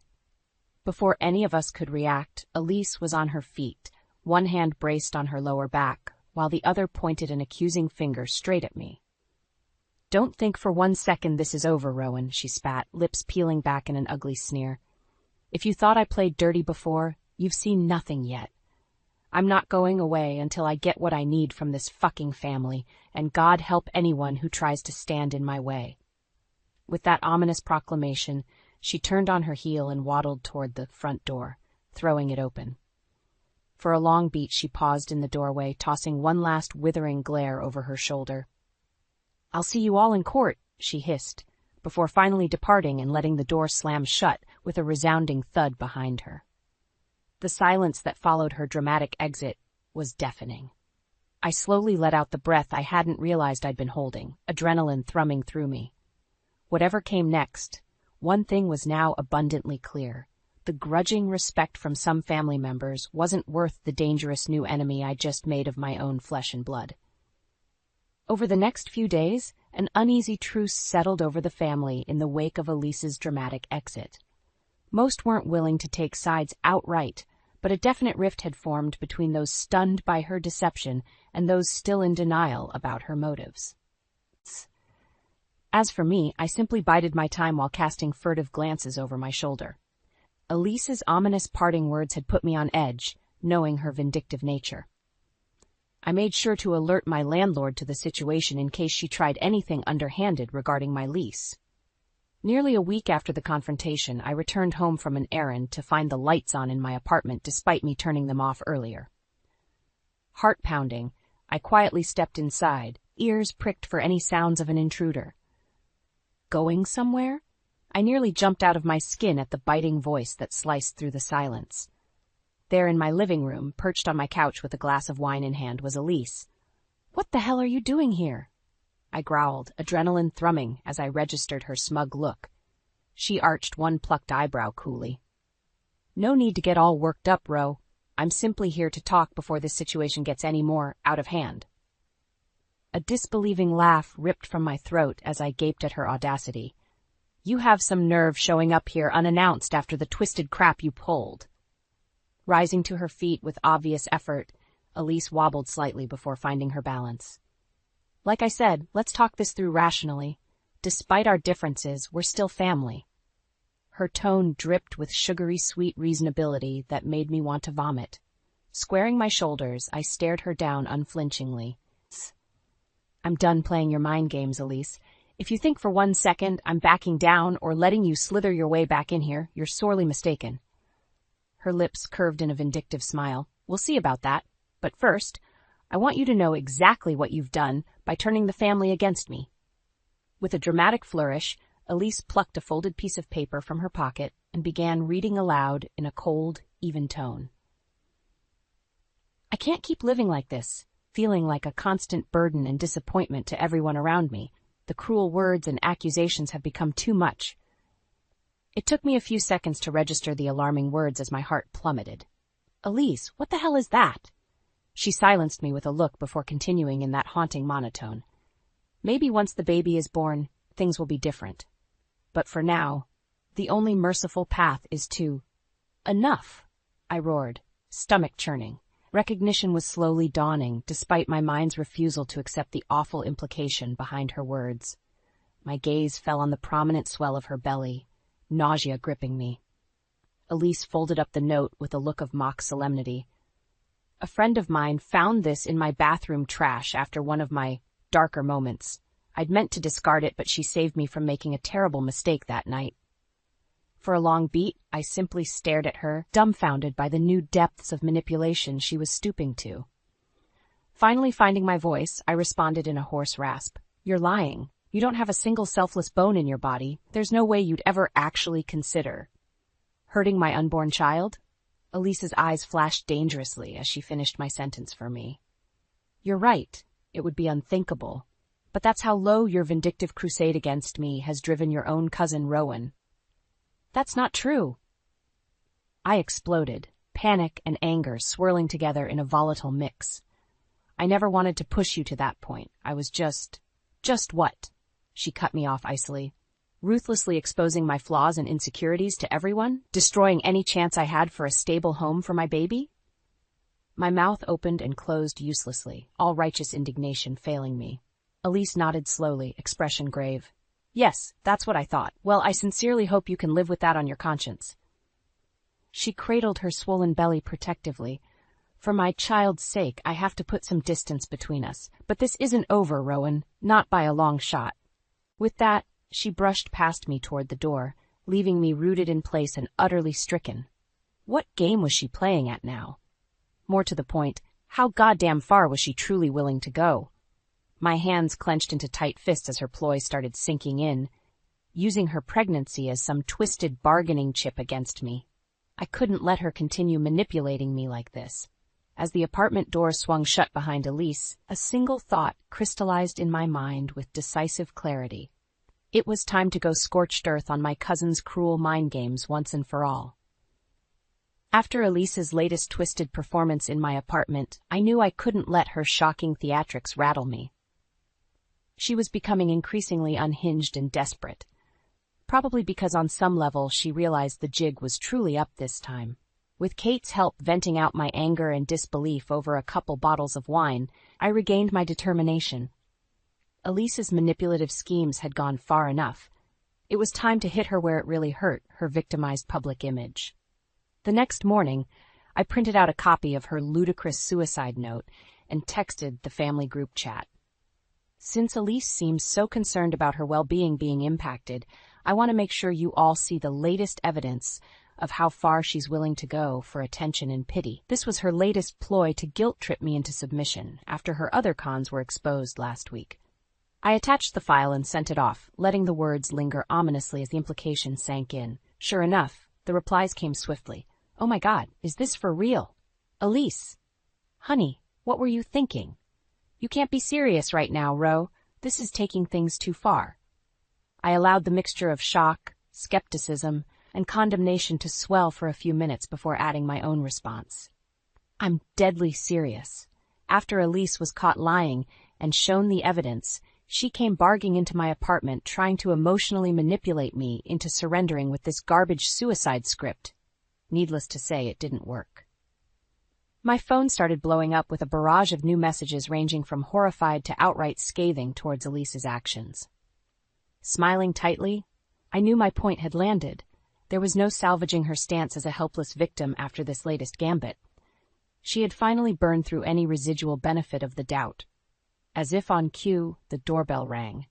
Before any of us could react, Elise was on her feet, one hand braced on her lower back, while the other pointed an accusing finger straight at me. Don't think for 1 second this is over, Rowan, she spat, lips peeling back in an ugly sneer. If you thought I played dirty before, you've seen nothing yet. I'm not going away until I get what I need from this fucking family, and God help anyone who tries to stand in my way. With that ominous proclamation, she turned on her heel and waddled toward the front door, throwing it open. For a long beat she paused in the doorway, tossing one last withering glare over her shoulder. I'll see you all in court, she hissed, before finally departing and letting the door slam shut with a resounding thud behind her. The silence that followed her dramatic exit was deafening. I slowly let out the breath I hadn't realized I'd been holding, adrenaline thrumming through me. Whatever came next, one thing was now abundantly clear. The grudging respect from some family members wasn't worth the dangerous new enemy I'd just made of my own flesh and blood. Over the next few days, an uneasy truce settled over the family in the wake of Elise's dramatic exit. Most weren't willing to take sides outright, but a definite rift had formed between those stunned by her deception and those still in denial about her motives. As for me, I simply bided my time while casting furtive glances over my shoulder. Elise's ominous parting words had put me on edge, knowing her vindictive nature. I made sure to alert my landlord to the situation in case she tried anything underhanded regarding my lease. Nearly a week after the confrontation, I returned home from an errand to find the lights on in my apartment despite me turning them off earlier. Heart pounding, I quietly stepped inside, ears pricked for any sounds of an intruder. Going somewhere? I nearly jumped out of my skin at the biting voice that sliced through the silence. There in my living room, perched on my couch with a glass of wine in hand, was Elise. "What the hell are you doing here?" I growled, adrenaline thrumming as I registered her smug look. She arched one plucked eyebrow coolly. "No need to get all worked up, Ro. I'm simply here to talk before this situation gets any more out of hand." A disbelieving laugh ripped from my throat as I gaped at her audacity. "You have some nerve showing up here unannounced after the twisted crap you pulled." Rising to her feet with obvious effort, Elise wobbled slightly before finding her balance. "Like I said, let's talk this through rationally. Despite our differences, we're still family." Her tone dripped with sugary sweet reasonability that made me want to vomit. Squaring my shoulders, I stared her down unflinchingly. "I'm done playing your mind games, Elise. If you think for 1 second I'm backing down or letting you slither your way back in here, you're sorely mistaken." Her lips curved in a vindictive smile. "We'll see about that. But first, I want you to know exactly what you've done by turning the family against me." With a dramatic flourish, Elise plucked a folded piece of paper from her pocket and began reading aloud in a cold, even tone. I can't keep living like this, feeling like a constant burden and disappointment to everyone around me. The cruel words and accusations have become too much. It took me a few seconds to register the alarming words as my heart plummeted. Elise, what the hell is that? She silenced me with a look before continuing in that haunting monotone. Maybe once the baby is born, things will be different. But for now, the only merciful path is to... Enough, I roared, stomach churning. Recognition was slowly dawning, despite my mind's refusal to accept the awful implication behind her words. My gaze fell on the prominent swell of her belly, nausea gripping me. Elise folded up the note with a look of mock solemnity. A friend of mine found this in my bathroom trash after one of my darker moments. I'd meant to discard it, but she saved me from making a terrible mistake that night. For a long beat, I simply stared at her, dumbfounded by the new depths of manipulation she was stooping to. Finally finding my voice, I responded in a hoarse rasp. You're lying. You don't have a single selfless bone in your body. There's no way you'd ever actually consider hurting my unborn child? Elise's eyes flashed dangerously as she finished my sentence for me. You're right. It would be unthinkable. But that's how low your vindictive crusade against me has driven your own cousin Rowan. That's not true. I exploded, panic and anger swirling together in a volatile mix. I never wanted to push you to that point. I was just what? She cut me off icily. Ruthlessly exposing my flaws and insecurities to everyone? Destroying any chance I had for a stable home for my baby? My mouth opened and closed uselessly, all righteous indignation failing me. Elise nodded slowly, expression grave. Yes, that's what I thought. Well, I sincerely hope you can live with that on your conscience. She cradled her swollen belly protectively. For my child's sake, I have to put some distance between us. But this isn't over, Rowan. Not by a long shot. With that, she brushed past me toward the door, leaving me rooted in place and utterly stricken. What game was she playing at now? More to the point, how goddamn far was she truly willing to go? My hands clenched into tight fists as her ploy started sinking in, using her pregnancy as some twisted bargaining chip against me. I couldn't let her continue manipulating me like this. As the apartment door swung shut behind Elise, a single thought crystallized in my mind with decisive clarity. It was time to go scorched earth on my cousin's cruel mind games once and for all. After Elise's latest twisted performance in my apartment, I knew I couldn't let her shocking theatrics rattle me. She was becoming increasingly unhinged and desperate, probably because on some level she realized the jig was truly up this time. With Kate's help venting out my anger and disbelief over a couple bottles of wine, I regained my determination. Elise's manipulative schemes had gone far enough. It was time to hit her where it really hurt, her victimized public image. The next morning, I printed out a copy of her ludicrous suicide note and texted the family group chat. Since Elise seems so concerned about her well-being being impacted, I want to make sure you all see the latest evidence of how far she's willing to go for attention and pity. This was her latest ploy to guilt-trip me into submission after her other cons were exposed last week. I attached the file and sent it off, letting the words linger ominously as the implication sank in. Sure enough, the replies came swiftly. Oh my God, is this for real? Elise. Honey, what were you thinking? You can't be serious right now, Ro. This is taking things too far. I allowed the mixture of shock, skepticism, and condemnation to swell for a few minutes before adding my own response. I'm deadly serious. After Elise was caught lying and shown the evidence, she came barging into my apartment trying to emotionally manipulate me into surrendering with this garbage suicide script. Needless to say, it didn't work. My phone started blowing up with a barrage of new messages ranging from horrified to outright scathing towards Elise's actions. Smiling tightly, I knew my point had landed. There was no salvaging her stance as a helpless victim after this latest gambit. She had finally burned through any residual benefit of the doubt. As if on cue, the doorbell rang.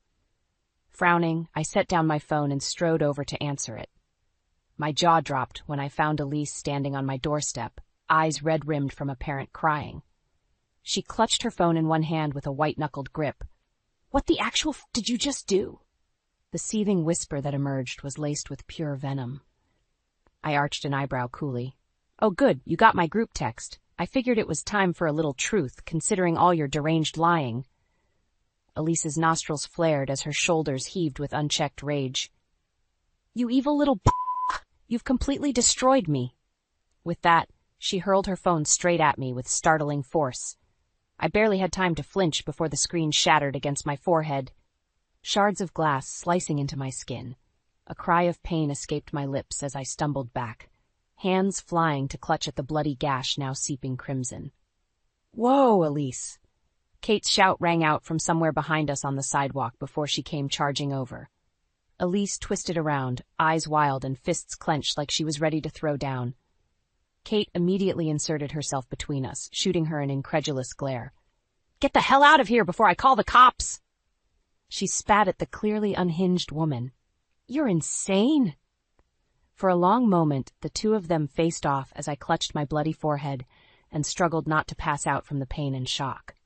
Frowning, I set down my phone and strode over to answer it. My jaw dropped when I found Elise standing on my doorstep, eyes red-rimmed from apparent crying. She clutched her phone in one hand with a white-knuckled grip. What the actual did you just do? The seething whisper that emerged was laced with pure venom. I arched an eyebrow coolly. "Oh good, you got my group text. I figured it was time for a little truth, considering all your deranged lying." Elise's nostrils flared as her shoulders heaved with unchecked rage. "You evil little You've completely destroyed me." With that, she hurled her phone straight at me with startling force. I barely had time to flinch before the screen shattered against my forehead, shards of glass slicing into my skin. A cry of pain escaped my lips as I stumbled back, hands flying to clutch at the bloody gash now seeping crimson. "Whoa, Elise!" Kate's shout rang out from somewhere behind us on the sidewalk before she came charging over. Elise twisted around, eyes wild and fists clenched like she was ready to throw down. Kate immediately inserted herself between us, shooting her an incredulous glare. "Get the hell out of here before I call the cops!" She spat at the clearly unhinged woman. "You're insane!" For a long moment, the two of them faced off as I clutched my bloody forehead and struggled not to pass out from the pain and shock.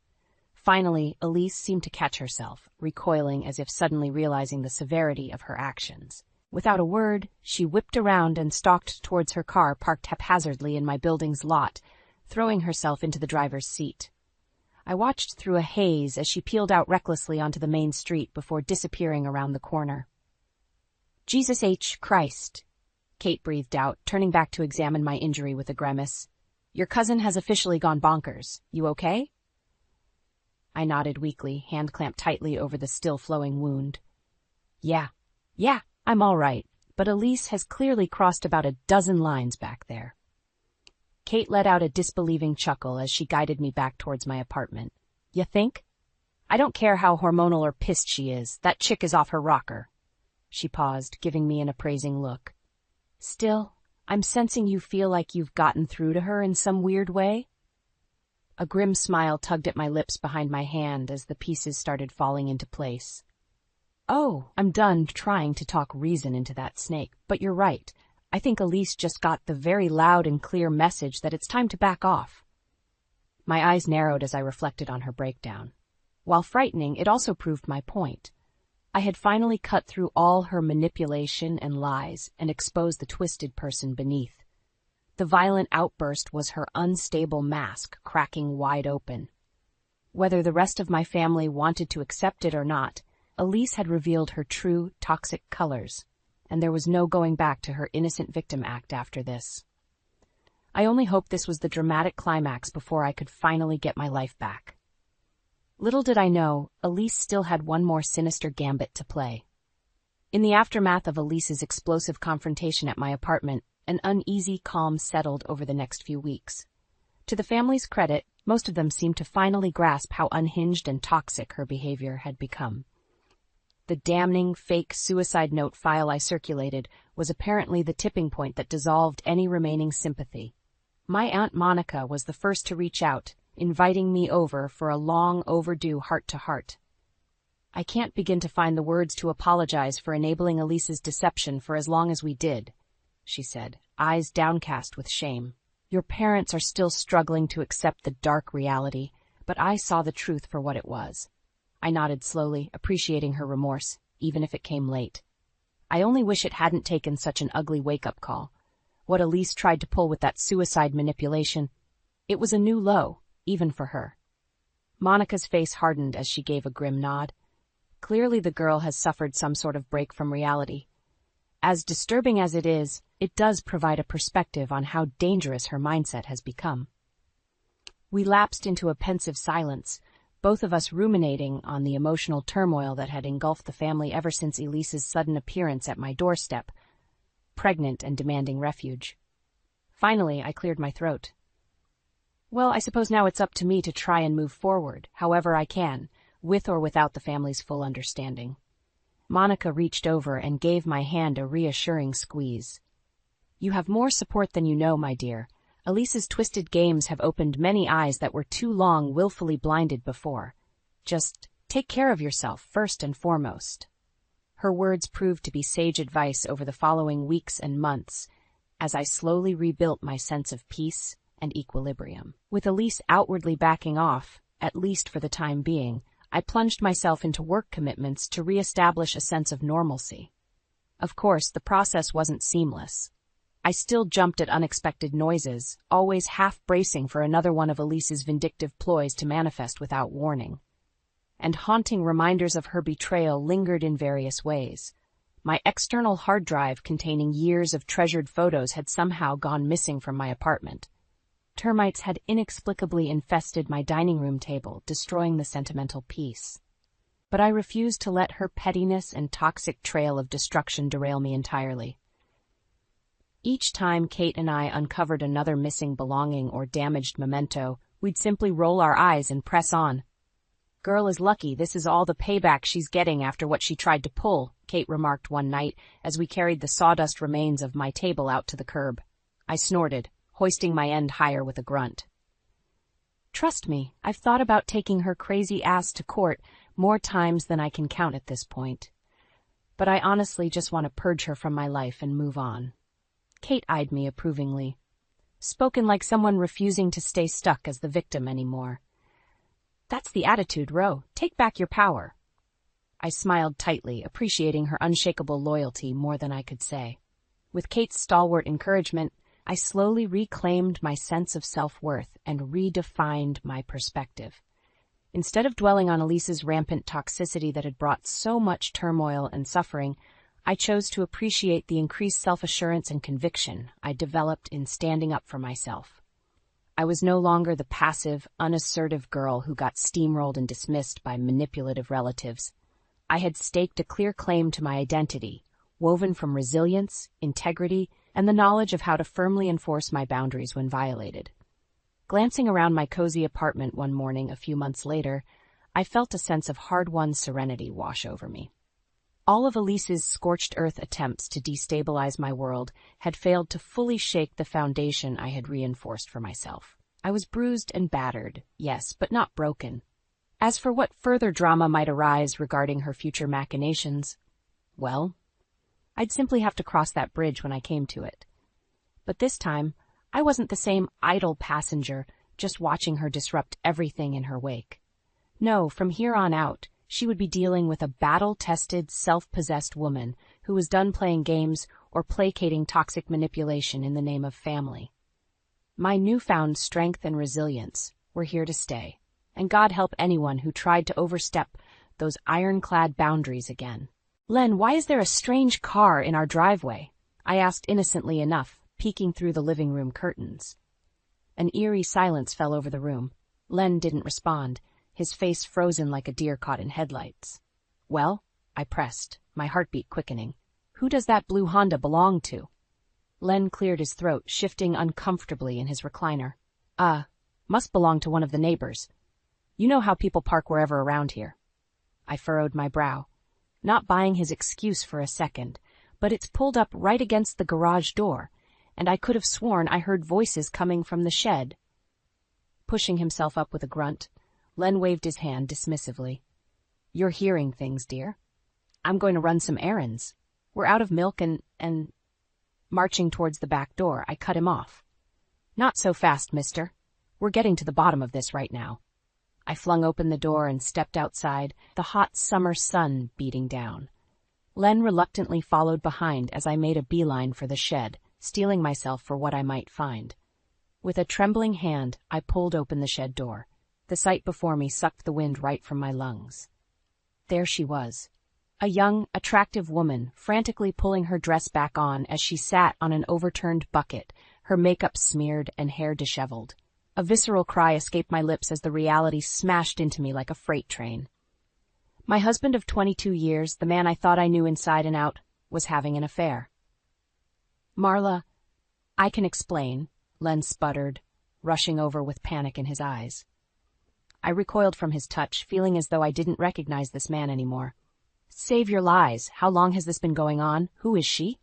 Finally, Elise seemed to catch herself, recoiling as if suddenly realizing the severity of her actions. Without a word, she whipped around and stalked towards her car parked haphazardly in my building's lot, throwing herself into the driver's seat. I watched through a haze as she peeled out recklessly onto the main street before disappearing around the corner. "Jesus H. Christ," Kate breathed out, turning back to examine my injury with a grimace. "Your cousin has officially gone bonkers. You okay?" I nodded weakly, hand clamped tightly over the still-flowing wound. Yeah, I'm all right, but Elise has clearly crossed about a dozen lines back there." Kate let out a disbelieving chuckle as she guided me back towards my apartment. "You think? I don't care how hormonal or pissed she is, that chick is off her rocker." She paused, giving me an appraising look. "Still, I'm sensing you feel like you've gotten through to her in some weird way?" A grim smile tugged at my lips behind my hand as the pieces started falling into place. "Oh, I'm done trying to talk reason into that snake, but you're right. I think Elise just got the very loud and clear message that it's time to back off." My eyes narrowed as I reflected on her breakdown. While frightening, it also proved my point. I had finally cut through all her manipulation and lies and exposed the twisted person beneath. The violent outburst was her unstable mask cracking wide open. Whether the rest of my family wanted to accept it or not, Elise had revealed her true, toxic colors, and there was no going back to her innocent victim act after this. I only hoped this was the dramatic climax before I could finally get my life back. Little did I know, Elise still had one more sinister gambit to play. In the aftermath of Elise's explosive confrontation at my apartment, an uneasy calm settled over the next few weeks. To the family's credit, most of them seemed to finally grasp how unhinged and toxic her behavior had become. The damning, fake suicide note file I circulated was apparently the tipping point that dissolved any remaining sympathy. My Aunt Monica was the first to reach out, inviting me over for a long overdue heart-to-heart. "I can't begin to find the words to apologize for enabling Elise's deception for as long as we did," she said, eyes downcast with shame. "Your parents are still struggling to accept the dark reality, but I saw the truth for what it was." I nodded slowly, appreciating her remorse, even if it came late. I only wish it hadn't taken such an ugly wake-up call. What Elise tried to pull with that suicide manipulation, it was a new low, even for her. Monica's face hardened as she gave a grim nod. Clearly the girl has suffered some sort of break from reality. As disturbing as it is, it does provide a perspective on how dangerous her mindset has become. We lapsed into a pensive silence, both of us ruminating on the emotional turmoil that had engulfed the family ever since Elise's sudden appearance at my doorstep, pregnant and demanding refuge. Finally, I cleared my throat. "Well, I suppose now it's up to me to try and move forward, however I can, with or without the family's full understanding." Monica reached over and gave my hand a reassuring squeeze. "You have more support than you know, my dear. Elise's twisted games have opened many eyes that were too long willfully blinded before. Just take care of yourself first and foremost." Her words proved to be sage advice over the following weeks and months, as I slowly rebuilt my sense of peace and equilibrium. With Elise outwardly backing off, at least for the time being, I plunged myself into work commitments to re-establish a sense of normalcy. Of course, the process wasn't seamless. I still jumped at unexpected noises, always half bracing for another one of Elise's vindictive ploys to manifest without warning. And haunting reminders of her betrayal lingered in various ways. My external hard drive containing years of treasured photos had somehow gone missing from my apartment. Termites had inexplicably infested my dining room table, destroying the sentimental peace. But I refused to let her pettiness and toxic trail of destruction derail me entirely. Each time Kate and I uncovered another missing belonging or damaged memento, we'd simply roll our eyes and press on. "Girl is lucky this is all the payback she's getting after what she tried to pull," Kate remarked one night as we carried the sawdust remains of my table out to the curb. I snorted, hoisting my end higher with a grunt. Trust me, I've thought about taking her crazy ass to court more times than I can count at this point. But I honestly just want to purge her from my life and move on. Kate eyed me approvingly. Spoken like someone refusing to stay stuck as the victim anymore. "That's the attitude, Ro. Take back your power." I smiled tightly, appreciating her unshakable loyalty more than I could say. With Kate's stalwart encouragement, I slowly reclaimed my sense of self-worth and redefined my perspective. Instead of dwelling on Elise's rampant toxicity that had brought so much turmoil and suffering, I chose to appreciate the increased self-assurance and conviction I developed in standing up for myself. I was no longer the passive, unassertive girl who got steamrolled and dismissed by manipulative relatives. I had staked a clear claim to my identity, woven from resilience, integrity, and the knowledge of how to firmly enforce my boundaries when violated. Glancing around my cozy apartment one morning a few months later, I felt a sense of hard-won serenity wash over me. All of Elise's scorched earth attempts to destabilize my world had failed to fully shake the foundation I had reinforced for myself. I was bruised and battered, yes, but not broken. As for what further drama might arise regarding her future machinations, well, I'd simply have to cross that bridge when I came to it. But this time, I wasn't the same idle passenger just watching her disrupt everything in her wake. No, from here on out, she would be dealing with a battle-tested, self-possessed woman who was done playing games or placating toxic manipulation in the name of family. My newfound strength and resilience were here to stay, and God help anyone who tried to overstep those ironclad boundaries again. "Len, why is there a strange car in our driveway?" I asked innocently enough, peeking through the living room curtains. An eerie silence fell over the room. Len didn't respond, his face frozen like a deer caught in headlights. "Well?" I pressed, my heartbeat quickening. "Who does that blue Honda belong to?" Len cleared his throat, shifting uncomfortably in his recliner. Must belong to one of the neighbors. You know how people park wherever around here." I furrowed my brow, not buying his excuse for a second, but it's pulled up right against the garage door, and I could have sworn I heard voices coming from the shed. Pushing himself up with a grunt, Len waved his hand dismissively. "You're hearing things, dear. I'm going to run some errands. We're out of milk and... Marching towards the back door, I cut him off. "Not so fast, mister. We're getting to the bottom of this right now." I flung open the door and stepped outside, the hot summer sun beating down. Len reluctantly followed behind as I made a beeline for the shed, steeling myself for what I might find. With a trembling hand, I pulled open the shed door. The sight before me sucked the wind right from my lungs. There she was, a young, attractive woman, frantically pulling her dress back on as she sat on an overturned bucket, her makeup smeared and hair disheveled. A visceral cry escaped my lips as the reality smashed into me like a freight train. My husband of 22 years, the man I thought I knew inside and out, was having an affair. "Marla, I can explain," Len sputtered, rushing over with panic in his eyes. I recoiled from his touch, feeling as though I didn't recognize this man anymore. "Save your lies. How long has this been going on? Who is she?"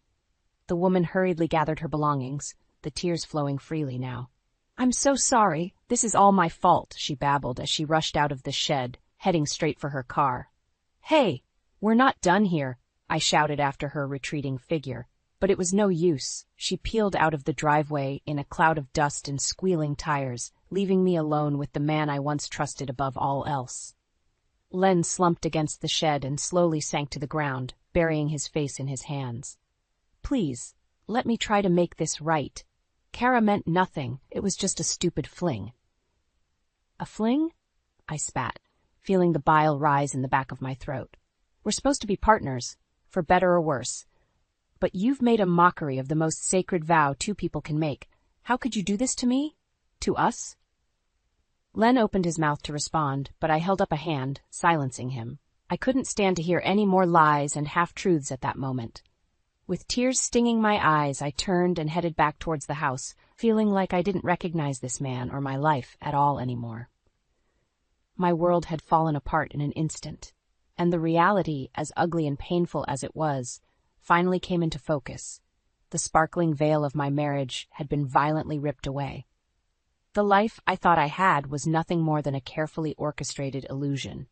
The woman hurriedly gathered her belongings, the tears flowing freely now. "I'm so sorry. This is all my fault," she babbled as she rushed out of the shed, heading straight for her car. "Hey, we're not done here," I shouted after her retreating figure. But it was no use. She peeled out of the driveway in a cloud of dust and squealing tires, leaving me alone with the man I once trusted above all else. Len slumped against the shed and slowly sank to the ground, burying his face in his hands. Please, let me try to make this right. Kara meant nothing. It was just a stupid fling. A fling? I spat, feeling the bile rise in the back of my throat. We're supposed to be partners, for better or worse. But you've made a mockery of the most sacred vow two people can make. How could you do this to me? To us? Len opened his mouth to respond, but I held up a hand, silencing him. I couldn't stand to hear any more lies and half-truths at that moment. With tears stinging my eyes, I turned and headed back towards the house, feeling like I didn't recognize this man or my life at all anymore. My world had fallen apart in an instant, and the reality, as ugly and painful as it was, finally came into focus. The sparkling veil of my marriage had been violently ripped away. The life I thought I had was nothing more than a carefully orchestrated illusion.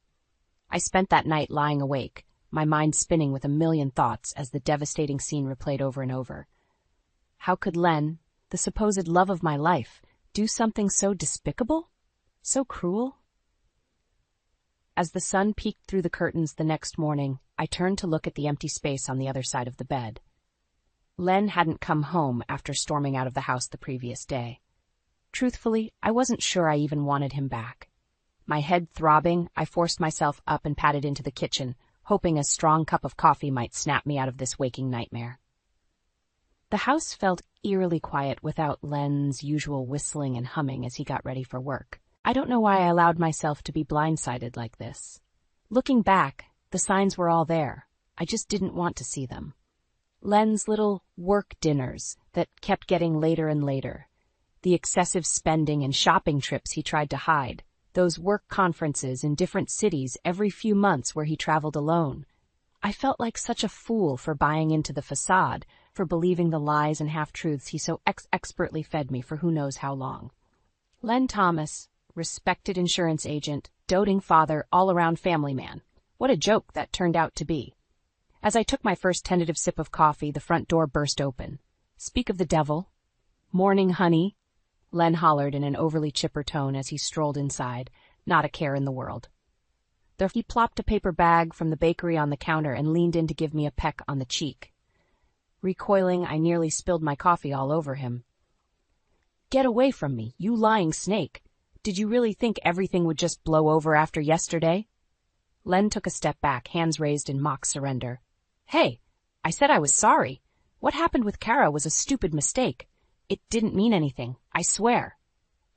I spent that night lying awake, my mind spinning with a million thoughts as the devastating scene replayed over and over. How could Len, the supposed love of my life, do something so despicable? So cruel? As the sun peeked through the curtains the next morning, I turned to look at the empty space on the other side of the bed. Len hadn't come home after storming out of the house the previous day. Truthfully, I wasn't sure I even wanted him back. My head throbbing, I forced myself up and padded into the kitchen, hoping a strong cup of coffee might snap me out of this waking nightmare. The house felt eerily quiet without Len's usual whistling and humming as he got ready for work. I don't know why I allowed myself to be blindsided like this. Looking back, the signs were all there. I just didn't want to see them. Len's little work dinners that kept getting later and later. The excessive spending and shopping trips he tried to hide. Those work conferences in different cities every few months where he traveled alone. I felt like such a fool for buying into the facade, for believing the lies and half-truths he so expertly fed me for who knows how long. Len Thomas, respected insurance agent, doting father, all-around family man. What a joke that turned out to be. As I took my first tentative sip of coffee, the front door burst open. Speak of the devil. Morning, honey, Len hollered in an overly chipper tone as he strolled inside, not a care in the world. There he plopped a paper bag from the bakery on the counter and leaned in to give me a peck on the cheek. Recoiling, I nearly spilled my coffee all over him. Get away from me, you lying snake. Did you really think everything would just blow over after yesterday? Len took a step back, hands raised in mock surrender. Hey, I said I was sorry. What happened with Kara was a stupid mistake. It didn't mean anything, I swear.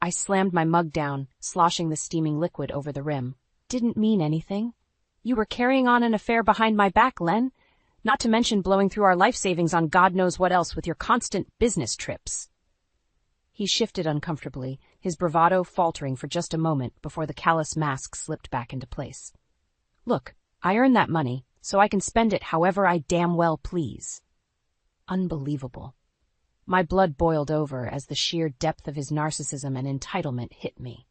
I slammed my mug down, sloshing the steaming liquid over the rim. Didn't mean anything? You were carrying on an affair behind my back, Len. Not to mention blowing through our life savings on God knows what else with your constant business trips. He shifted uncomfortably, his bravado faltering for just a moment before the callous mask slipped back into place. Look, I earned that money, so I can spend it however I damn well please. Unbelievable. My blood boiled over as the sheer depth of his narcissism and entitlement hit me.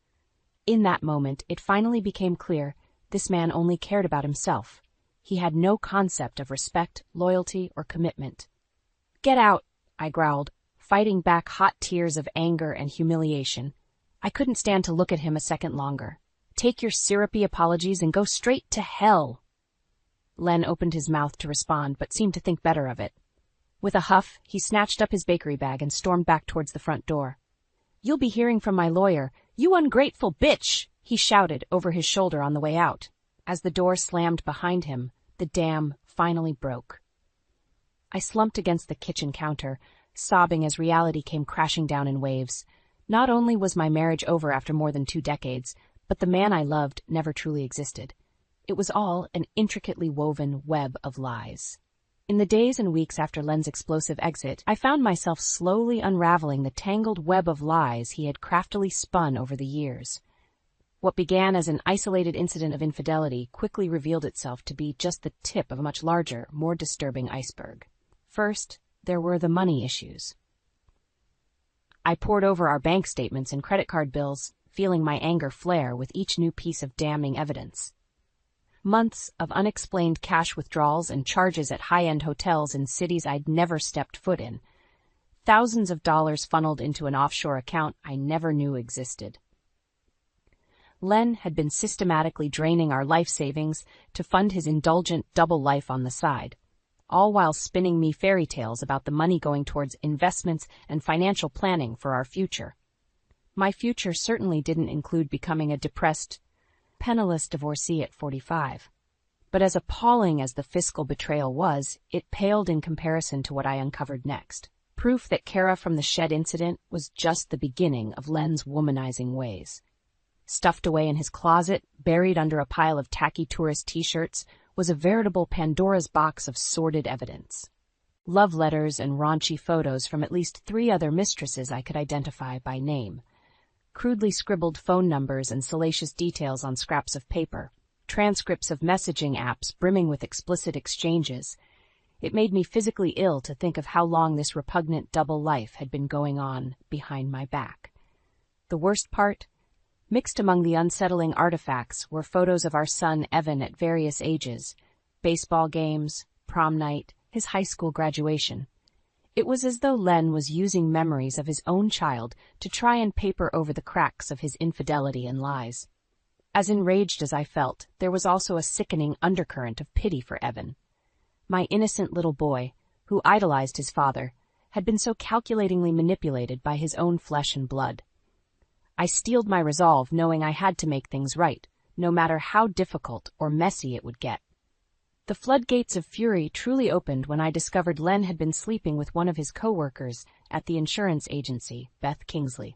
In that moment, it finally became clear this man only cared about himself. He had no concept of respect, loyalty, or commitment. Get out, I growled, fighting back hot tears of anger and humiliation. I couldn't stand to look at him a second longer. Take your syrupy apologies and go straight to hell. Len opened his mouth to respond, but seemed to think better of it. With a huff, he snatched up his bakery bag and stormed back towards the front door. You'll be hearing from my lawyer, you ungrateful bitch, he shouted over his shoulder on the way out. As the door slammed behind him, the dam finally broke. I slumped against the kitchen counter, sobbing as reality came crashing down in waves. Not only was my marriage over after more than 2 decades, but the man I loved never truly existed. It was all an intricately woven web of lies. In the days and weeks after Len's explosive exit, I found myself slowly unraveling the tangled web of lies he had craftily spun over the years. What began as an isolated incident of infidelity quickly revealed itself to be just the tip of a much larger, more disturbing iceberg. First, there were the money issues. I pored over our bank statements and credit card bills, feeling my anger flare with each new piece of damning evidence. Months of unexplained cash withdrawals and charges at high-end hotels in cities I'd never stepped foot in. Thousands of dollars funneled into an offshore account I never knew existed. Len had been systematically draining our life savings to fund his indulgent double life on the side, all while spinning me fairy tales about the money going towards investments and financial planning for our future. My future certainly didn't include becoming a depressed, penniless divorcee at 45. But as appalling as the fiscal betrayal was, it paled in comparison to what I uncovered next. Proof that Kara from the shed incident was just the beginning of Len's womanizing ways. Stuffed away in his closet, buried under a pile of tacky tourist t-shirts, was a veritable Pandora's box of sordid evidence. Love letters and raunchy photos from at least 3 other mistresses I could identify by name. Crudely scribbled phone numbers and salacious details on scraps of paper. Transcripts of messaging apps brimming with explicit exchanges. It made me physically ill to think of how long this repugnant double life had been going on behind my back. The worst part? Mixed among the unsettling artifacts were photos of our son Evan at various ages, baseball games, prom night, his high school graduation. It was as though Len was using memories of his own child to try and paper over the cracks of his infidelity and lies. As enraged as I felt, there was also a sickening undercurrent of pity for Evan. My innocent little boy, who idolized his father, had been so calculatingly manipulated by his own flesh and blood. I steeled my resolve knowing I had to make things right, no matter how difficult or messy it would get. The floodgates of fury truly opened when I discovered Len had been sleeping with one of his co-workers at the insurance agency, Beth Kingsley.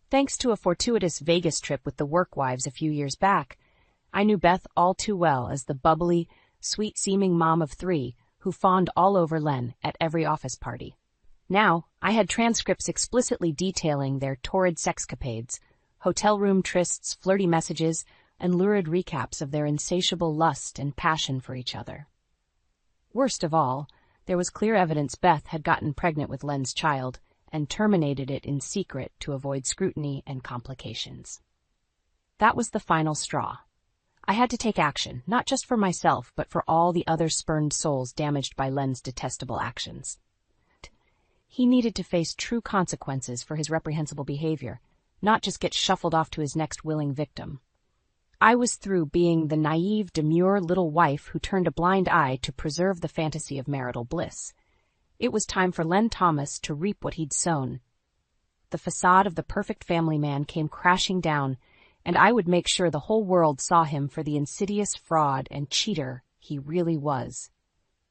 Thanks to a fortuitous Vegas trip with the work wives a few years back, I knew Beth all too well as the bubbly, sweet-seeming mom of 3 who fawned all over Len at every office party. Now, I had transcripts explicitly detailing their torrid sexcapades, hotel room trysts, flirty messages, and lurid recaps of their insatiable lust and passion for each other. Worst of all, there was clear evidence Beth had gotten pregnant with Len's child and terminated it in secret to avoid scrutiny and complications. That was the final straw. I had to take action, not just for myself, but for all the other spurned souls damaged by Len's detestable actions. He needed to face true consequences for his reprehensible behavior, not just get shuffled off to his next willing victim. I was through being the naive, demure little wife who turned a blind eye to preserve the fantasy of marital bliss. It was time for Len Thomas to reap what he'd sown. The facade of the perfect family man came crashing down, and I would make sure the whole world saw him for the insidious fraud and cheater he really was.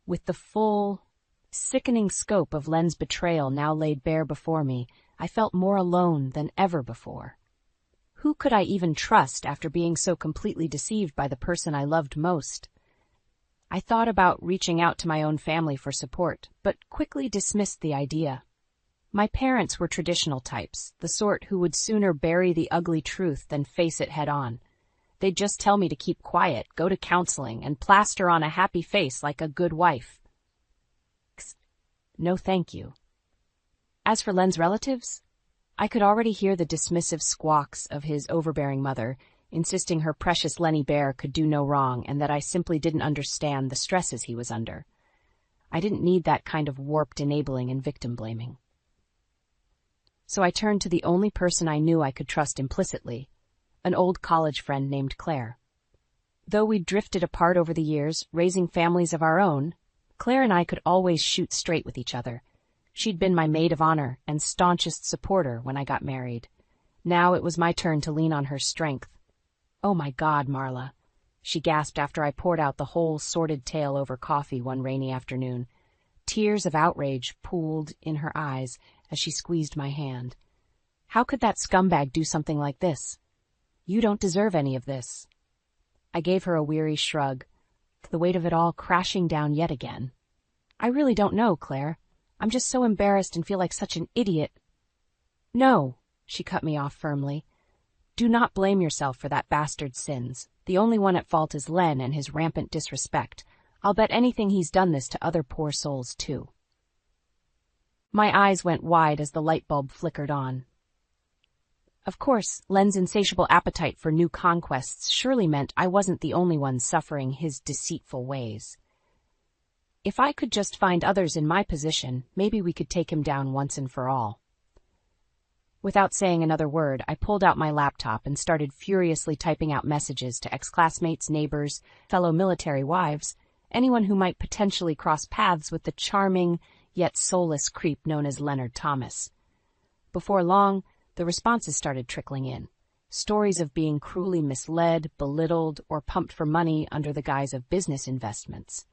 With the full, sickening scope of Len's betrayal now laid bare before me, I felt more alone than ever before. Who could I even trust after being so completely deceived by the person I loved most? I thought about reaching out to my own family for support, but quickly dismissed the idea. My parents were traditional types, the sort who would sooner bury the ugly truth than face it head on. They'd just tell me to keep quiet, go to counseling, and plaster on a happy face like a good wife. No thank you. As for Len's relatives, I could already hear the dismissive squawks of his overbearing mother, insisting her precious Lenny Bear could do no wrong and that I simply didn't understand the stresses he was under. I didn't need that kind of warped enabling and victim blaming. So I turned to the only person I knew I could trust implicitly, an old college friend named Claire. Though we'd drifted apart over the years, raising families of our own, Claire and I could always shoot straight with each other. She'd been my maid of honor and staunchest supporter when I got married. Now it was my turn to lean on her strength. "Oh my God, Marla," she gasped after I poured out the whole sordid tale over coffee one rainy afternoon. Tears of outrage pooled in her eyes as she squeezed my hand. "How could that scumbag do something like this? You don't deserve any of this." I gave her a weary shrug, the weight of it all crashing down yet again. "I really don't know, Claire. I'm just so embarrassed and feel like such an idiot." "No," she cut me off firmly. "Do not blame yourself for that bastard's sins. The only one at fault is Len and his rampant disrespect. I'll bet anything he's done this to other poor souls, too." My eyes went wide as the light bulb flickered on. Of course, Len's insatiable appetite for new conquests surely meant I wasn't the only one suffering his deceitful ways. If I could just find others in my position, maybe we could take him down once and for all. Without saying another word, I pulled out my laptop and started furiously typing out messages to ex-classmates, neighbors, fellow military wives, anyone who might potentially cross paths with the charming, yet soulless creep known as Leonard Thomas. Before long, the responses started trickling in. Stories of being cruelly misled, belittled, or pumped for money under the guise of business investments.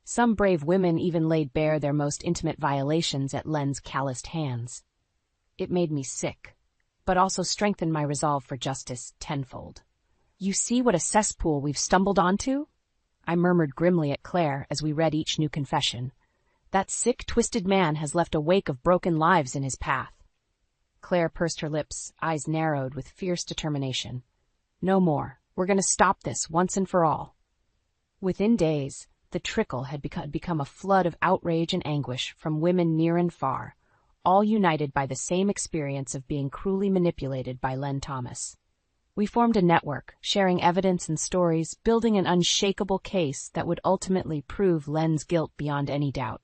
Some brave women even laid bare their most intimate violations at Len's calloused hands. It made me sick, but also strengthened my resolve for justice tenfold. "You see what a cesspool we've stumbled onto?" I murmured grimly at Claire as we read each new confession. "That sick, twisted man has left a wake of broken lives in his path." Claire pursed her lips, eyes narrowed with fierce determination. "No more. We're going to stop this once and for all." Within days, the trickle had become a flood of outrage and anguish from women near and far, all united by the same experience of being cruelly manipulated by Len Thomas. We formed a network, sharing evidence and stories, building an unshakable case that would ultimately prove Len's guilt beyond any doubt.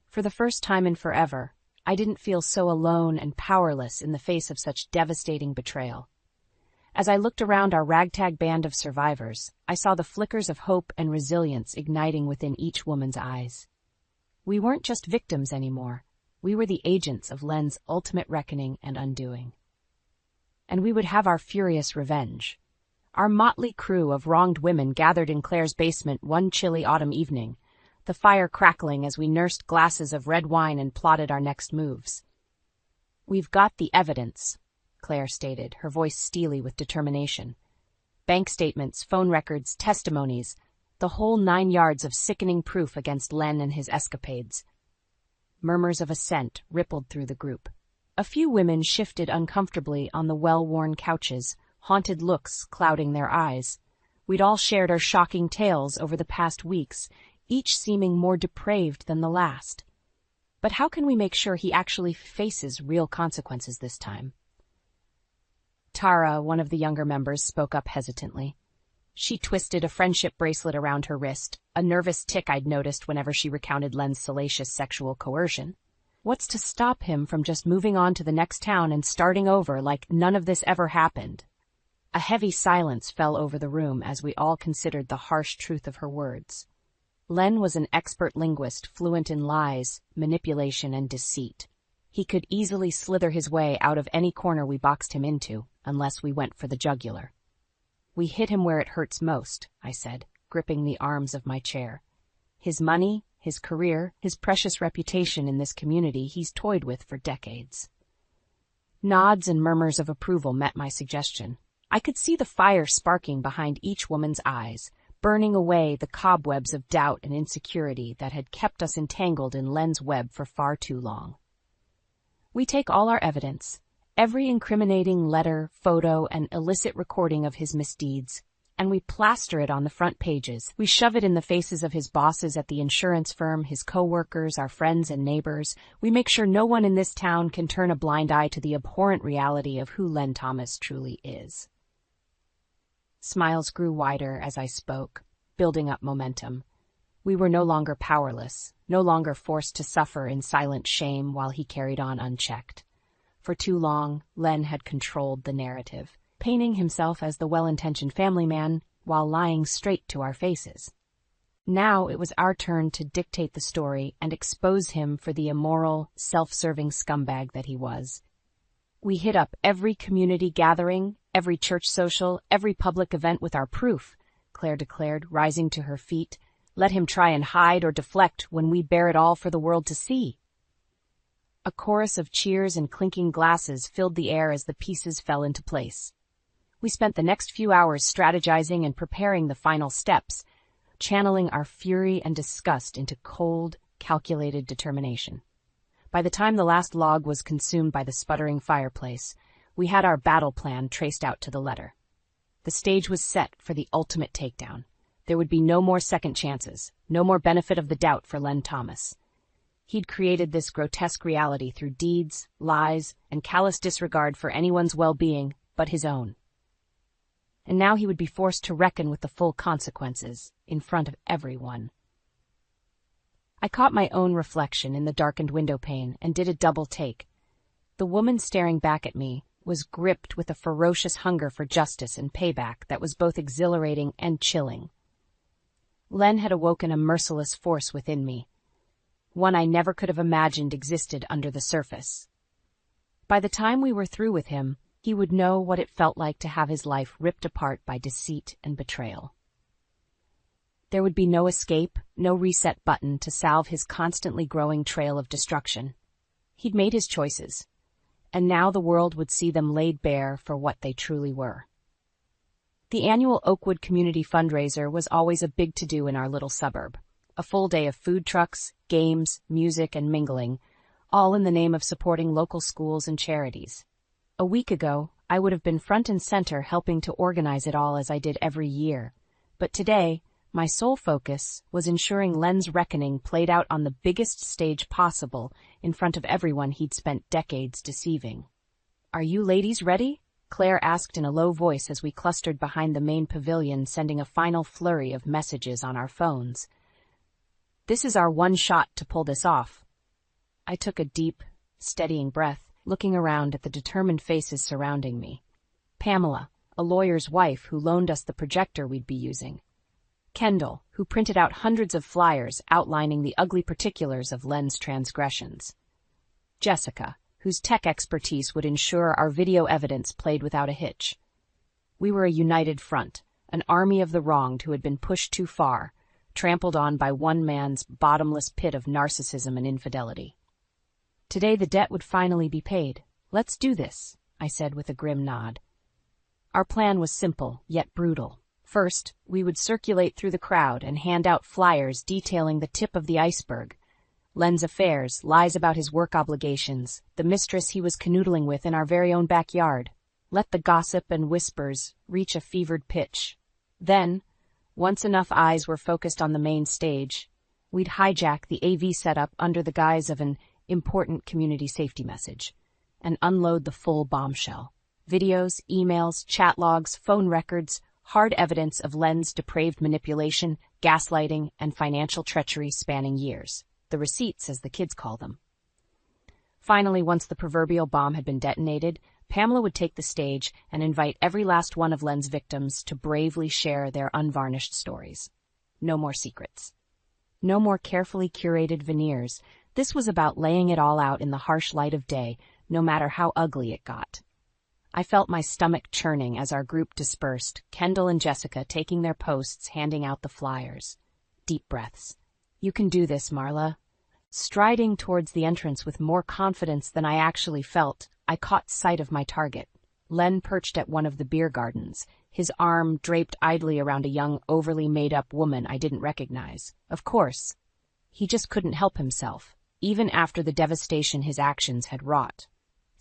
For the first time in forever, I didn't feel so alone and powerless in the face of such devastating betrayal. As I looked around our ragtag band of survivors, I saw the flickers of hope and resilience igniting within each woman's eyes. We weren't just victims anymore. We were the agents of Len's ultimate reckoning and undoing. And we would have our furious revenge. Our motley crew of wronged women gathered in Claire's basement one chilly autumn evening, the fire crackling as we nursed glasses of red wine and plotted our next moves. "We've got the evidence," Claire stated, her voice steely with determination. "Bank statements, phone records, testimonies, the whole 9 yards of sickening proof against Len and his escapades." Murmurs of assent rippled through the group. A few women shifted uncomfortably on the well-worn couches, haunted looks clouding their eyes. We'd all shared our shocking tales over the past weeks, each seeming more depraved than the last. But how can we make sure he actually faces real consequences this time? Tara, one of the younger members, spoke up hesitantly. She twisted a friendship bracelet around her wrist, a nervous tic I'd noticed whenever she recounted Len's salacious sexual coercion. What's to stop him from just moving on to the next town and starting over like none of this ever happened? A heavy silence fell over the room as we all considered the harsh truth of her words. Len was an expert linguist, fluent in lies, manipulation, and deceit. He could easily slither his way out of any corner we boxed him into, unless we went for the jugular. "We hit him where it hurts most," I said, gripping the arms of my chair. "His money, his career, his precious reputation in this community he's toyed with for decades." Nods and murmurs of approval met my suggestion. I could see the fire sparking behind each woman's eyes, burning away the cobwebs of doubt and insecurity that had kept us entangled in Len's web for far too long. "We take all our evidence, every incriminating letter, photo, and illicit recording of his misdeeds, and we plaster it on the front pages. We shove it in the faces of his bosses at the insurance firm, his co-workers, our friends and neighbors. We make sure no one in this town can turn a blind eye to the abhorrent reality of who Len Thomas truly is." Smiles grew wider as I spoke, building up momentum. We were no longer powerless, no longer forced to suffer in silent shame while he carried on unchecked. For too long, Len had controlled the narrative, painting himself as the well-intentioned family man while lying straight to our faces. Now it was our turn to dictate the story and expose him for the immoral, self-serving scumbag that he was. We hit up every community gathering, every church social, every public event with our proof, Claire declared, rising to her feet. "Let him try and hide or deflect when we bear it all for the world to see." A chorus of cheers and clinking glasses filled the air as the pieces fell into place. We spent the next few hours strategizing and preparing the final steps, channeling our fury and disgust into cold, calculated determination. By the time the last log was consumed by the sputtering fireplace, we had our battle plan traced out to the letter. The stage was set for the ultimate takedown. There would be no more second chances, no more benefit of the doubt for Len Thomas. He'd created this grotesque reality through deeds, lies, and callous disregard for anyone's well-being but his own. And now he would be forced to reckon with the full consequences in front of everyone. I caught my own reflection in the darkened window pane and did a double take. The woman staring back at me was gripped with a ferocious hunger for justice and payback that was both exhilarating and chilling. Len had awoken a merciless force within me, one I never could have imagined existed under the surface. By the time we were through with him, he would know what it felt like to have his life ripped apart by deceit and betrayal. There would be no escape, no reset button to salve his constantly growing trail of destruction. He'd made his choices, and now the world would see them laid bare for what they truly were. The annual Oakwood Community Fundraiser was always a big to-do in our little suburb. A full day of food trucks, games, music, and mingling, all in the name of supporting local schools and charities. A week ago, I would have been front and center helping to organize it all as I did every year. But today, my sole focus was ensuring Len's reckoning played out on the biggest stage possible in front of everyone he'd spent decades deceiving. "Are you ladies ready?" Claire asked in a low voice as we clustered behind the main pavilion, sending a final flurry of messages on our phones. "This is our one shot to pull this off." I took a deep, steadying breath, looking around at the determined faces surrounding me. Pamela, a lawyer's wife who loaned us the projector we'd be using. Kendall, who printed out hundreds of flyers outlining the ugly particulars of Len's transgressions. Jessica, whose tech expertise would ensure our video evidence played without a hitch. We were a united front, an army of the wronged who had been pushed too far, trampled on by one man's bottomless pit of narcissism and infidelity. Today the debt would finally be paid. "Let's do this," I said with a grim nod. Our plan was simple, yet brutal. First, we would circulate through the crowd and hand out flyers detailing the tip of the iceberg. Len's affairs, lies about his work obligations, the mistress he was canoodling with in our very own backyard. Let the gossip and whispers reach a fevered pitch. Then, once enough eyes were focused on the main stage, we'd hijack the AV setup under the guise of an important community safety message and unload the full bombshell. Videos, emails, chat logs, phone records, hard evidence of Len's depraved manipulation, gaslighting, and financial treachery spanning years. The receipts, as the kids call them. Finally, once the proverbial bomb had been detonated, Pamela would take the stage and invite every last one of Len's victims to bravely share their unvarnished stories. No more secrets. No more carefully curated veneers. This was about laying it all out in the harsh light of day, no matter how ugly it got. I felt my stomach churning as our group dispersed, Kendall and Jessica taking their posts, handing out the flyers. Deep breaths. "You can do this, Marla." Striding towards the entrance with more confidence than I actually felt, I caught sight of my target. Len perched at one of the beer gardens, his arm draped idly around a young, overly made-up woman I didn't recognize. Of course, he just couldn't help himself, even after the devastation his actions had wrought.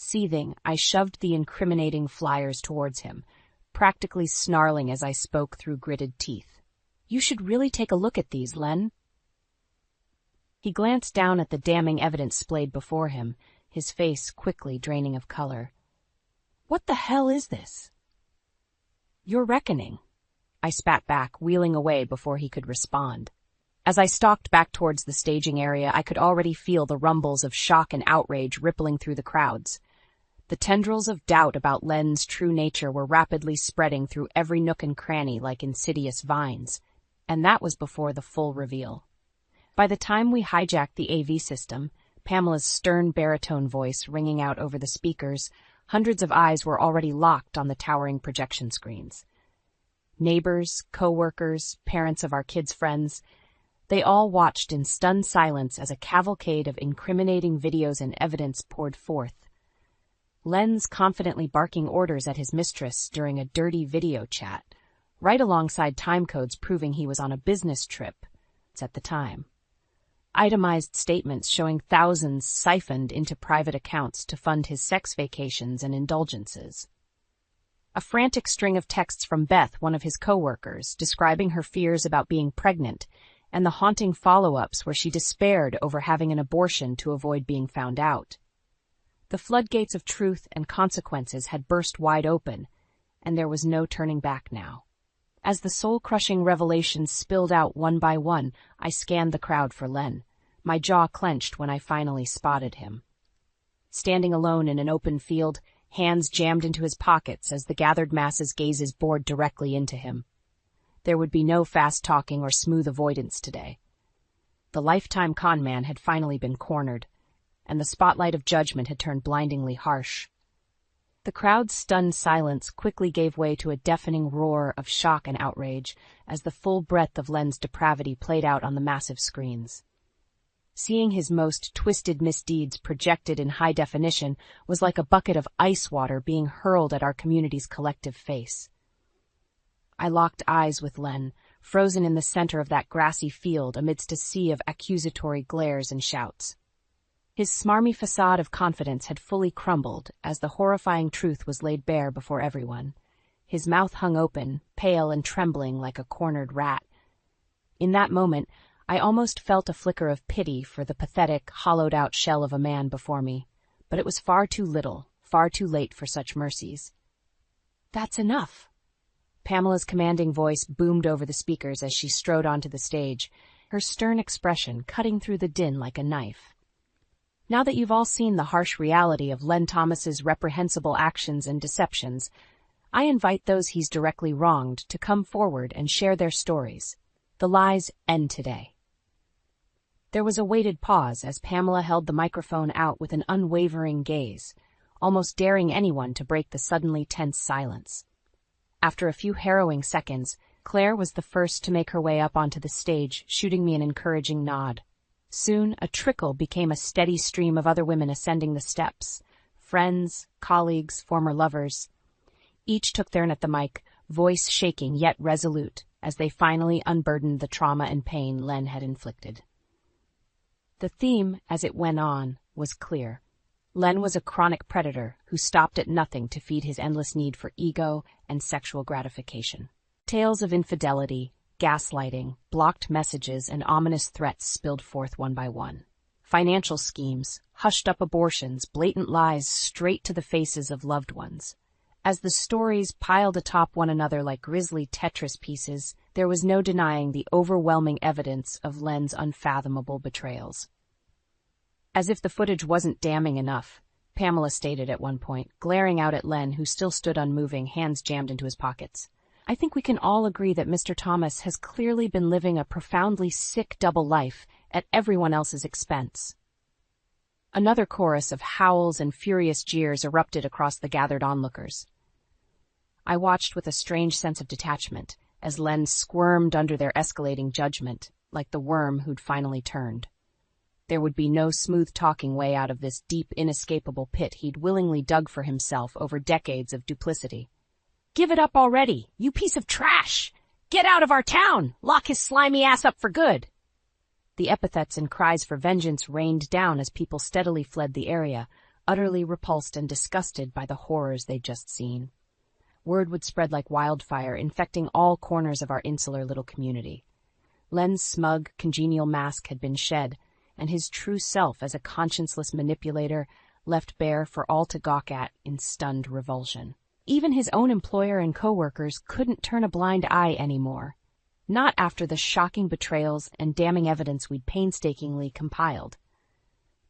Seething, I shoved the incriminating flyers towards him, practically snarling as I spoke through gritted teeth. "You should really take a look at these, Len." He glanced down at the damning evidence splayed before him, his face quickly draining of color. "What the hell is this?" "Your reckoning," I spat back, wheeling away before he could respond. As I stalked back towards the staging area, I could already feel the rumbles of shock and outrage rippling through the crowds. The tendrils of doubt about Len's true nature were rapidly spreading through every nook and cranny like insidious vines, and that was before the full reveal. By the time we hijacked the AV system, Pamela's stern baritone voice ringing out over the speakers, hundreds of eyes were already locked on the towering projection screens. Neighbors, co-workers, parents of our kids' friends, they all watched in stunned silence as a cavalcade of incriminating videos and evidence poured forth. Len's confidently barking orders at his mistress during a dirty video chat, right alongside timecodes proving he was on a business trip at the time. Itemized statements showing thousands siphoned into private accounts to fund his sex vacations and indulgences. A frantic string of texts from Beth, one of his co-workers, describing her fears about being pregnant, and the haunting follow-ups where she despaired over having an abortion to avoid being found out. The floodgates of truth and consequences had burst wide open, and there was no turning back now. As the soul-crushing revelations spilled out one by one, I scanned the crowd for Len, my jaw clenched when I finally spotted him. standing alone in an open field, hands jammed into his pockets as the gathered masses' gazes bored directly into him. There would be no fast talking or smooth avoidance today. The lifetime con man had finally been cornered, and the spotlight of judgment had turned blindingly harsh. The crowd's stunned silence quickly gave way to a deafening roar of shock and outrage as the full breadth of Len's depravity played out on the massive screens. Seeing his most twisted misdeeds projected in high definition was like a bucket of ice water being hurled at our community's collective face. I locked eyes with Len, frozen in the center of that grassy field amidst a sea of accusatory glares and shouts. His smarmy facade of confidence had fully crumbled as the horrifying truth was laid bare before everyone. His mouth hung open, pale and trembling like a cornered rat. In that moment, I almost felt a flicker of pity for the pathetic, hollowed-out shell of a man before me, but it was far too little, far too late for such mercies. "That's enough." Pamela's commanding voice boomed over the speakers as she strode onto the stage, her stern expression cutting through the din like a knife. "Now that you've all seen the harsh reality of Len Thomas's reprehensible actions and deceptions, I invite those he's directly wronged to come forward and share their stories. The lies end today." There was a weighted pause as Pamela held the microphone out with an unwavering gaze, almost daring anyone to break the suddenly tense silence. After a few harrowing seconds, Claire was the first to make her way up onto the stage, shooting me an encouraging nod. Soon, a trickle became a steady stream of other women ascending the steps. Friends, colleagues, former lovers. Each took turn at the mic, voice shaking yet resolute, as they finally unburdened the trauma and pain Len had inflicted. The theme, as it went on, was clear. Len was a chronic predator who stopped at nothing to feed his endless need for ego and sexual gratification. Tales of infidelity, gaslighting, blocked messages, and ominous threats spilled forth one by one. Financial schemes, hushed-up abortions, blatant lies straight to the faces of loved ones. As the stories piled atop one another like grisly Tetris pieces, there was no denying the overwhelming evidence of Len's unfathomable betrayals. As if the footage wasn't damning enough, Pamela stated at one point, glaring out at Len, who still stood unmoving, hands jammed into his pockets. "I think we can all agree that Mr. Thomas has clearly been living a profoundly sick double life at everyone else's expense." Another chorus of howls and furious jeers erupted across the gathered onlookers. I watched with a strange sense of detachment as Len squirmed under their escalating judgment, like the worm who'd finally turned. There would be no smooth-talking way out of this deep, inescapable pit he'd willingly dug for himself over decades of duplicity. "Give it up already, you piece of trash! Get out of our town! Lock his slimy ass up for good!" The epithets and cries for vengeance rained down as people steadily fled the area, utterly repulsed and disgusted by the horrors they'd just seen. Word would spread like wildfire, infecting all corners of our insular little community. Len's smug, congenial mask had been shed, and his true self as a conscienceless manipulator left bare for all to gawk at in stunned revulsion. Even his own employer and co-workers couldn't turn a blind eye anymore. Not after the shocking betrayals and damning evidence we'd painstakingly compiled.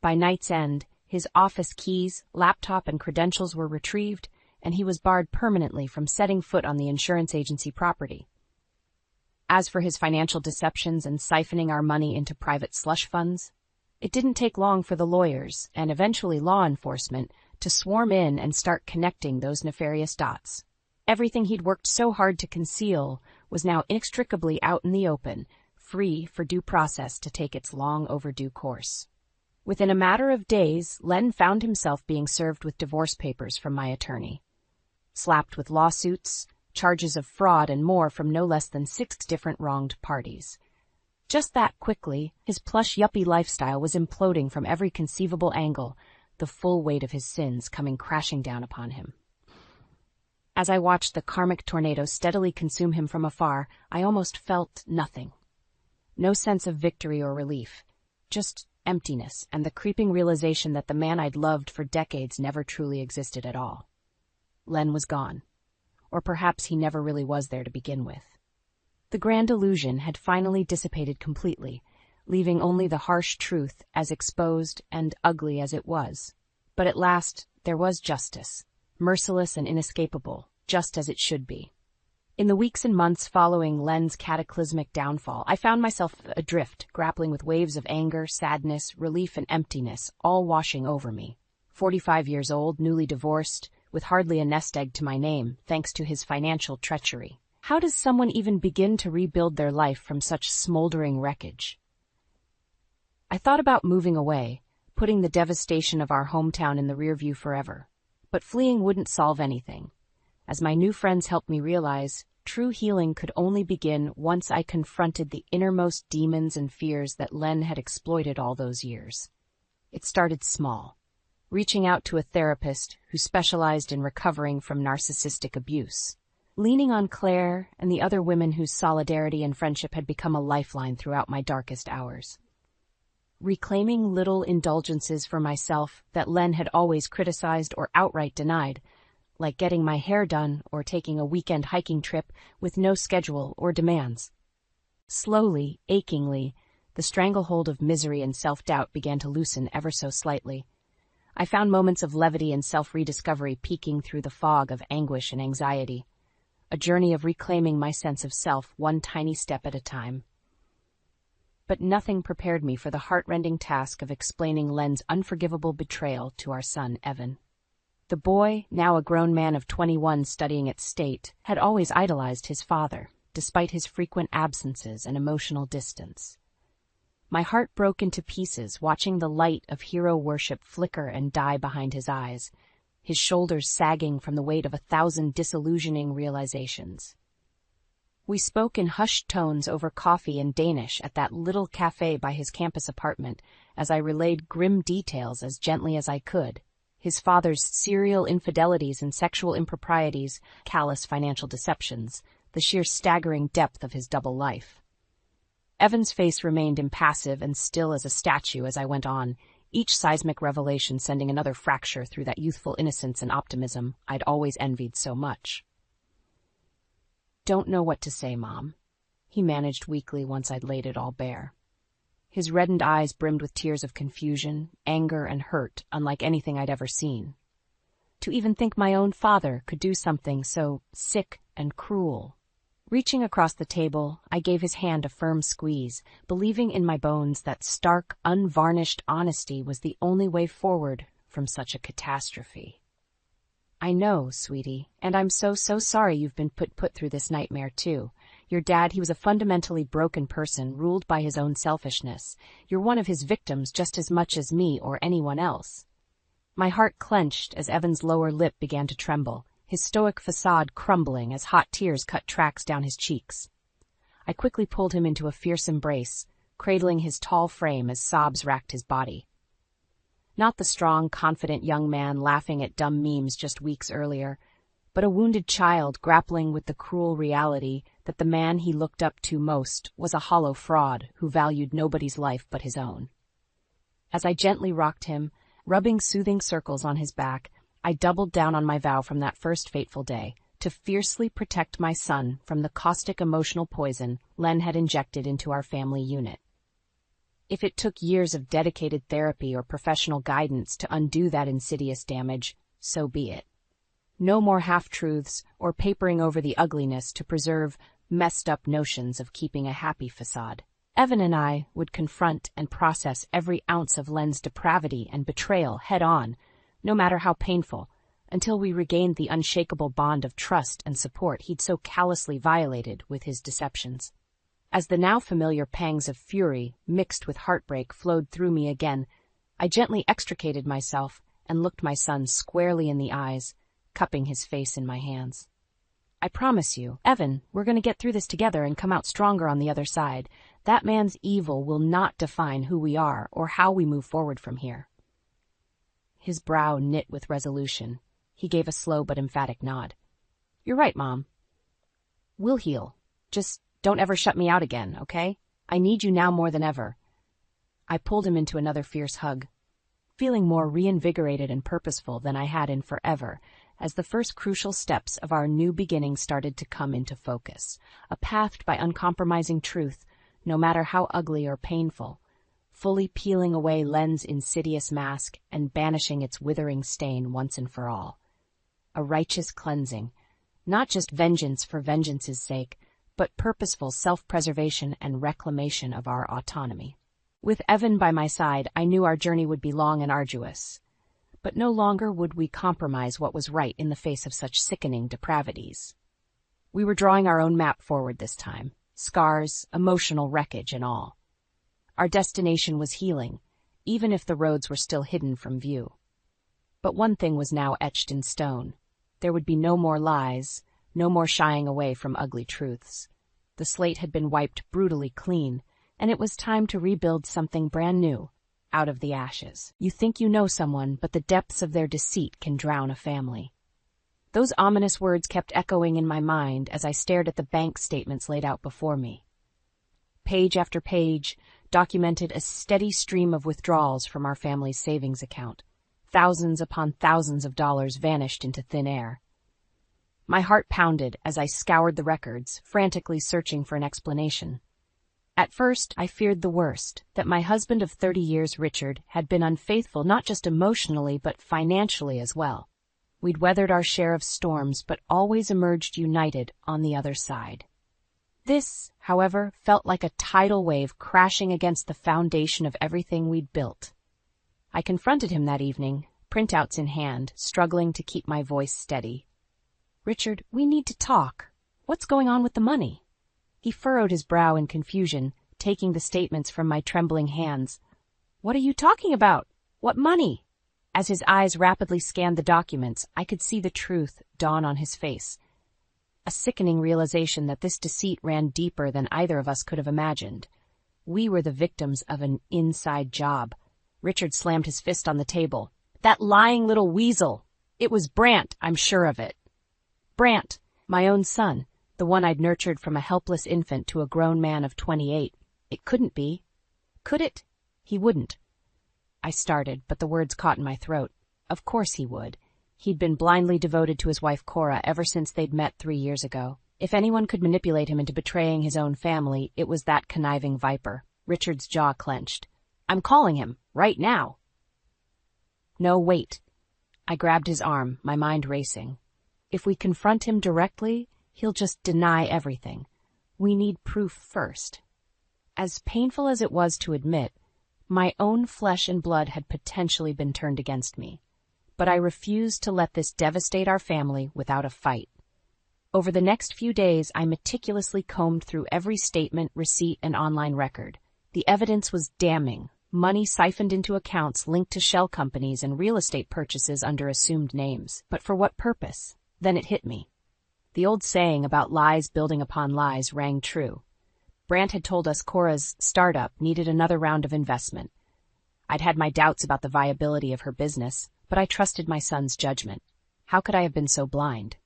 By night's end, his office keys, laptop, and credentials were retrieved, and he was barred permanently from setting foot on the insurance agency property. As for his financial deceptions and siphoning our money into private slush funds, it didn't take long for the lawyers, and eventually law enforcement, to swarm in and start connecting those nefarious dots. Everything he'd worked so hard to conceal was now inextricably out in the open, free for due process to take its long overdue course. Within a matter of days, Len found himself being served with divorce papers from my attorney, slapped with lawsuits, charges of fraud, and more from no less than 6 different wronged parties. Just that quickly, his plush yuppie lifestyle was imploding from every conceivable angle, the full weight of his sins coming crashing down upon him. As I watched the karmic tornado steadily consume him from afar, I almost felt nothing. No sense of victory or relief, just emptiness and the creeping realization that the man I'd loved for decades never truly existed at all. Len was gone. Or perhaps he never really was there to begin with. The grand illusion had finally dissipated completely, leaving only the harsh truth as exposed and ugly as it was. But at last, there was justice, merciless and inescapable, just as it should be. In the weeks and months following Len's cataclysmic downfall, I found myself adrift, grappling with waves of anger, sadness, relief, and emptiness, all washing over me. 45 years old, newly divorced, with hardly a nest egg to my name, thanks to his financial treachery. How does someone even begin to rebuild their life from such smoldering wreckage? I thought about moving away, putting the devastation of our hometown in the rearview forever. But fleeing wouldn't solve anything. As my new friends helped me realize, true healing could only begin once I confronted the innermost demons and fears that Len had exploited all those years. It started small, reaching out to a therapist who specialized in recovering from narcissistic abuse, leaning on Claire and the other women whose solidarity and friendship had become a lifeline throughout my darkest hours. Reclaiming little indulgences for myself that Len had always criticized or outright denied, like getting my hair done or taking a weekend hiking trip with no schedule or demands. Slowly, achingly, the stranglehold of misery and self-doubt began to loosen ever so slightly. I found moments of levity and self-rediscovery peeking through the fog of anguish and anxiety, a journey of reclaiming my sense of self one tiny step at a time. But nothing prepared me for the heart-rending task of explaining Len's unforgivable betrayal to our son, Evan. The boy, now a grown man of 21 studying at State, had always idolized his father, despite his frequent absences and emotional distance. My heart broke into pieces watching the light of hero worship flicker and die behind his eyes, his shoulders sagging from the weight of 1,000 disillusioning realizations. We spoke in hushed tones over coffee in Danish at that little cafe by his campus apartment as I relayed grim details as gently as I could. His father's serial infidelities and sexual improprieties, callous financial deceptions, the sheer staggering depth of his double life. Evan's face remained impassive and still as a statue as I went on, each seismic revelation sending another fracture through that youthful innocence and optimism I'd always envied so much. "Don't know what to say, Mom," he managed weakly once I'd laid it all bare. His reddened eyes brimmed with tears of confusion, anger, and hurt unlike anything I'd ever seen. To even think my own father could do something so sick and cruel. Reaching across the table, I gave his hand a firm squeeze, believing in my bones that stark, unvarnished honesty was the only way forward from such a catastrophe. "I know, sweetie, and I'm so sorry you've been put through this nightmare, too. Your dad, he was a fundamentally broken person, ruled by his own selfishness. You're one of his victims just as much as me or anyone else." My heart clenched as Evan's lower lip began to tremble, his stoic facade crumbling as hot tears cut tracks down his cheeks. I quickly pulled him into a fierce embrace, cradling his tall frame as sobs racked his body. Not the strong, confident young man laughing at dumb memes just weeks earlier, but a wounded child grappling with the cruel reality that the man he looked up to most was a hollow fraud who valued nobody's life but his own. As I gently rocked him, rubbing soothing circles on his back, I doubled down on my vow from that first fateful day to fiercely protect my son from the caustic emotional poison Len had injected into our family unit. If it took years of dedicated therapy or professional guidance to undo that insidious damage, so be it. No more half-truths or papering over the ugliness to preserve messed-up notions of keeping a happy facade. Evan and I would confront and process every ounce of Len's depravity and betrayal head-on, no matter how painful, until we regained the unshakable bond of trust and support he'd so callously violated with his deceptions. As the now familiar pangs of fury mixed with heartbreak flowed through me again, I gently extricated myself and looked my son squarely in the eyes, cupping his face in my hands. "I promise you, Evan, we're going to get through this together and come out stronger on the other side. That man's evil will not define who we are or how we move forward from here." His brow knit with resolution. He gave a slow but emphatic nod. "You're right, Mom. We'll heal. Just don't ever shut me out again, okay? I need you now more than ever." I pulled him into another fierce hug, feeling more reinvigorated and purposeful than I had in forever, as the first crucial steps of our new beginning started to come into focus, a path by uncompromising truth, no matter how ugly or painful, fully peeling away Len's insidious mask and banishing its withering stain once and for all. A righteous cleansing, not just vengeance for vengeance's sake, but purposeful self-preservation and reclamation of our autonomy. With Evan by my side, I knew our journey would be long and arduous. But no longer would we compromise what was right in the face of such sickening depravities. We were drawing our own map forward this time, scars, emotional wreckage, and all. Our destination was healing, even if the roads were still hidden from view. But one thing was now etched in stone. There would be no more lies, no more shying away from ugly truths. The slate had been wiped brutally clean, and it was time to rebuild something brand new, out of the ashes. You think you know someone, but the depths of their deceit can drown a family. Those ominous words kept echoing in my mind as I stared at the bank statements laid out before me. Page after page documented a steady stream of withdrawals from our family's savings account. Thousands upon thousands of dollars vanished into thin air. My heart pounded as I scoured the records, frantically searching for an explanation. At first, I feared the worst, that my husband of 30 years, Richard, had been unfaithful not just emotionally but financially as well. We'd weathered our share of storms but always emerged united on the other side. This, however, felt like a tidal wave crashing against the foundation of everything we'd built. I confronted him that evening, printouts in hand, struggling to keep my voice steady. "Richard, we need to talk. What's going on with the money?" He furrowed his brow in confusion, taking the statements from my trembling hands. "What are you talking about? What money?" As his eyes rapidly scanned the documents, I could see the truth dawn on his face. A sickening realization that this deceit ran deeper than either of us could have imagined. We were the victims of an inside job. Richard slammed his fist on the table. "That lying little weasel! It was Brant, I'm sure of it." Brant, my own son, the one I'd nurtured from a helpless infant to a grown man of 28. It couldn't be. Could it? He wouldn't. I started, but the words caught in my throat. Of course he would. He'd been blindly devoted to his wife Cora ever since they'd met 3 years ago. If anyone could manipulate him into betraying his own family, it was that conniving viper. Richard's jaw clenched. "I'm calling him, right now." "No, wait." I grabbed his arm, my mind racing. If we confront him directly, he'll just deny everything. We need proof first. As painful as it was to admit, my own flesh and blood had potentially been turned against me. But I refused to let this devastate our family without a fight. Over the next few days, I meticulously combed through every statement, receipt, and online record. The evidence was damning. Money siphoned into accounts linked to shell companies and real estate purchases under assumed names. But for what purpose? Then it hit me. The old saying about lies building upon lies rang true. Brant had told us Cora's startup needed another round of investment. I'd had my doubts about the viability of her business, but I trusted my son's judgment. How could I have been so blind?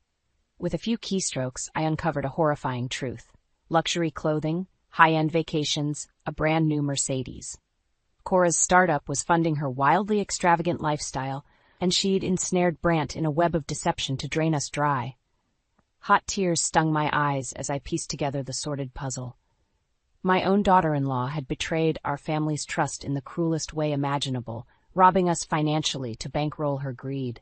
With a few keystrokes, I uncovered a horrifying truth. Luxury clothing, high-end vacations, a brand new Mercedes. Cora's startup was funding her wildly extravagant lifestyle, and she'd ensnared Brant in a web of deception to drain us dry. Hot tears stung my eyes as I pieced together the sordid puzzle. My own daughter-in-law had betrayed our family's trust in the cruelest way imaginable, robbing us financially to bankroll her greed.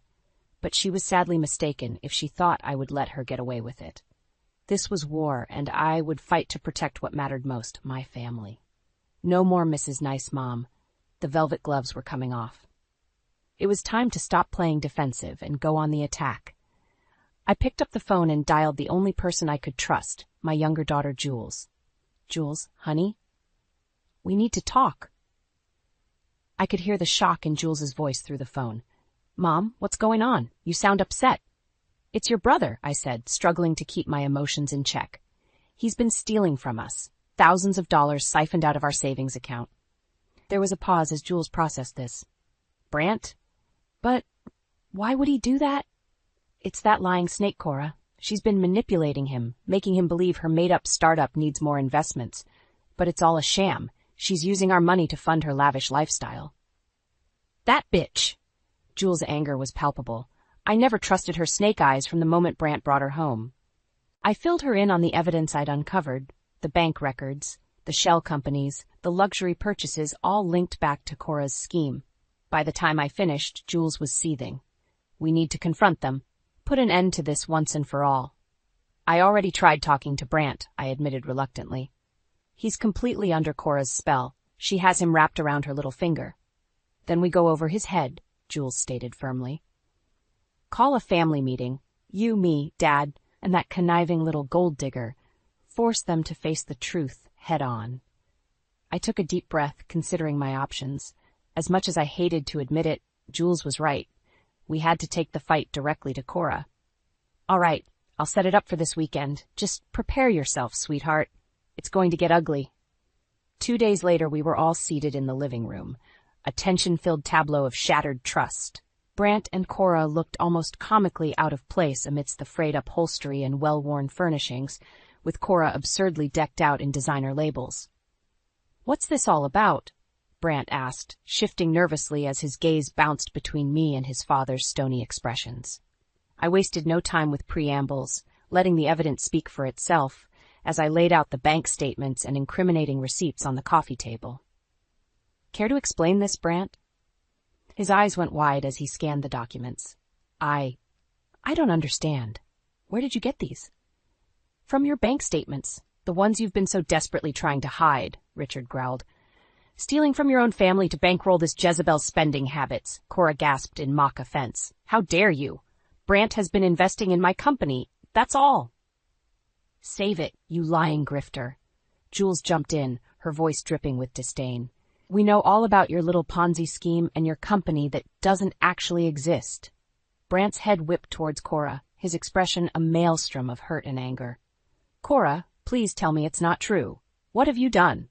But she was sadly mistaken if she thought I would let her get away with it. This was war, and I would fight to protect what mattered most, my family. No more Mrs. Nice Mom. The velvet gloves were coming off. It was time to stop playing defensive and go on the attack. I picked up the phone and dialed the only person I could trust, my younger daughter, Jules. "Jules, honey? We need to talk." I could hear the shock in Jules's voice through the phone. "Mom, what's going on? You sound upset." "It's your brother," I said, struggling to keep my emotions in check. "He's been stealing from us. Thousands of dollars siphoned out of our savings account." There was a pause as Jules processed this. "Brant? But why would he do that?" "It's that lying snake, Cora. She's been manipulating him, making him believe her made-up startup needs more investments. But it's all a sham. She's using our money to fund her lavish lifestyle." "That bitch!" Jules' anger was palpable. "I never trusted her snake eyes from the moment Brant brought her home." I filled her in on the evidence I'd uncovered, the bank records, the The shell companies, the luxury purchases all linked back to Cora's scheme. By the time I finished, Jules was seething. We need to confront them. Put an end to this once and for all. I already tried talking to Brant, I admitted reluctantly. He's completely under Cora's spell. She has him wrapped around her little finger. Then we go over his head, Jules stated firmly. Call a family meeting. You, me, Dad, and that conniving little gold digger. Force them to face the truth head on. I took a deep breath, considering my options. As much as I hated to admit it, Jules was right. We had to take the fight directly to Cora. All right, I'll set it up for this weekend. Just prepare yourself, sweetheart. It's going to get ugly. 2 days later, we were all seated in the living room, a tension-filled tableau of shattered trust. Brant and Cora looked almost comically out of place amidst the frayed upholstery and well-worn furnishings, with Cora absurdly decked out in designer labels. What's this all about? Brant asked, shifting nervously as his gaze bounced between me and his father's stony expressions. I wasted no time with preambles, letting the evidence speak for itself, as I laid out the bank statements and incriminating receipts on the coffee table. Care to explain this, Brant? His eyes went wide as he scanned the documents. I don't understand. Where did you get these? From your bank statements, the ones you've been so desperately trying to hide, Richard growled. Stealing from your own family to bankroll this Jezebel's spending habits, Cora gasped in mock offense. How dare you? Brant has been investing in my company, that's all. Save it, you lying grifter. Jules jumped in, her voice dripping with disdain. We know all about your little Ponzi scheme and your company that doesn't actually exist. Brant's head whipped towards Cora, his expression a maelstrom of hurt and anger. Cora, please tell me it's not true. What have you done?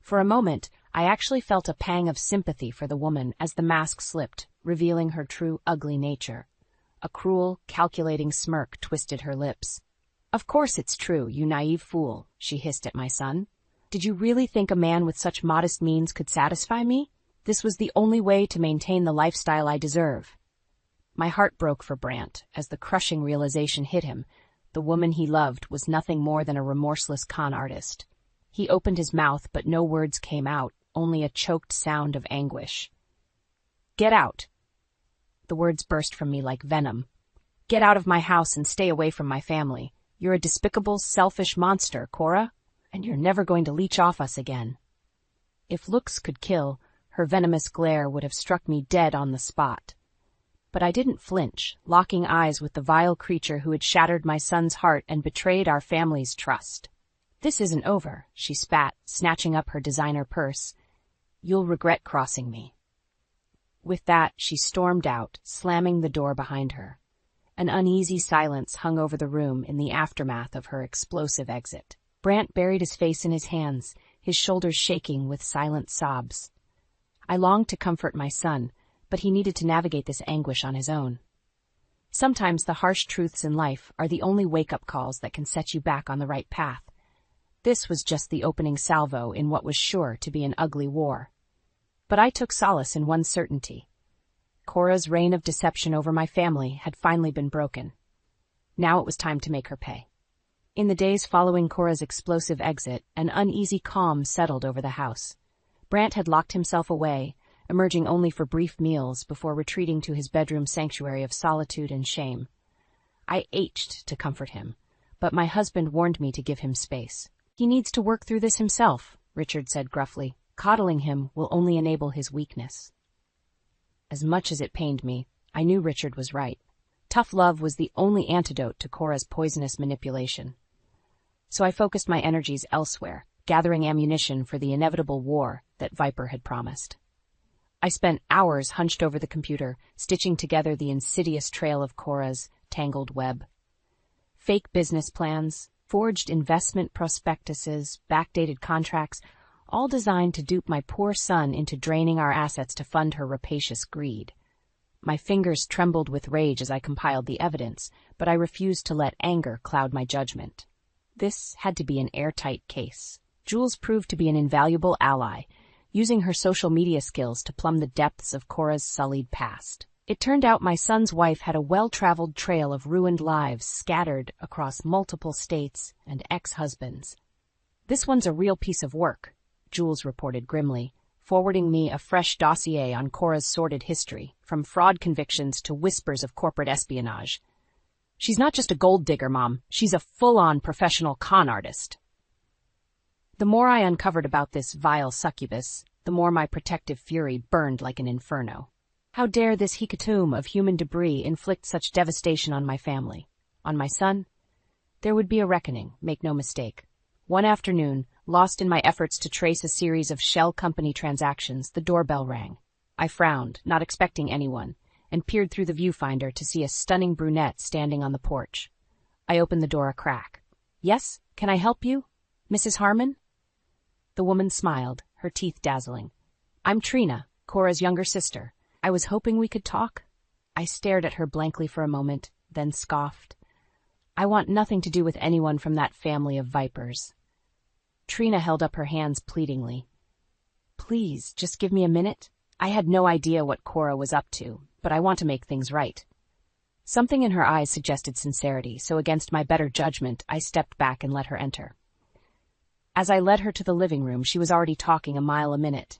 For a moment, I actually felt a pang of sympathy for the woman as the mask slipped, revealing her true ugly nature. A cruel, calculating smirk twisted her lips. Of course it's true, you naive fool, she hissed at my son. Did you really think a man with such modest means could satisfy me? This was the only way to maintain the lifestyle I deserve. My heart broke for Brant as the crushing realization hit him. The woman he loved was nothing more than a remorseless con artist. He opened his mouth, but no words came out, only a choked sound of anguish. Get out. The words burst from me like venom. Get out of my house and stay away from my family. You're a despicable, selfish monster, Cora, and you're never going to leech off us again. If looks could kill, her venomous glare would have struck me dead on the spot. But I didn't flinch, locking eyes with the vile creature who had shattered my son's heart and betrayed our family's trust. This isn't over, she spat, snatching up her designer purse. You'll regret crossing me. With that, she stormed out, slamming the door behind her. An uneasy silence hung over the room in the aftermath of her explosive exit. Brant buried his face in his hands, his shoulders shaking with silent sobs. I longed to comfort my son, but he needed to navigate this anguish on his own. Sometimes the harsh truths in life are the only wake-up calls that can set you back on the right path. This was just the opening salvo in what was sure to be an ugly war. But I took solace in one certainty. Cora's reign of deception over my family had finally been broken. Now it was time to make her pay. In the days following Cora's explosive exit, an uneasy calm settled over the house. Brant had locked himself away, emerging only for brief meals before retreating to his bedroom sanctuary of solitude and shame. I ached to comfort him, but my husband warned me to give him space. He needs to work through this himself, Richard said gruffly. Coddling him will only enable his weakness. As much as it pained me, I knew Richard was right. Tough love was the only antidote to Cora's poisonous manipulation. So I focused my energies elsewhere, gathering ammunition for the inevitable war that Viper had promised. I spent hours hunched over the computer, stitching together the insidious trail of Cora's tangled web. Fake business plans, forged investment prospectuses, backdated contracts, all designed to dupe my poor son into draining our assets to fund her rapacious greed. My fingers trembled with rage as I compiled the evidence, but I refused to let anger cloud my judgment. This had to be an airtight case. Jules proved to be an invaluable ally, using her social media skills to plumb the depths of Cora's sullied past. It turned out my son's wife had a well-traveled trail of ruined lives scattered across multiple states and ex-husbands. This one's a real piece of work, Jules reported grimly, forwarding me a fresh dossier on Cora's sordid history, from fraud convictions to whispers of corporate espionage. She's not just a gold digger, Mom. She's a full-on professional con artist. The more I uncovered about this vile succubus, the more my protective fury burned like an inferno. How dare this hecatomb of human debris inflict such devastation on my family? On my son? There would be a reckoning, make no mistake. One afternoon, lost in my efforts to trace a series of shell company transactions, the doorbell rang. I frowned, not expecting anyone, and peered through the viewfinder to see a stunning brunette standing on the porch. I opened the door a crack. "Yes, can I help you? Mrs. Harmon?" The woman smiled, her teeth dazzling. "I'm Trina, Cora's younger sister. I was hoping we could talk." I stared at her blankly for a moment, then scoffed. "I want nothing to do with anyone from that family of vipers." Trina held up her hands pleadingly. "Please, just give me a minute. I had no idea what Cora was up to, but I want to make things right." Something in her eyes suggested sincerity, so against my better judgment, I stepped back and let her enter. As I led her to the living room, she was already talking a mile a minute.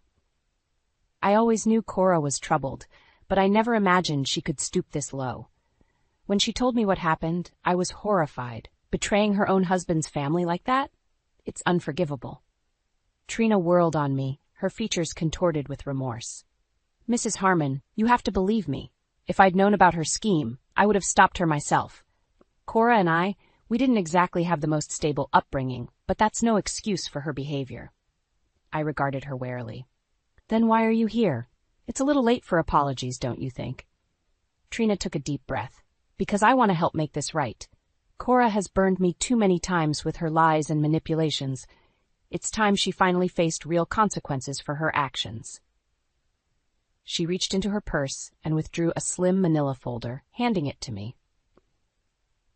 I always knew Cora was troubled, but I never imagined she could stoop this low. When she told me what happened, I was horrified. Betraying her own husband's family like that? It's unforgivable. Trina whirled on me, her features contorted with remorse. "Mrs. Harmon, you have to believe me. If I'd known about her scheme, I would have stopped her myself. Cora and we didn't exactly have the most stable upbringing, but that's no excuse for her behavior." I regarded her warily. "Then why are you here? It's a little late for apologies, don't you think?" Trina took a deep breath. "Because I want to help make this right. Cora has burned me too many times with her lies and manipulations. It's time she finally faced real consequences for her actions." She reached into her purse and withdrew a slim manila folder, handing it to me.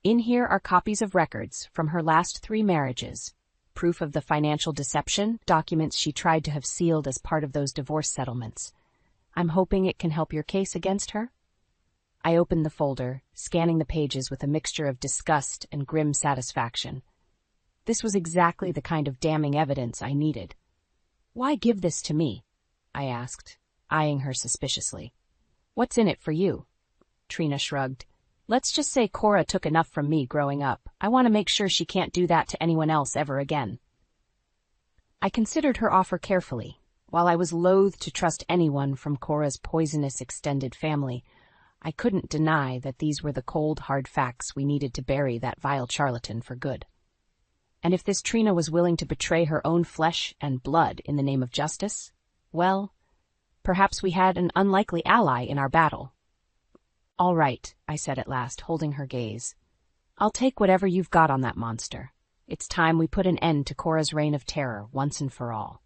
"In here are copies of records from her last 3 marriages, proof of the financial deception, documents she tried to have sealed as part of those divorce settlements. I'm hoping it can help your case against her." I opened the folder, scanning the pages with a mixture of disgust and grim satisfaction. This was exactly the kind of damning evidence I needed. "Why give this to me?" I asked, eyeing her suspiciously. "What's in it for you?" Trina shrugged. "Let's just say Cora took enough from me growing up. I want to make sure she can't do that to anyone else ever again." I considered her offer carefully. While I was loath to trust anyone from Cora's poisonous extended family, I couldn't deny that these were the cold, hard facts we needed to bury that vile charlatan for good. And if this Trina was willing to betray her own flesh and blood in the name of justice, well, perhaps we had an unlikely ally in our battle. "All right," I said at last, holding her gaze. "I'll take whatever you've got on that monster. It's time we put an end to Cora's reign of terror once and for all."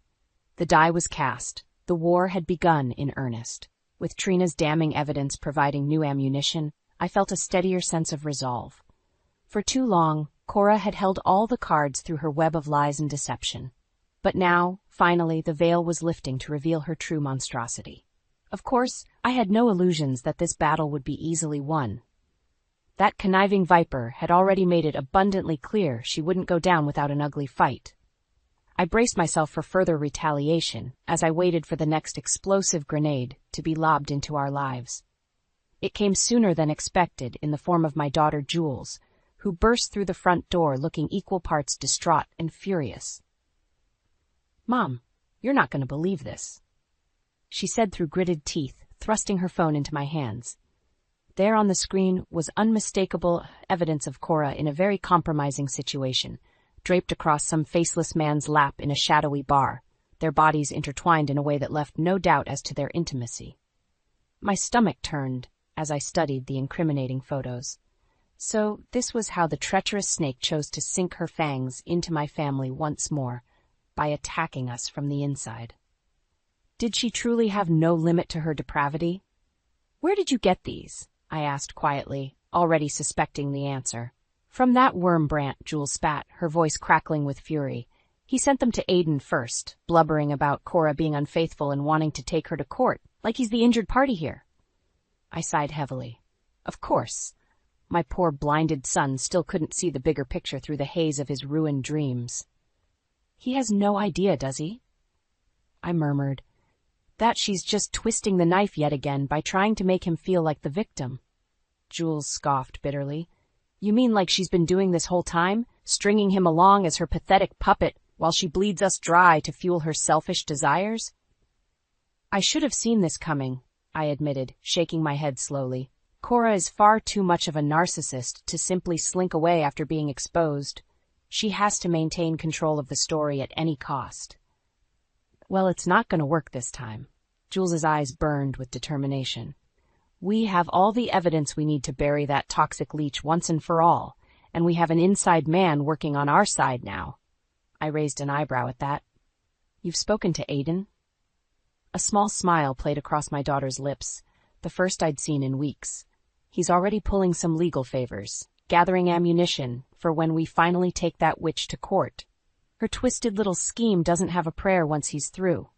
The die was cast. The war had begun in earnest. With Trina's damning evidence providing new ammunition, I felt a steadier sense of resolve. For too long, Cora had held all the cards through her web of lies and deception. But now, finally, the veil was lifting to reveal her true monstrosity. Of course, I had no illusions that this battle would be easily won. That conniving viper had already made it abundantly clear she wouldn't go down without an ugly fight. I braced myself for further retaliation as I waited for the next explosive grenade to be lobbed into our lives. It came sooner than expected in the form of my daughter Jules, who burst through the front door looking equal parts distraught and furious. "Mom, you're not going to believe this," she said through gritted teeth, thrusting her phone into my hands. There on the screen was unmistakable evidence of Cora in a very compromising situation, draped across some faceless man's lap in a shadowy bar, their bodies intertwined in a way that left no doubt as to their intimacy. My stomach turned as I studied the incriminating photos. So this was how the treacherous snake chose to sink her fangs into my family once more, by attacking us from the inside. Did she truly have no limit to her depravity? "Where did you get these?" I asked quietly, already suspecting the answer. "From that worm Brant," Jules spat, her voice crackling with fury. "He sent them to Aiden first, blubbering about Cora being unfaithful and wanting to take her to court, like he's the injured party here." I sighed heavily. Of course. My poor blinded son still couldn't see the bigger picture through the haze of his ruined dreams. He has no idea, does he? I murmured. That she's just twisting the knife yet again by trying to make him feel like the victim. Jules scoffed bitterly. You mean like she's been doing this whole time, stringing him along as her pathetic puppet while she bleeds us dry to fuel her selfish desires? I should have seen this coming, I admitted, shaking my head slowly. Cora is far too much of a narcissist to simply slink away after being exposed. She has to maintain control of the story at any cost. Well, it's not going to work this time. Jules's eyes burned with determination. We have all the evidence we need to bury that toxic leech once and for all, and we have an inside man working on our side now. I raised an eyebrow at that. You've spoken to Aiden? A small smile played across my daughter's lips, the first I'd seen in weeks. He's already pulling some legal favors, gathering ammunition for when we finally take that witch to court. Her twisted little scheme doesn't have a prayer once he's through.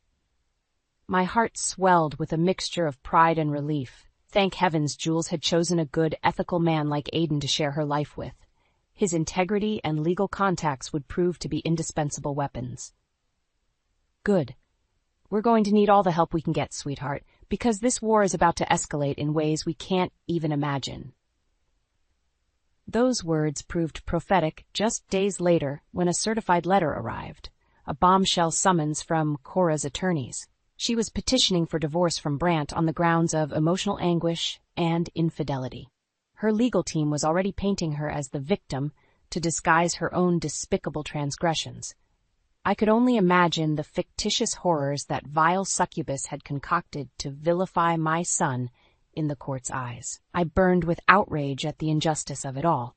My heart swelled with a mixture of pride and relief. Thank heavens Jules had chosen a good, ethical man like Aiden to share her life with. His integrity and legal contacts would prove to be indispensable weapons. Good. We're going to need all the help we can get, sweetheart, because this war is about to escalate in ways we can't even imagine. Those words proved prophetic just days later when a certified letter arrived, a bombshell summons from Cora's attorneys. She was petitioning for divorce from Brant on the grounds of emotional anguish and infidelity. Her legal team was already painting her as the victim to disguise her own despicable transgressions. I could only imagine the fictitious horrors that vile succubus had concocted to vilify my son in the court's eyes. I burned with outrage at the injustice of it all.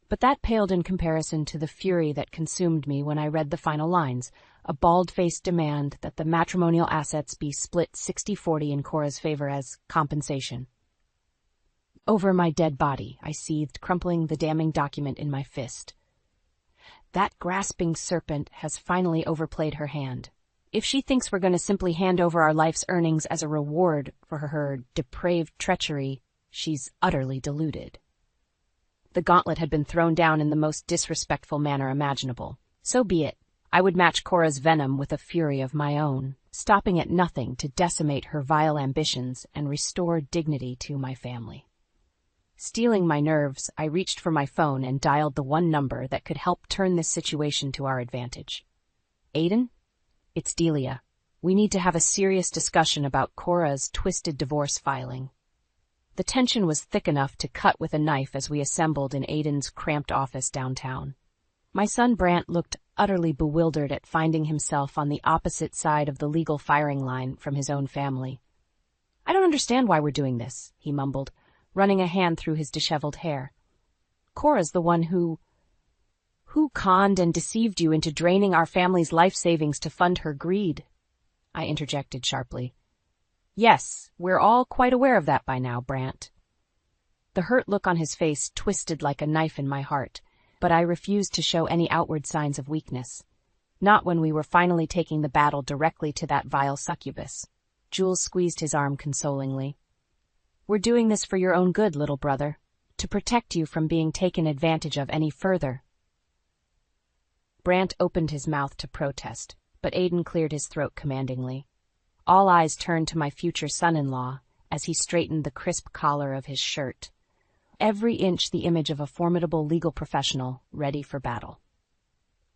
But that paled in comparison to the fury that consumed me when I read the final lines, a bald-faced demand that the matrimonial assets be split 60-40 in Cora's favor as compensation. Over my dead body, I seethed, crumpling the damning document in my fist. That grasping serpent has finally overplayed her hand. If she thinks we're going to simply hand over our life's earnings as a reward for her depraved treachery, she's utterly deluded. The gauntlet had been thrown down in the most disrespectful manner imaginable. So be it. I would match Cora's venom with a fury of my own, stopping at nothing to decimate her vile ambitions and restore dignity to my family. Steeling my nerves, I reached for my phone and dialed the one number that could help turn this situation to our advantage. Aiden? It's Delia. We need to have a serious discussion about Cora's twisted divorce filing. The tension was thick enough to cut with a knife as we assembled in Aiden's cramped office downtown. My son Brant looked utterly bewildered at finding himself on the opposite side of the legal firing line from his own family. I don't understand why we're doing this, he mumbled, running a hand through his disheveled hair. Cora's the one who conned and deceived you into draining our family's life savings to fund her greed, I interjected sharply. Yes, we're all quite aware of that by now, Brant. The hurt look on his face twisted like a knife in my heart, but I refused to show any outward signs of weakness. Not when we were finally taking the battle directly to that vile succubus. Jules squeezed his arm consolingly. We're doing this for your own good, little brother, to protect you from being taken advantage of any further. Brant opened his mouth to protest, but Aiden cleared his throat commandingly. All eyes turned to my future son-in-law as he straightened the crisp collar of his shirt, every inch the image of a formidable legal professional ready for battle.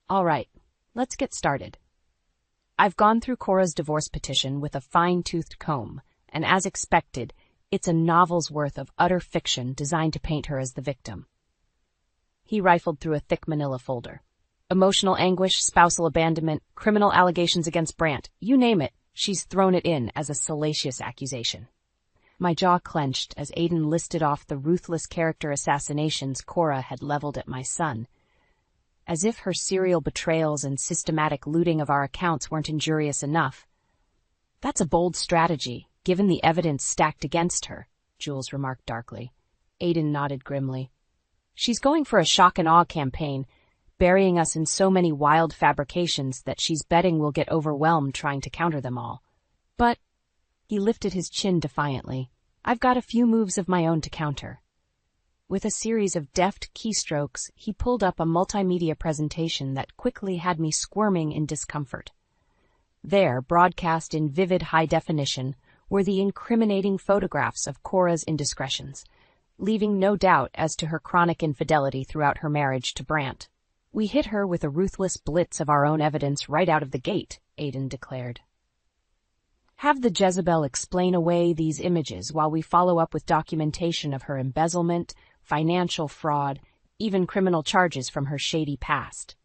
All right, let's get started. I've gone through Cora's divorce petition with a fine-toothed comb, and as expected, it's a novel's worth of utter fiction designed to paint her as the victim. He rifled through a thick manila folder. Emotional anguish, spousal abandonment, criminal allegations against Brant, you name it, she's thrown it in as a salacious accusation. My jaw clenched as Aiden listed off the ruthless character assassinations Cora had leveled at my son. As if her serial betrayals and systematic looting of our accounts weren't injurious enough. That's a bold strategy, given the evidence stacked against her, Jules remarked darkly. Aiden nodded grimly. She's going for a shock and awe campaign, burying us in so many wild fabrications that she's betting we'll get overwhelmed trying to counter them all. But, he lifted his chin defiantly, I've got a few moves of my own to counter. With a series of deft keystrokes, he pulled up a multimedia presentation that quickly had me squirming in discomfort. There, broadcast in vivid high definition, were the incriminating photographs of Cora's indiscretions, leaving no doubt as to her chronic infidelity throughout her marriage to Brant. "We hit her with a ruthless blitz of our own evidence right out of the gate," Aiden declared. "Have the Jezebel explain away these images while we follow up with documentation of her embezzlement, financial fraud, even criminal charges from her shady past."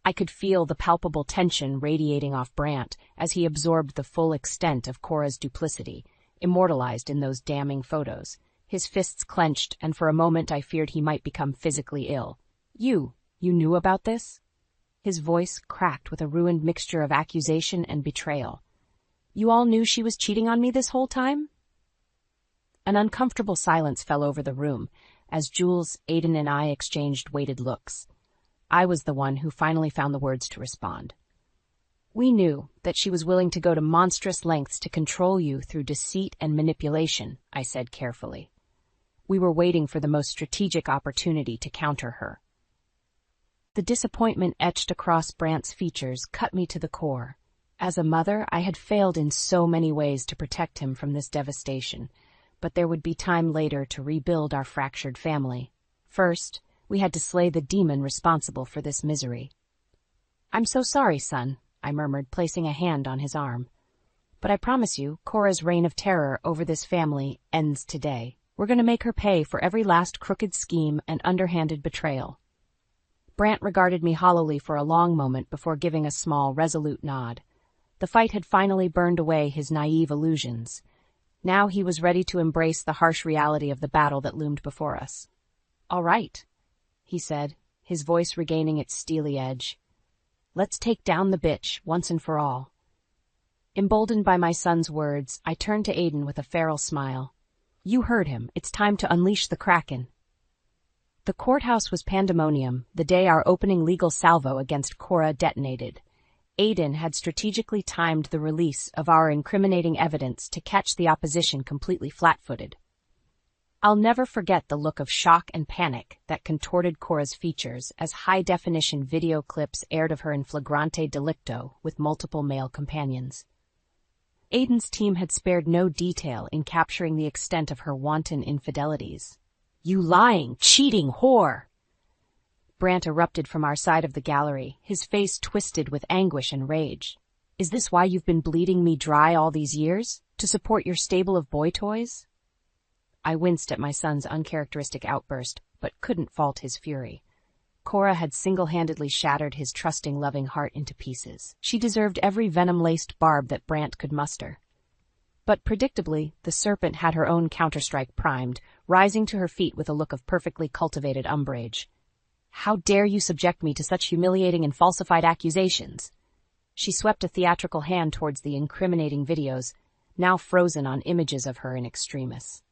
I could feel the palpable tension radiating off Brant as he absorbed the full extent of Cora's duplicity, immortalized in those damning photos. His fists clenched, and for a moment I feared he might become physically ill. You knew about this?" His voice cracked with a ruined mixture of accusation and betrayal. "You all knew she was cheating on me this whole time?" An uncomfortable silence fell over the room as Jules, Aiden, and I exchanged weighted looks. I was the one who finally found the words to respond. "We knew that she was willing to go to monstrous lengths to control you through deceit and manipulation," I said carefully. "We were waiting for the most strategic opportunity to counter her." The disappointment etched across Brant's features cut me to the core. As a mother, I had failed in so many ways to protect him from this devastation, but there would be time later to rebuild our fractured family. First, we had to slay the demon responsible for this misery. "I'm so sorry, son," I murmured, placing a hand on his arm. "But I promise you, Cora's reign of terror over this family ends today. We're going to make her pay for every last crooked scheme and underhanded betrayal." Brant regarded me hollowly for a long moment before giving a small, resolute nod. The fight had finally burned away his naive illusions. Now he was ready to embrace the harsh reality of the battle that loomed before us. "All right," he said, his voice regaining its steely edge. "Let's take down the bitch, once and for all." Emboldened by my son's words, I turned to Aiden with a feral smile. "You heard him. It's time to unleash the Kraken." The courthouse was pandemonium the day our opening legal salvo against Cora detonated. Aiden had strategically timed the release of our incriminating evidence to catch the opposition completely flat-footed. I'll never forget the look of shock and panic that contorted Cora's features as high-definition video clips aired of her in flagrante delicto with multiple male companions. Aiden's team had spared no detail in capturing the extent of her wanton infidelities. "You lying, cheating whore!" Brant erupted from our side of the gallery, his face twisted with anguish and rage. "Is this why you've been bleeding me dry all these years? To support your stable of boy toys?" I winced at my son's uncharacteristic outburst, but couldn't fault his fury. Cora had single-handedly shattered his trusting, loving heart into pieces. She deserved every venom-laced barb that Brant could muster. But predictably, the serpent had her own counterstrike primed, rising to her feet with a look of perfectly cultivated umbrage. "How dare you subject me to such humiliating and falsified accusations?" She swept a theatrical hand towards the incriminating videos, now frozen on images of her in extremis.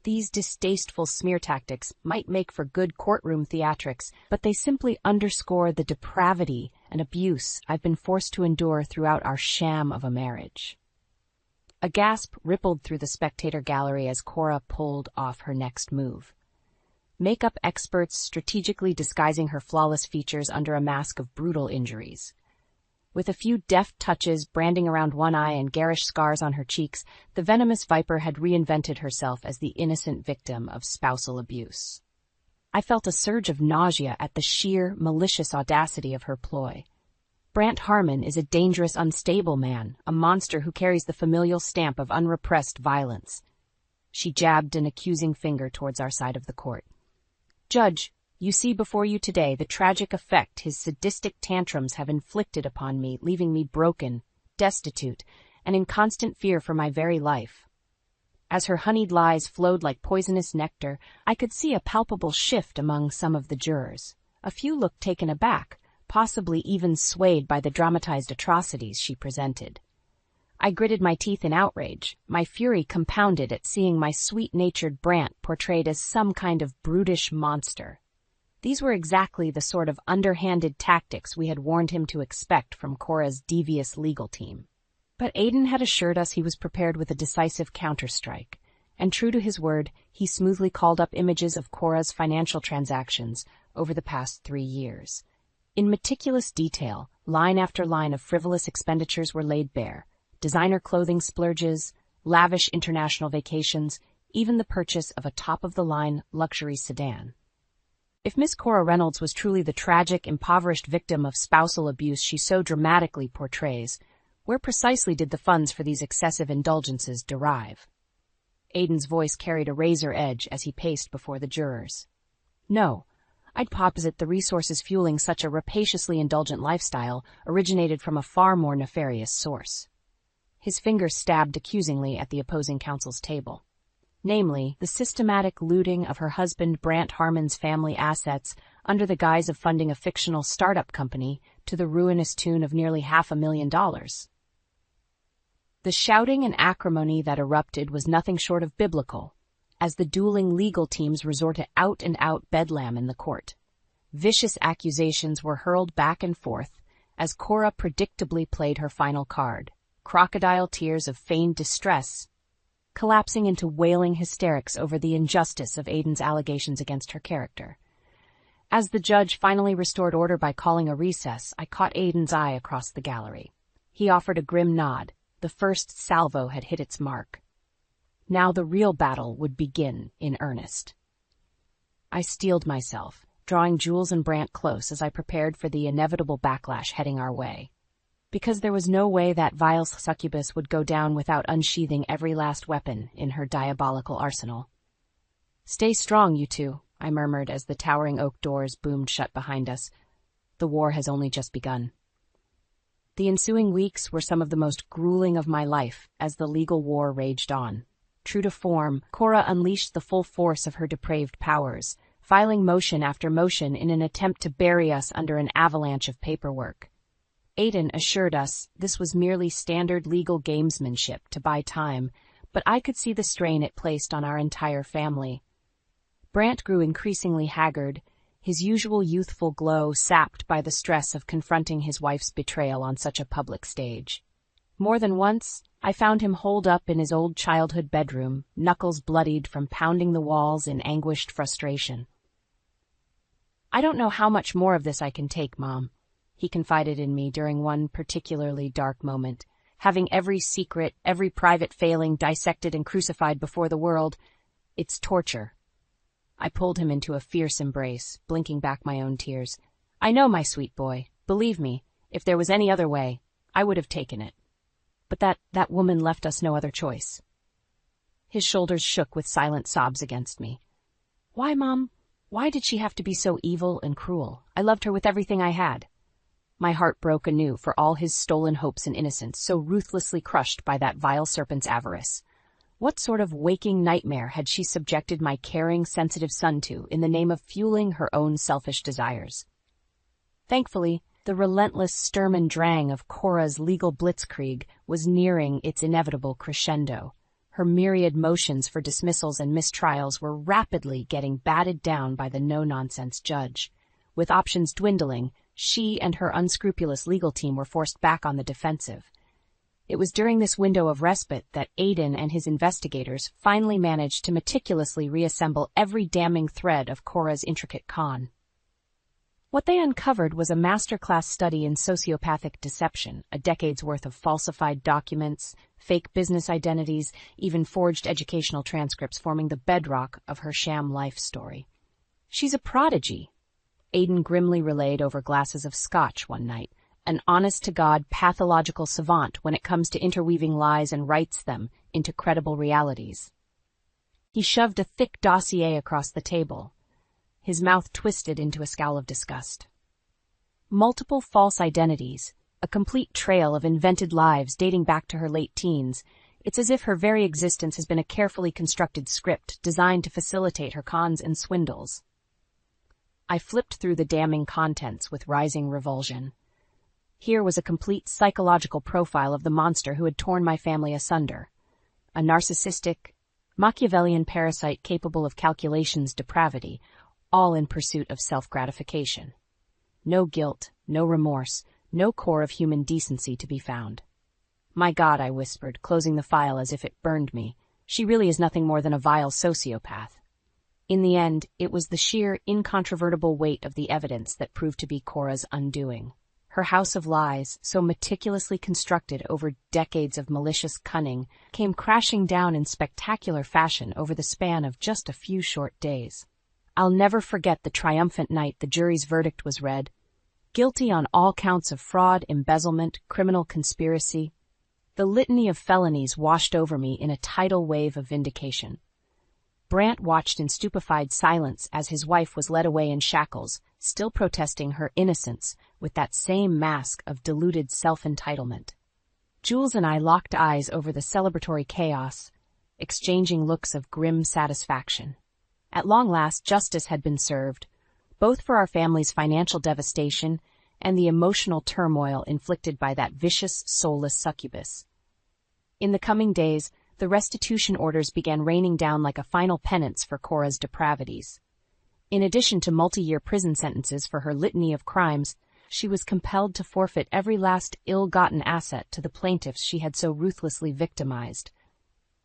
These distasteful smear tactics might make for good courtroom theatrics, but they simply underscore the depravity and abuse I've been forced to endure throughout our sham of a marriage. A gasp rippled through the spectator gallery as Cora pulled off her next move. Makeup experts strategically disguising her flawless features under a mask of brutal injuries. With a few deft touches branding around one eye and garish scars on her cheeks, the venomous viper had reinvented herself as the innocent victim of spousal abuse. I felt a surge of nausea at the sheer, malicious audacity of her ploy. Brant Harmon is a dangerous, unstable man, a monster who carries the familial stamp of unrepressed violence. She jabbed an accusing finger towards our side of the court. "Judge, you see before you today the tragic effect his sadistic tantrums have inflicted upon me, leaving me broken, destitute, and in constant fear for my very life." As her honeyed lies flowed like poisonous nectar, I could see a palpable shift among some of the jurors. A few looked taken aback, possibly even swayed by the dramatized atrocities she presented. I gritted my teeth in outrage, my fury compounded at seeing my sweet-natured Brant portrayed as some kind of brutish monster. These were exactly the sort of underhanded tactics we had warned him to expect from Cora's devious legal team. But Aiden had assured us he was prepared with a decisive counterstrike. And true to his word, he smoothly called up images of Cora's financial transactions over the past 3 years. In meticulous detail, line after line of frivolous expenditures were laid bare: designer clothing splurges, lavish international vacations, even the purchase of a top-of-the-line luxury sedan. If Miss Cora Reynolds was truly the tragic, impoverished victim of spousal abuse she so dramatically portrays, where precisely did the funds for these excessive indulgences derive? Aiden's voice carried a razor edge as he paced before the jurors. No, I'd posit the resources fueling such a rapaciously indulgent lifestyle originated from a far more nefarious source. His fingers stabbed accusingly at the opposing counsel's table. Namely, the systematic looting of her husband Brant Harmon's family assets under the guise of funding a fictional startup company to the ruinous tune of nearly $500,000. The shouting and acrimony that erupted was nothing short of biblical, as the dueling legal teams resorted to out-and-out bedlam in the court. Vicious accusations were hurled back and forth as Cora predictably played her final card, crocodile tears of feigned distress, collapsing into wailing hysterics over the injustice of Aiden's allegations against her character. As the judge finally restored order by calling a recess, I caught Aiden's eye across the gallery. He offered a grim nod. The first salvo had hit its mark. Now the real battle would begin in earnest. I steeled myself, drawing Jules and Brant close as I prepared for the inevitable backlash heading our way. Because there was no way that vile succubus would go down without unsheathing every last weapon in her diabolical arsenal. "Stay strong, you two," I murmured as the towering oak doors boomed shut behind us. "The war has only just begun." The ensuing weeks were some of the most grueling of my life as the legal war raged on. True to form, Cora unleashed the full force of her depraved powers, filing motion after motion in an attempt to bury us under an avalanche of paperwork. Aiden assured us this was merely standard legal gamesmanship to buy time, but I could see the strain it placed on our entire family. Brant grew increasingly haggard, his usual youthful glow sapped by the stress of confronting his wife's betrayal on such a public stage. More than once, I found him holed up in his old childhood bedroom, knuckles bloodied from pounding the walls in anguished frustration. "I don't know how much more of this I can take, Mom," he confided in me during one particularly dark moment. "Having every secret, every private failing dissected and crucified before the world, it's torture." I pulled him into a fierce embrace, blinking back my own tears. "I know, my sweet boy. Believe me, if there was any other way, I would have taken it. But that woman left us no other choice." His shoulders shook with silent sobs against me. "Why, Mom? Why did she have to be so evil and cruel? I loved her with everything I had." My heart broke anew for all his stolen hopes and innocence, so ruthlessly crushed by that vile serpent's avarice. What sort of waking nightmare had she subjected my caring, sensitive son to in the name of fueling her own selfish desires? Thankfully, the relentless Sturm und Drang of Cora's legal blitzkrieg was nearing its inevitable crescendo. Her myriad motions for dismissals and mistrials were rapidly getting batted down by the no-nonsense judge. With options dwindling, she and her unscrupulous legal team were forced back on the defensive. It was during this window of respite that Aiden and his investigators finally managed to meticulously reassemble every damning thread of Cora's intricate con. What they uncovered was a masterclass study in sociopathic deception, a decade's worth of falsified documents, fake business identities, even forged educational transcripts forming the bedrock of her sham life story. "She's a prodigy," Aiden grimly relayed over glasses of scotch one night, "an honest-to-God pathological savant when it comes to interweaving lies and writes them into credible realities." He shoved a thick dossier across the table. His mouth twisted into a scowl of disgust. "Multiple false identities, a complete trail of invented lives dating back to her late teens. It's as if her very existence has been a carefully constructed script designed to facilitate her cons and swindles." I flipped through the damning contents with rising revulsion. Here was a complete psychological profile of the monster who had torn my family asunder. A narcissistic, Machiavellian parasite capable of calculations depravity, all in pursuit of self-gratification. No guilt, no remorse, no core of human decency to be found. "My God," I whispered, closing the file as if it burned me. She really is nothing more than a vile sociopath. In the end, it was the sheer, incontrovertible weight of the evidence that proved to be Cora's undoing. Her house of lies, so meticulously constructed over decades of malicious cunning, came crashing down in spectacular fashion over the span of just a few short days. I'll never forget the triumphant night the jury's verdict was read. Guilty on all counts of fraud, embezzlement, criminal conspiracy. The litany of felonies washed over me in a tidal wave of vindication. Brant watched in stupefied silence as his wife was led away in shackles, still protesting her innocence with that same mask of deluded self-entitlement. Jules and I locked eyes over the celebratory chaos, exchanging looks of grim satisfaction. At long last, justice had been served, both for our family's financial devastation and the emotional turmoil inflicted by that vicious, soulless succubus. In the coming days, the restitution orders began raining down like a final penance for Cora's depravities. In addition to multi-year prison sentences for her litany of crimes, she was compelled to forfeit every last ill-gotten asset to the plaintiffs she had so ruthlessly victimized.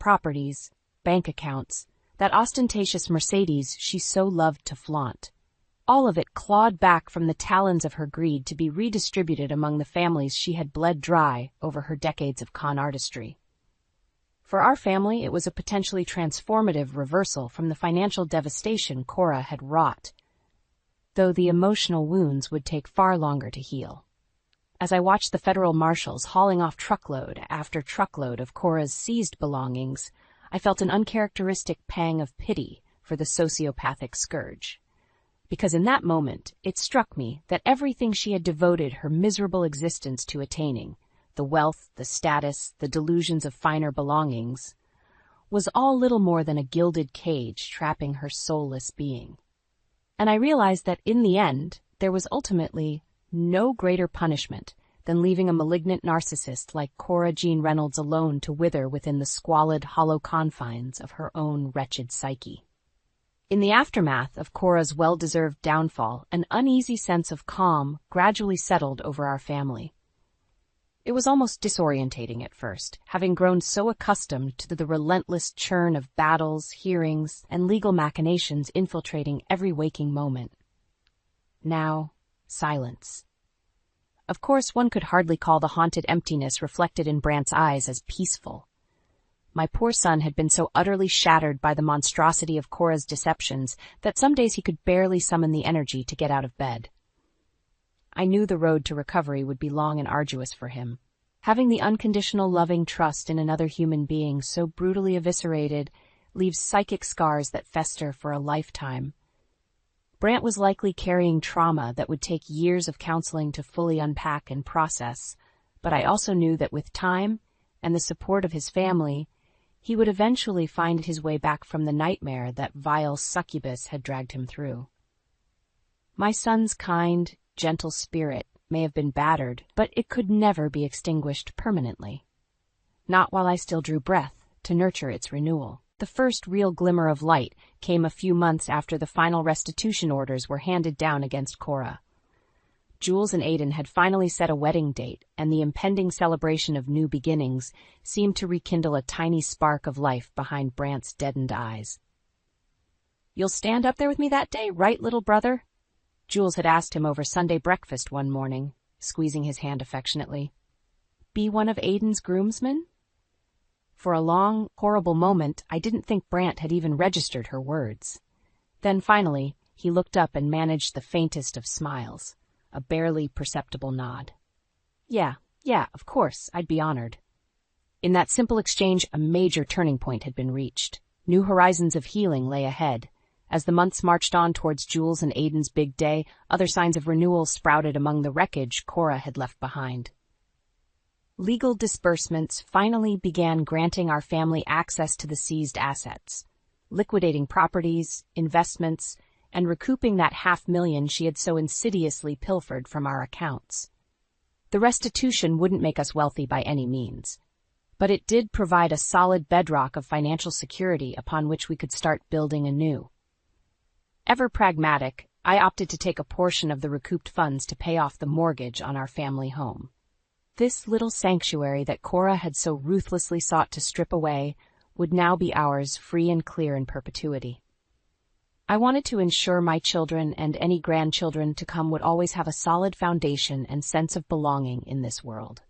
Properties, bank accounts, that ostentatious Mercedes she so loved to flaunt. All of it clawed back from the talons of her greed to be redistributed among the families she had bled dry over her decades of con artistry. For our family, it was a potentially transformative reversal from the financial devastation Cora had wrought, though the emotional wounds would take far longer to heal. As I watched the federal marshals hauling off truckload after truckload of Cora's seized belongings, I felt an uncharacteristic pang of pity for the sociopathic scourge. Because in that moment, it struck me that everything she had devoted her miserable existence to attaining, the wealth, the status, the delusions of finer belongings, was all little more than a gilded cage trapping her soulless being. And I realized that in the end, there was ultimately no greater punishment than leaving a malignant narcissist like Cora Jean Reynolds alone to wither within the squalid, hollow confines of her own wretched psyche. In the aftermath of Cora's well-deserved downfall, an uneasy sense of calm gradually settled over our family. It was almost disorientating at first, having grown so accustomed to the relentless churn of battles, hearings, and legal machinations infiltrating every waking moment. Now, silence. Of course, one could hardly call the haunted emptiness reflected in Brant's eyes as peaceful. My poor son had been so utterly shattered by the monstrosity of Cora's deceptions that some days he could barely summon the energy to get out of bed. I knew the road to recovery would be long and arduous for him. Having the unconditional loving trust in another human being so brutally eviscerated leaves psychic scars that fester for a lifetime. Brant was likely carrying trauma that would take years of counseling to fully unpack and process, but I also knew that with time and the support of his family, he would eventually find his way back from the nightmare that vile succubus had dragged him through. My son's kind, gentle spirit may have been battered, but it could never be extinguished permanently. Not while I still drew breath to nurture its renewal. The first real glimmer of light came a few months after the final restitution orders were handed down against Cora. Jules and Aiden had finally set a wedding date, and the impending celebration of new beginnings seemed to rekindle a tiny spark of life behind Brant's deadened eyes. "You'll stand up there with me that day, right, little brother?" Jules had asked him over Sunday breakfast one morning, squeezing his hand affectionately. "Be one of Aiden's groomsmen?" For a long, horrible moment, I didn't think Brant had even registered her words. Then finally, he looked up and managed the faintest of smiles, a barely perceptible nod. Yeah, of course, I'd be honored." In that simple exchange, a major turning point had been reached. New horizons of healing lay ahead. As the months marched on towards Jules and Aiden's big day, other signs of renewal sprouted among the wreckage Cora had left behind. Legal disbursements finally began granting our family access to the seized assets, liquidating properties, investments, and recouping that $500,000 she had so insidiously pilfered from our accounts. The restitution wouldn't make us wealthy by any means, but it did provide a solid bedrock of financial security upon which we could start building anew. Ever pragmatic, I opted to take a portion of the recouped funds to pay off the mortgage on our family home. This little sanctuary that Cora had so ruthlessly sought to strip away would now be ours, free and clear in perpetuity. I wanted to ensure my children and any grandchildren to come would always have a solid foundation and sense of belonging in this world.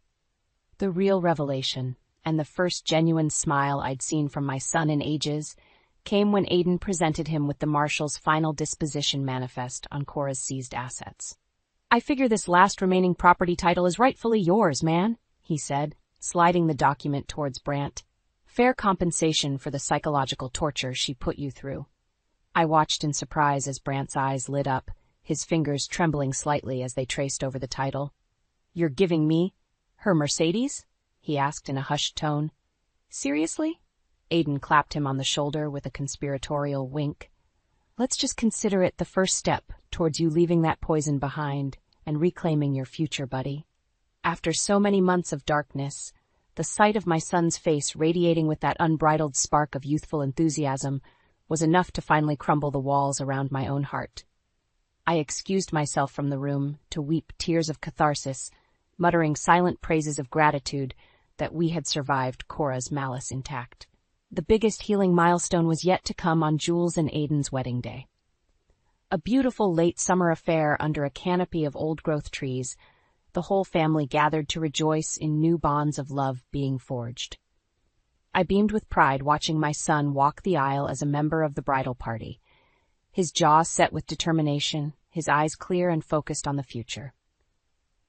The real revelation, and the first genuine smile I'd seen from my son in ages, came when Aiden presented him with the Marshal's final disposition manifest on Cora's seized assets. "I figure this last remaining property title is rightfully yours, man," he said, sliding the document towards Brant. "Fair compensation for the psychological torture she put you through." I watched in surprise as Brant's eyes lit up, his fingers trembling slightly as they traced over the title. "You're giving me her Mercedes?" he asked in a hushed tone. "Seriously?" Aiden clapped him on the shoulder with a conspiratorial wink. "Let's just consider it the first step towards you leaving that poison behind and reclaiming your future, buddy." After so many months of darkness, the sight of my son's face radiating with that unbridled spark of youthful enthusiasm was enough to finally crumble the walls around my own heart. I excused myself from the room to weep tears of catharsis, muttering silent praises of gratitude that we had survived Cora's malice intact. The biggest healing milestone was yet to come on Jules and Aiden's wedding day. A beautiful late summer affair under a canopy of old-growth trees, the whole family gathered to rejoice in new bonds of love being forged. I beamed with pride watching my son walk the aisle as a member of the bridal party, his jaw set with determination, his eyes clear and focused on the future.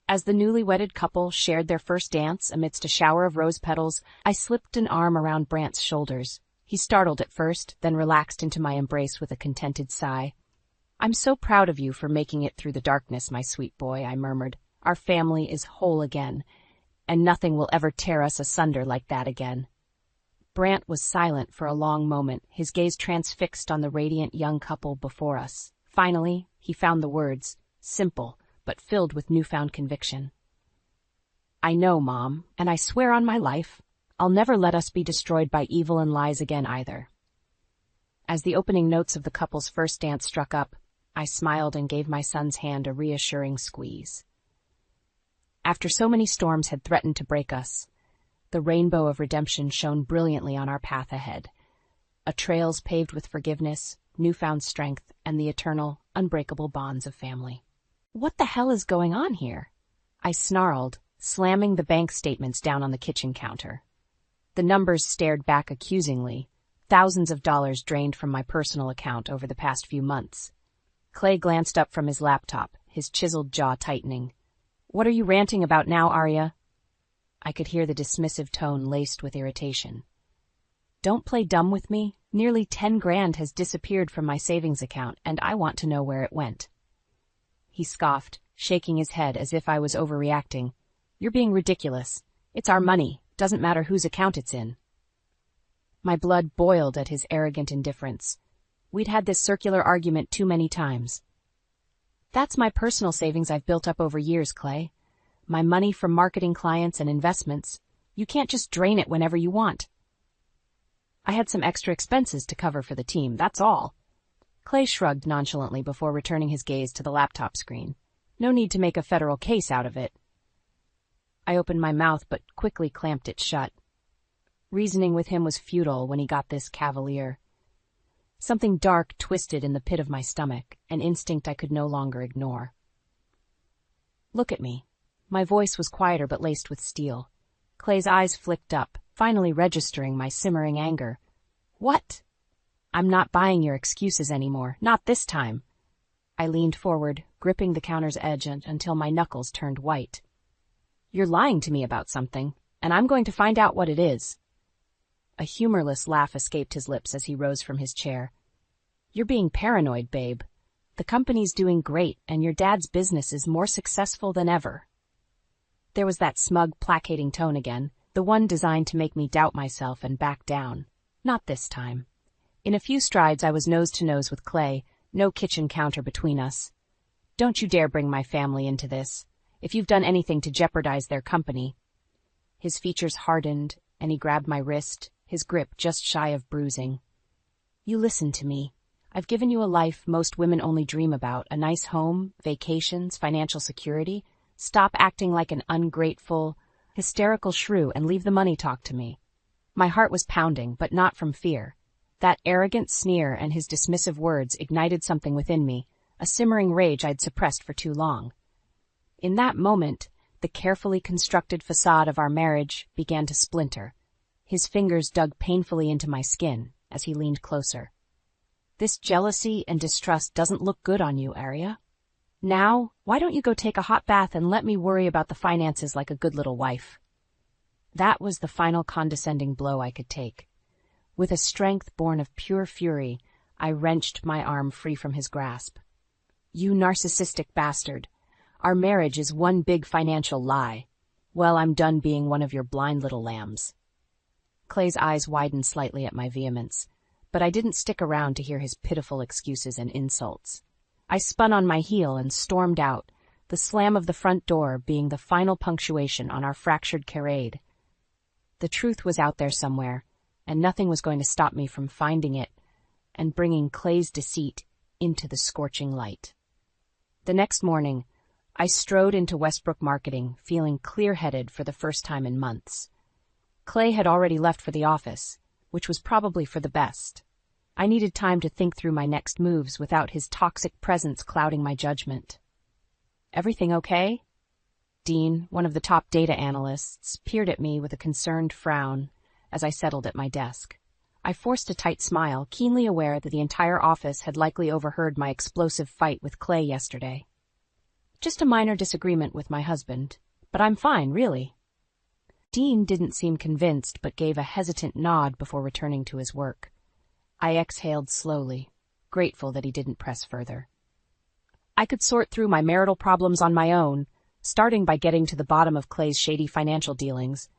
As the newly wedded couple shared their first dance amidst a shower of rose petals, I slipped an arm around Brant's shoulders. He startled at first, then relaxed into my embrace with a contented sigh. "I'm so proud of you for making it through the darkness, my sweet boy," I murmured. "Our family is whole again, and nothing will ever tear us asunder like that again." Brant was silent for a long moment, his gaze transfixed on the radiant young couple before us. Finally, he found the words, simple, but filled with newfound conviction. "I know, Mom, and I swear on my life, I'll never let us be destroyed by evil and lies again either." As the opening notes of the couple's first dance struck up, I smiled and gave my son's hand a reassuring squeeze. After so many storms had threatened to break us, the rainbow of redemption shone brilliantly on our path ahead, a trails paved with forgiveness, newfound strength, and the eternal, unbreakable bonds of family. "What the hell is going on here?" I snarled, slamming the bank statements down on the kitchen counter. The numbers stared back accusingly, thousands of dollars drained from my personal account over the past few months. Clay glanced up from his laptop, his chiseled jaw tightening. "What are you ranting about now, Arya?" I could hear the dismissive tone laced with irritation. "Don't play dumb with me. Nearly 10 grand has disappeared from my savings account, and I want to know where it went." He scoffed, shaking his head as if I was overreacting. "You're being ridiculous. It's our money. Doesn't matter whose account it's in." My blood boiled at his arrogant indifference. We'd had this circular argument too many times. "That's my personal savings I've built up over years, Clay. My money from marketing clients and investments. You can't just drain it whenever you want." "I had some extra expenses to cover for the team, that's all." Clay shrugged nonchalantly before returning his gaze to the laptop screen. "No need to make a federal case out of it." I opened my mouth but quickly clamped it shut. Reasoning with him was futile when he got this cavalier. Something dark twisted in the pit of my stomach, an instinct I could no longer ignore. "Look at me." My voice was quieter but laced with steel. Clay's eyes flicked up, finally registering my simmering anger. "What?" "I'm not buying your excuses anymore, not this time." I leaned forward, gripping the counter's edge until my knuckles turned white. "You're lying to me about something, and I'm going to find out what it is." A humorless laugh escaped his lips as he rose from his chair. "You're being paranoid, babe. The company's doing great, and your dad's business is more successful than ever." There was that smug, placating tone again, the one designed to make me doubt myself and back down. Not this time. In a few strides I was nose to nose with Clay, no kitchen counter between us. "Don't you dare bring my family into this. If you've done anything to jeopardize their company." His features hardened, and he grabbed my wrist, his grip just shy of bruising. "You listen to me. I've given you a life most women only dream about, a nice home, vacations, financial security. Stop acting like an ungrateful, hysterical shrew and leave the money talk to me." My heart was pounding, but not from fear. That arrogant sneer and his dismissive words ignited something within me, a simmering rage I'd suppressed for too long. In that moment, the carefully constructed facade of our marriage began to splinter. His fingers dug painfully into my skin as he leaned closer. This jealousy and distrust doesn't look good on you, Arya. Now, why don't you go take a hot bath and let me worry about the finances like a good little wife? That was the final condescending blow I could take. With a strength born of pure fury, I wrenched my arm free from his grasp. You narcissistic bastard. Our marriage is one big financial lie. Well, I'm done being one of your blind little lambs. Clay's eyes widened slightly at my vehemence, but I didn't stick around to hear his pitiful excuses and insults. I spun on my heel and stormed out, the slam of the front door being the final punctuation on our fractured charade. The truth was out there somewhere, and nothing was going to stop me from finding it and bringing Clay's deceit into the scorching light. The next morning, I strode into Westbrook Marketing, feeling clear-headed for the first time in months. Clay had already left for the office, which was probably for the best. I needed time to think through my next moves without his toxic presence clouding my judgment. Everything okay? Dean, one of the top data analysts, peered at me with a concerned frown as I settled at my desk. I forced a tight smile, keenly aware that the entire office had likely overheard my explosive fight with Clay yesterday. Just a minor disagreement with my husband, but I'm fine, really. Dean didn't seem convinced, but gave a hesitant nod before returning to his work. I exhaled slowly, grateful that he didn't press further. I could sort through my marital problems on my own, starting by getting to the bottom of Clay's shady financial dealings.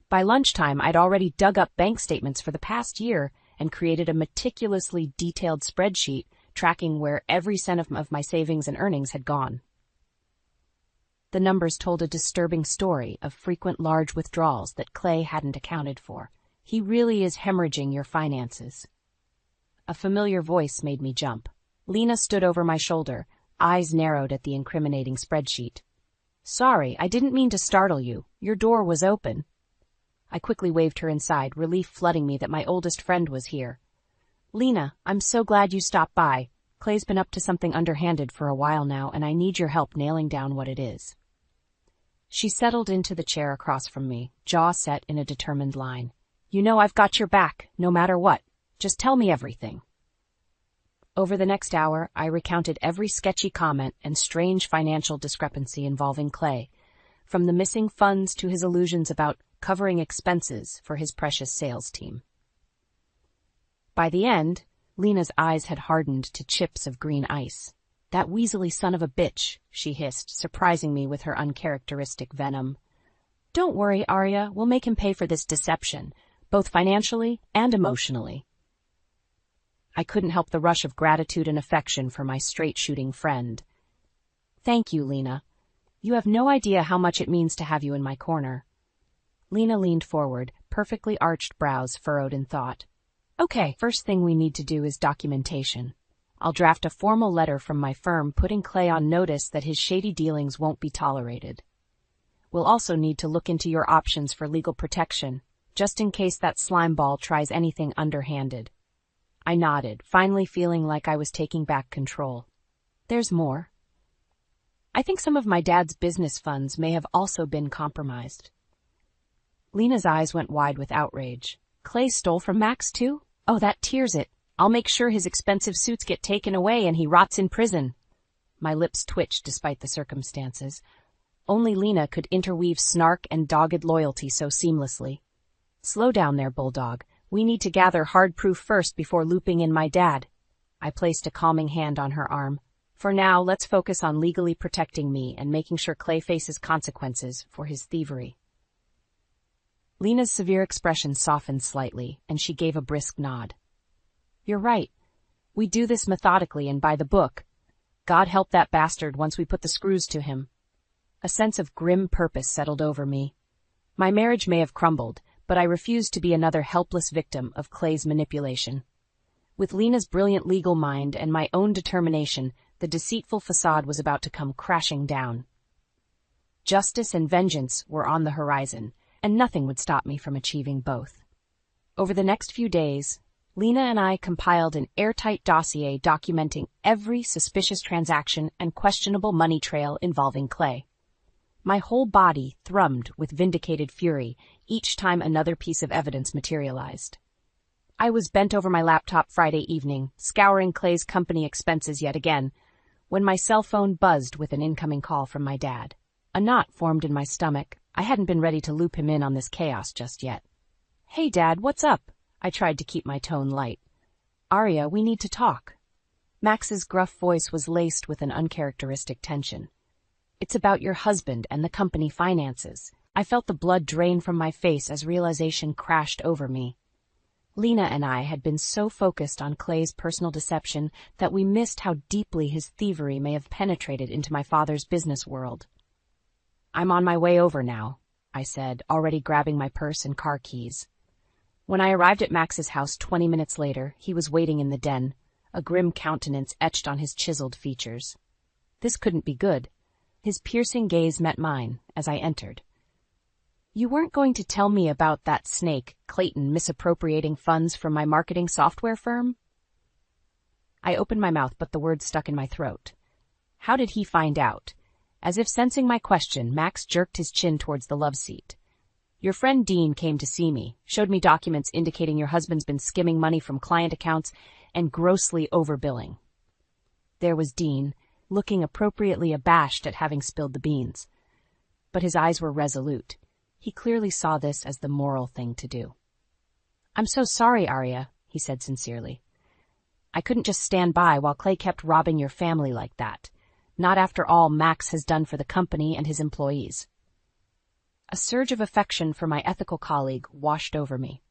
By lunchtime, I'd already dug up bank statements for the past year and created a meticulously detailed spreadsheet tracking where every cent of my savings and earnings had gone. The numbers told a disturbing story of frequent large withdrawals that Clay hadn't accounted for. He really is hemorrhaging your finances. A familiar voice made me jump. Lena stood over my shoulder, eyes narrowed at the incriminating spreadsheet. Sorry, I didn't mean to startle you. Your door was open. I quickly waved her inside, relief flooding me that my oldest friend was here. Lena, I'm so glad you stopped by. Clay's been up to something underhanded for a while now, and I need your help nailing down what it is. She settled into the chair across from me, jaw set in a determined line. You know I've got your back, no matter what. Just tell me everything. Over the next hour, I recounted every sketchy comment and strange financial discrepancy involving Clay, from the missing funds to his illusions about covering expenses for his precious sales team. By the end, Lena's eyes had hardened to chips of green ice. That weaselly son of a bitch, she hissed, surprising me with her uncharacteristic venom. Don't worry, Arya, we'll make him pay for this deception, both financially and emotionally. I couldn't help the rush of gratitude and affection for my straight-shooting friend. Thank you, Lena. You have no idea how much it means to have you in my corner. Lena leaned forward, perfectly arched brows furrowed in thought. Okay, first thing we need to do is documentation. I'll draft a formal letter from my firm putting Clay on notice that his shady dealings won't be tolerated. We'll also need to look into your options for legal protection, just in case that slimeball tries anything underhanded. I nodded, finally feeling like I was taking back control. There's more. I think some of my dad's business funds may have also been compromised. Lena's eyes went wide with outrage. Clay stole from Max, too? Oh, that tears it. I'll make sure his expensive suits get taken away and he rots in prison. My lips twitched despite the circumstances. Only Lena could interweave snark and dogged loyalty so seamlessly. Slow down there, Bulldog. We need to gather hard proof first before looping in my dad. I placed a calming hand on her arm. For now, let's focus on legally protecting me and making sure Clay faces consequences for his thievery. Lena's severe expression softened slightly, and she gave a brisk nod. You're right. We do this methodically and by the book. God help that bastard once we put the screws to him. A sense of grim purpose settled over me. My marriage may have crumbled, but I refused to be another helpless victim of Clay's manipulation. With Lena's brilliant legal mind and my own determination, the deceitful facade was about to come crashing down. Justice and vengeance were on the horizon, and nothing would stop me from achieving both. Over the next few days, Lena and I compiled an airtight dossier documenting every suspicious transaction and questionable money trail involving Clay. My whole body thrummed with vindicated fury each time another piece of evidence materialized. I was bent over my laptop Friday evening, scouring Clay's company expenses yet again, when my cell phone buzzed with an incoming call from my dad. A knot formed in my stomach. I hadn't been ready to loop him in on this chaos just yet. "Hey, Dad, what's up?" I tried to keep my tone light. "Arya, we need to talk." Max's gruff voice was laced with an uncharacteristic tension. "It's about your husband and the company finances." I felt the blood drain from my face as realization crashed over me. Lena and I had been so focused on Clay's personal deception that we missed how deeply his thievery may have penetrated into my father's business world. "I'm on my way over now," I said, already grabbing my purse and car keys. When I arrived at Max's house 20 minutes later, he was waiting in the den, a grim countenance etched on his chiseled features. This couldn't be good. His piercing gaze met mine as I entered. "You weren't going to tell me about that snake, Clayton, misappropriating funds from my marketing software firm?" I opened my mouth, but the words stuck in my throat. How did he find out? As if sensing my question, Max jerked his chin towards the love seat. "Your friend Dean came to see me, showed me documents indicating your husband's been skimming money from client accounts and grossly overbilling." There was Dean, looking appropriately abashed at having spilled the beans. But his eyes were resolute. He clearly saw this as the moral thing to do. "I'm so sorry, Arya," he said sincerely. "I couldn't just stand by while Clay kept robbing your family like that. Not after all Max has done for the company and his employees." A surge of affection for my ethical colleague washed over me.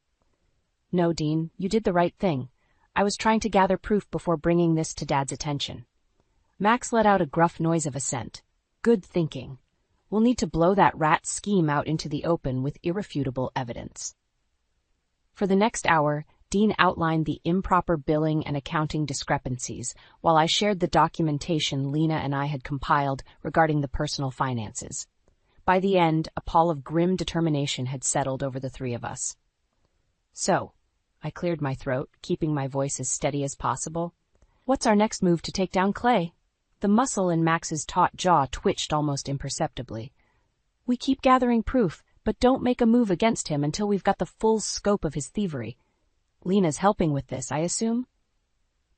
"No, Dean, you did the right thing. I was trying to gather proof before bringing this to Dad's attention." Max let out a gruff noise of assent. "Good thinking. We'll need to blow that rat scheme out into the open with irrefutable evidence." For the next hour, Dean outlined the improper billing and accounting discrepancies, while I shared the documentation Lena and I had compiled regarding the personal finances. By the end, a pall of grim determination had settled over the three of us. "So," I cleared my throat, keeping my voice as steady as possible, "what's our next move to take down Clay?" The muscle in Max's taut jaw twitched almost imperceptibly. "We keep gathering proof, but don't make a move against him until we've got the full scope of his thievery. Lena's helping with this, I assume?"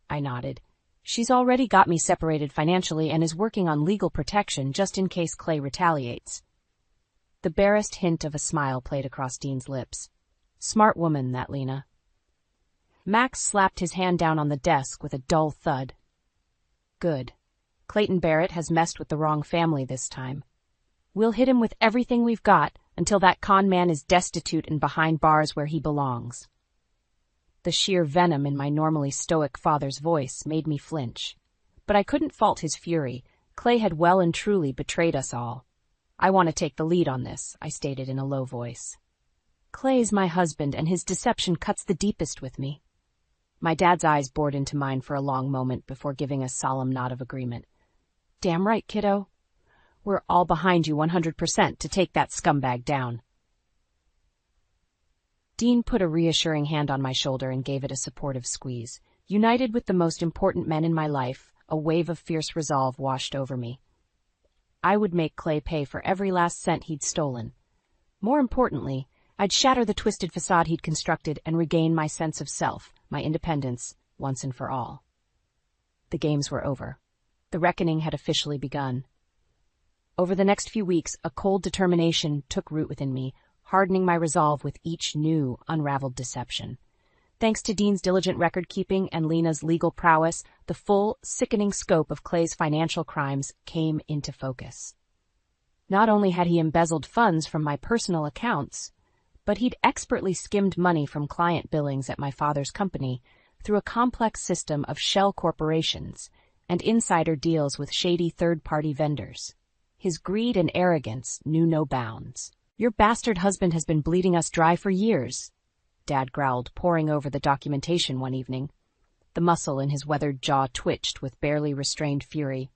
I nodded. "She's already got me separated financially and is working on legal protection just in case Clay retaliates." The barest hint of a smile played across Dean's lips. "Smart woman, that Lena." Max slapped his hand down on the desk with a dull thud. "Good. Clayton Barrett has messed with the wrong family this time. We'll hit him with everything we've got until that con man is destitute and behind bars where he belongs." The sheer venom in my normally stoic father's voice made me flinch. But I couldn't fault his fury. Clay had well and truly betrayed us all. "I want to take the lead on this," I stated in a low voice. "Clay's my husband, and his deception cuts the deepest with me." My dad's eyes bored into mine for a long moment before giving a solemn nod of agreement. "Damn right, kiddo. We're all behind you 100% to take that scumbag down." Dean put a reassuring hand on my shoulder and gave it a supportive squeeze. United with the most important men in my life, a wave of fierce resolve washed over me. I would make Clay pay for every last cent he'd stolen. More importantly, I'd shatter the twisted facade he'd constructed and regain my sense of self, my independence, once and for all. The games were over. The reckoning had officially begun. Over the next few weeks, a cold determination took root within me, hardening my resolve with each new, unraveled deception. Thanks to Dean's diligent record-keeping and Lena's legal prowess, the full, sickening scope of Clay's financial crimes came into focus. Not only had he embezzled funds from my personal accounts, but he'd expertly skimmed money from client billings at my father's company through a complex system of shell corporations and insider deals with shady third-party vendors. His greed and arrogance knew no bounds. "Your bastard husband has been bleeding us dry for years," Dad growled, poring over the documentation one evening. The muscle in his weathered jaw twitched with barely restrained fury.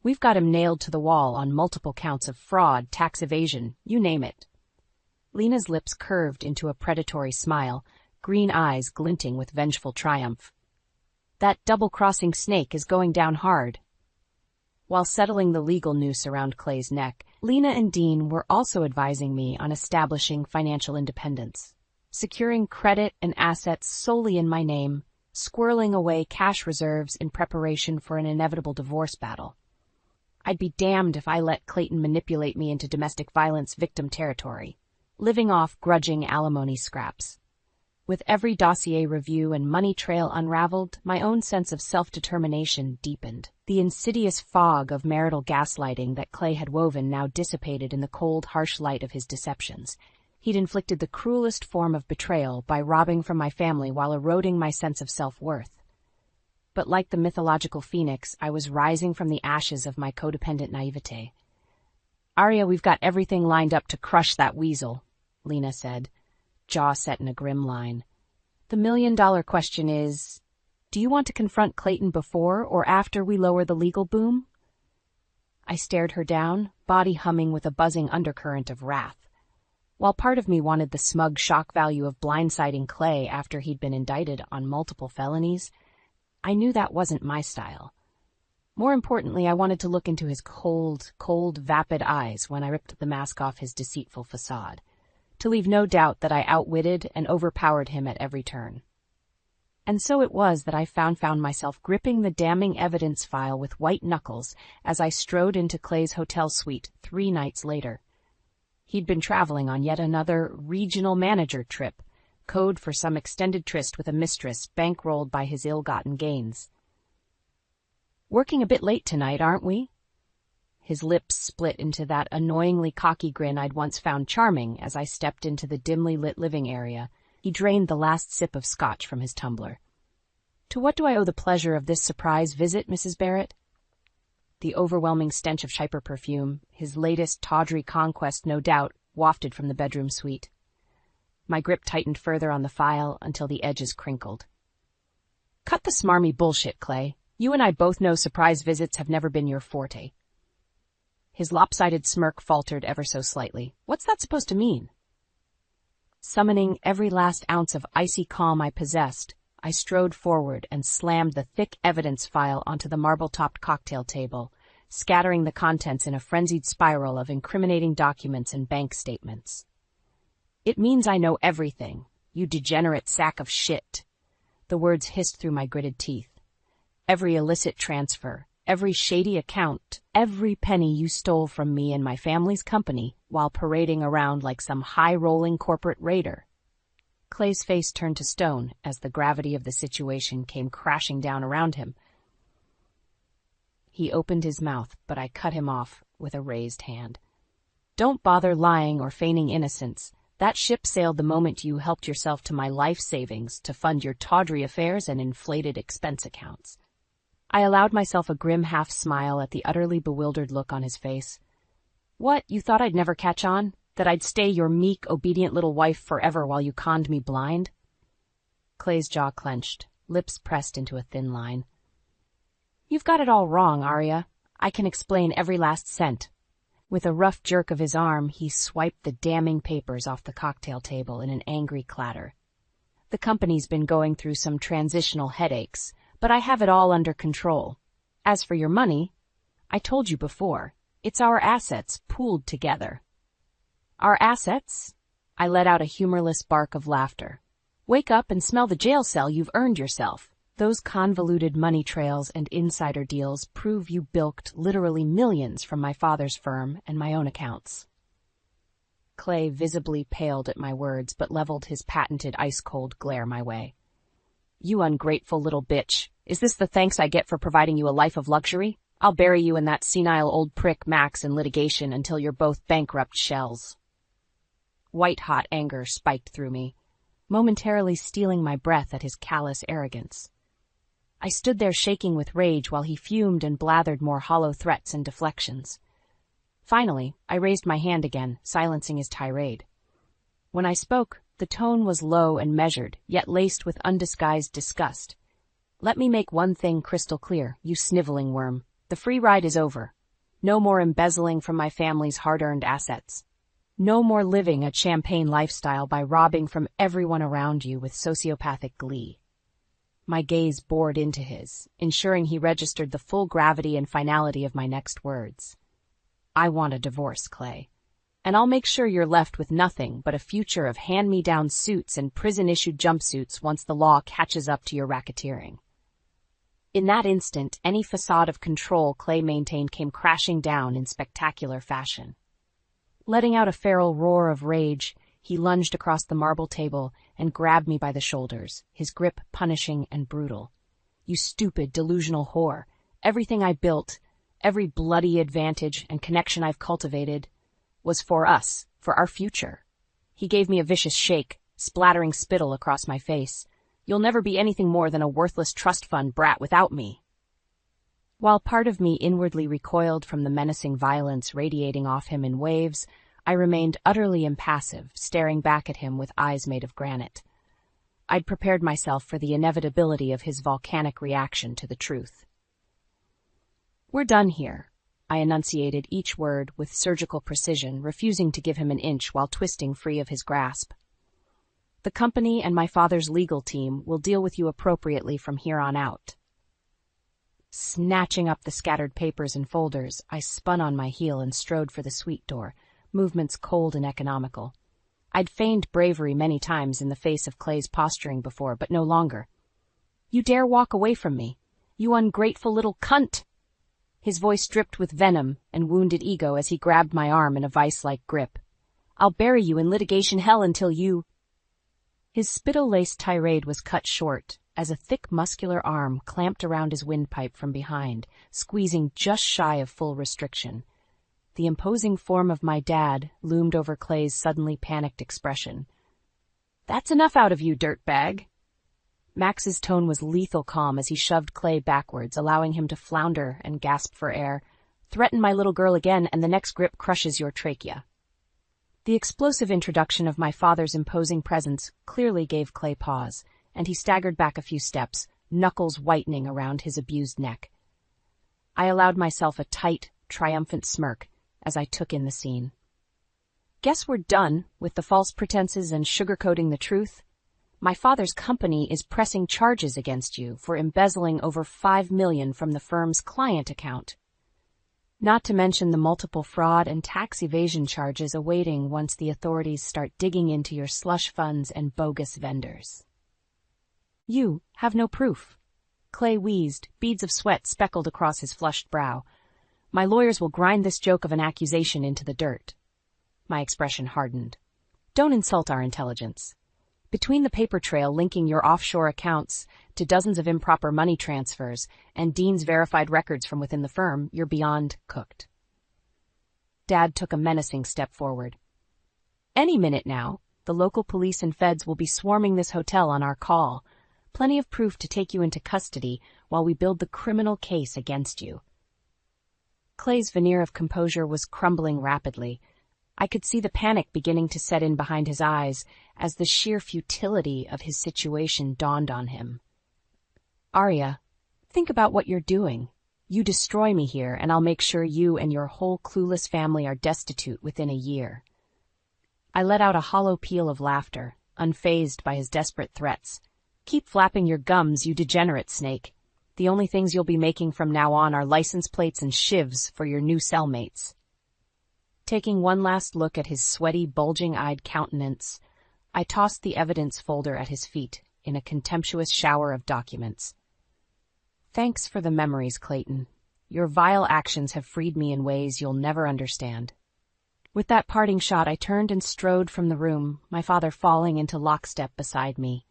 "We've got him nailed to the wall on multiple counts of fraud, tax evasion, you name it." Lena's lips curved into a predatory smile, green eyes glinting with vengeful triumph. That double-crossing snake is going down hard. While settling the legal noose around Clay's neck, Lena and Dean were also advising me on establishing financial independence, securing credit and assets solely in my name, squirreling away cash reserves in preparation for an inevitable divorce battle. I'd be damned if I let Clayton manipulate me into domestic violence victim territory, living off grudging alimony scraps. With every dossier review and money trail unraveled, my own sense of self-determination deepened. The insidious fog of marital gaslighting that Clay had woven now dissipated in the cold, harsh light of his deceptions. He'd inflicted the cruelest form of betrayal by robbing from my family while eroding my sense of self-worth. But like the mythological phoenix, I was rising from the ashes of my codependent naivete. "Arya, we've got everything lined up to crush that weasel," Lena said, jaw set in a grim line. "The million-dollar question is, do you want to confront Clayton before or after we lower the legal boom?" I stared her down, body humming with a buzzing undercurrent of wrath. While part of me wanted the smug shock value of blindsiding Clay after he'd been indicted on multiple felonies, I knew that wasn't my style. More importantly, I wanted to look into his cold, vapid eyes when I ripped the mask off his deceitful facade, to leave no doubt that I outwitted and overpowered him at every turn. And so it was that I found myself gripping the damning evidence file with white knuckles as I strode into Clay's hotel suite 3 nights later. He'd been traveling on yet another regional manager trip, code for some extended tryst with a mistress bankrolled by his ill-gotten gains. "Working a bit late tonight, aren't we?" His lips split into that annoyingly cocky grin I'd once found charming as I stepped into the dimly lit living area. He drained the last sip of scotch from his tumbler. "To what do I owe the pleasure of this surprise visit, Mrs. Barrett?" The overwhelming stench of Scheiper perfume, his latest tawdry conquest no doubt, wafted from the bedroom suite. My grip tightened further on the file until the edges crinkled. "Cut the smarmy bullshit, Clay. You and I both know surprise visits have never been your forte." His lopsided smirk faltered ever so slightly. "What's that supposed to mean?" Summoning every last ounce of icy calm I possessed, I strode forward and slammed the thick evidence file onto the marble-topped cocktail table, scattering the contents in a frenzied spiral of incriminating documents and bank statements. "It means I know everything, you degenerate sack of shit." The words hissed through my gritted teeth. "Every illicit transfer, every shady account, every penny you stole from me and my family's company while parading around like some high-rolling corporate raider." Clay's face turned to stone as the gravity of the situation came crashing down around him. He opened his mouth, but I cut him off with a raised hand. "Don't bother lying or feigning innocence. That ship sailed the moment you helped yourself to my life savings to fund your tawdry affairs and inflated expense accounts." I allowed myself a grim half-smile at the utterly bewildered look on his face. "What, you thought I'd never catch on? That I'd stay your meek, obedient little wife forever while you conned me blind?" Clay's jaw clenched, lips pressed into a thin line. "You've got it all wrong, Arya. I can explain every last cent." With a rough jerk of his arm, he swiped the damning papers off the cocktail table in an angry clatter. "The company's been going through some transitional headaches, but I have it all under control. As for your money, I told you before, it's our assets pooled together." "Our assets?" I let out a humorless bark of laughter. "Wake up and smell the jail cell you've earned yourself. Those convoluted money trails and insider deals prove you bilked literally millions from my father's firm and my own accounts." Clay visibly paled at my words but leveled his patented ice-cold glare my way. "You ungrateful little bitch. Is this the thanks I get for providing you a life of luxury? I'll bury you and that senile old prick Max in litigation until you're both bankrupt shells." White-hot anger spiked through me, momentarily stealing my breath at his callous arrogance. I stood there shaking with rage while he fumed and blathered more hollow threats and deflections. Finally, I raised my hand again, silencing his tirade. When I spoke, the tone was low and measured, yet laced with undisguised disgust. "Let me make one thing crystal clear, you sniveling worm. The free ride is over. No more embezzling from my family's hard-earned assets. No more living a champagne lifestyle by robbing from everyone around you with sociopathic glee. My gaze bored into his, ensuring he registered the full gravity and finality of my next words. I want a divorce, Clay. And I'll make sure you're left with nothing but a future of hand-me-down suits and prison-issued jumpsuits once the law catches up to your racketeering. In that instant, any facade of control Clay maintained came crashing down in spectacular fashion. Letting out a feral roar of rage, he lunged across the marble table and grabbed me by the shoulders, his grip punishing and brutal. You stupid, delusional whore. Everything I built, every bloody advantage and connection I've cultivated, was for us, for our future. He gave me a vicious shake, splattering spittle across my face. You'll never be anything more than a worthless trust fund brat without me. While part of me inwardly recoiled from the menacing violence radiating off him in waves, I remained utterly impassive, staring back at him with eyes made of granite. I'd prepared myself for the inevitability of his volcanic reaction to the truth. We're done here. I enunciated each word with surgical precision, refusing to give him an inch while twisting free of his grasp. The company and my father's legal team will deal with you appropriately from here on out. Snatching up the scattered papers and folders, I spun on my heel and strode for the suite door, movements cold and economical. I'd feigned bravery many times in the face of Clay's posturing before, but no longer. You dare walk away from me, you ungrateful little cunt! His voice dripped with venom and wounded ego as he grabbed my arm in a vice-like grip. I'll bury you in litigation hell until you... His spittle-laced tirade was cut short as a thick muscular arm clamped around his windpipe from behind, squeezing just shy of full restriction. The imposing form of my dad loomed over Clay's suddenly panicked expression. That's enough out of you, dirtbag. Max's tone was lethal calm as he shoved Clay backwards, allowing him to flounder and gasp for air. Threaten my little girl again and the next grip crushes your trachea. The explosive introduction of my father's imposing presence clearly gave Clay pause, and he staggered back a few steps, knuckles whitening around his abused neck. I allowed myself a tight, triumphant smirk as I took in the scene. Guess we're done with the false pretenses and sugarcoating the truth. My father's company is pressing charges against you for embezzling over $5 million from the firm's client account. Not to mention the multiple fraud and tax evasion charges awaiting once the authorities start digging into your slush funds and bogus vendors. You have no proof. Clay wheezed, beads of sweat speckled across his flushed brow. My lawyers will grind this joke of an accusation into the dirt. My expression hardened. Don't insult our intelligence. Between the paper trail linking your offshore accounts to dozens of improper money transfers and Dean's verified records from within the firm, you're beyond cooked. Dad took a menacing step forward. Any minute now, the local police and feds will be swarming this hotel on our call. Plenty of proof to take you into custody while we build the criminal case against you. Clay's veneer of composure was crumbling rapidly. I could see the panic beginning to set in behind his eyes as the sheer futility of his situation dawned on him. Arya, think about what you're doing. You destroy me here, and I'll make sure you and your whole clueless family are destitute within a year. I let out a hollow peal of laughter, unfazed by his desperate threats. Keep flapping your gums, you degenerate snake. The only things you'll be making from now on are license plates and shivs for your new cellmates. Taking one last look at his sweaty, bulging-eyed countenance, I tossed the evidence folder at his feet in a contemptuous shower of documents. Thanks for the memories, Clayton. Your vile actions have freed me in ways you'll never understand. With that parting shot, I turned and strode from the room, my father falling into lockstep beside me.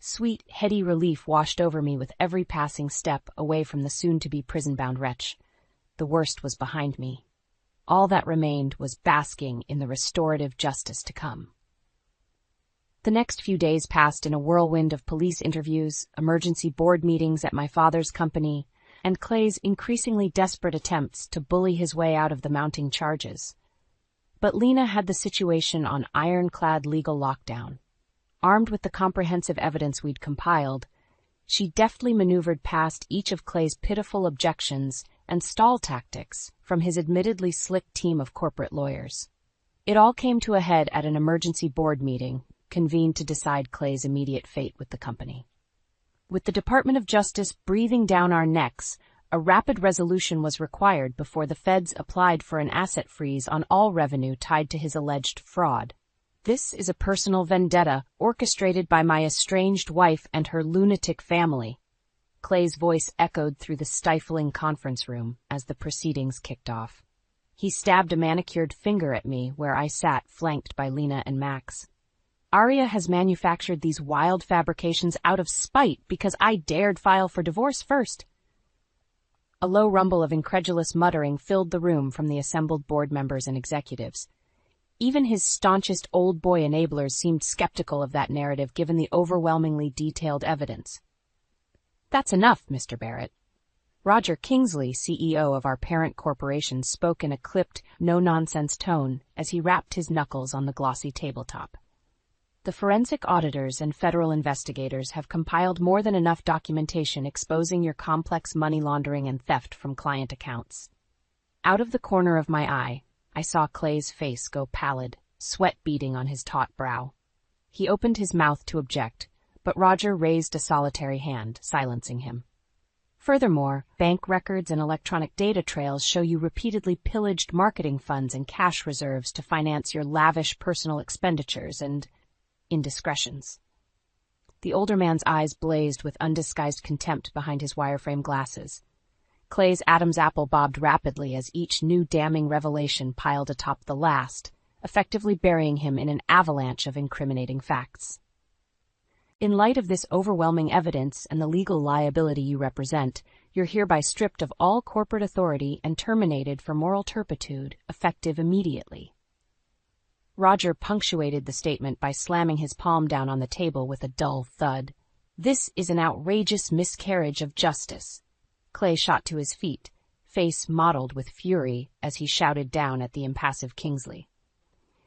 Sweet, heady relief washed over me with every passing step away from the soon-to-be prison-bound wretch. The worst was behind me. All that remained was basking in the restorative justice to come. The next few days passed in a whirlwind of police interviews, emergency board meetings at my father's company, and Clay's increasingly desperate attempts to bully his way out of the mounting charges. But Lena had the situation on ironclad legal lockdown. Armed with the comprehensive evidence we'd compiled, she deftly maneuvered past each of Clay's pitiful objections and stall tactics from his admittedly slick team of corporate lawyers. It all came to a head at an emergency board meeting, convened to decide Clay's immediate fate with the company. With the Department of Justice breathing down our necks, a rapid resolution was required before the feds applied for an asset freeze on all revenue tied to his alleged fraud. This is a personal vendetta orchestrated by my estranged wife and her lunatic family. Clay's voice echoed through the stifling conference room as the proceedings kicked off. He stabbed a manicured finger at me where I sat, flanked by Lena and Max. Arya has manufactured these wild fabrications out of spite because I dared file for divorce first. A low rumble of incredulous muttering filled the room from the assembled board members and executives. Even his staunchest old boy enablers seemed skeptical of that narrative given the overwhelmingly detailed evidence. That's enough, Mr. Barrett. Roger Kingsley, CEO of our parent corporation, spoke in a clipped, no-nonsense tone as he rapped his knuckles on the glossy tabletop. The forensic auditors and federal investigators have compiled more than enough documentation exposing your complex money laundering and theft from client accounts. Out of the corner of my eye, I saw Clay's face go pallid, sweat beading on his taut brow. He opened his mouth to object, but Roger raised a solitary hand, silencing him. Furthermore, bank records and electronic data trails show you repeatedly pillaged marketing funds and cash reserves to finance your lavish personal expenditures and indiscretions. The older man's eyes blazed with undisguised contempt behind his wireframe glasses. Clay's Adam's apple bobbed rapidly as each new damning revelation piled atop the last, effectively burying him in an avalanche of incriminating facts. In light of this overwhelming evidence and the legal liability you represent, you're hereby stripped of all corporate authority and terminated for moral turpitude, effective immediately. Roger punctuated the statement by slamming his palm down on the table with a dull thud. This is an outrageous miscarriage of justice. Clay shot to his feet, face mottled with fury as he shouted down at the impassive Kingsley.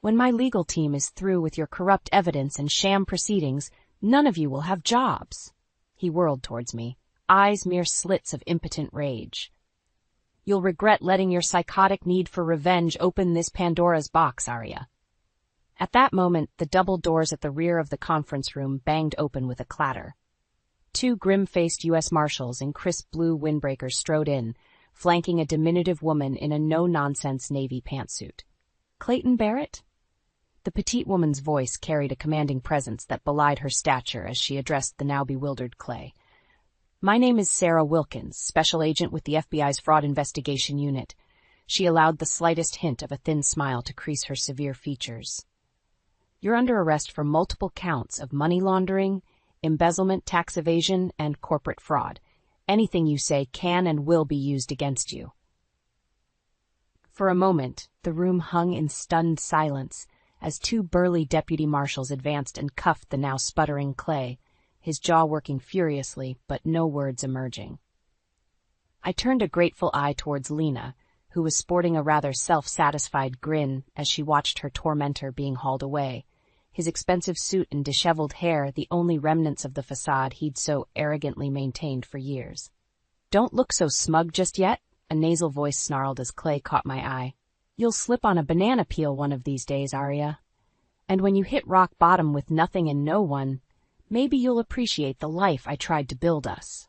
When my legal team is through with your corrupt evidence and sham proceedings, none of you will have jobs. He whirled towards me, eyes mere slits of impotent rage. You'll regret letting your psychotic need for revenge open this Pandora's box, Arya. At that moment, the double doors at the rear of the conference room banged open with a clatter. Two grim-faced U.S. Marshals in crisp blue windbreakers strode in, flanking a diminutive woman in a no-nonsense navy pantsuit. Clayton Barrett? The petite woman's voice carried a commanding presence that belied her stature as she addressed the now bewildered Clay. My name is Sarah Wilkins, special agent with the FBI's Fraud Investigation Unit. She allowed the slightest hint of a thin smile to crease her severe features. You're under arrest for multiple counts of money laundering, embezzlement, tax evasion, and corporate fraud. Anything you say can and will be used against you. For a moment, the room hung in stunned silence as two burly deputy marshals advanced and cuffed the now sputtering Clay, his jaw working furiously, but no words emerging. I turned a grateful eye towards Lena, who was sporting a rather self-satisfied grin as she watched her tormentor being hauled away, his expensive suit and disheveled hair the only remnants of the facade he'd so arrogantly maintained for years. Don't look so smug just yet, a nasal voice snarled as Clay caught my eye. You'll slip on a banana peel one of these days, Arya. And when you hit rock bottom with nothing and no one, maybe you'll appreciate the life I tried to build us.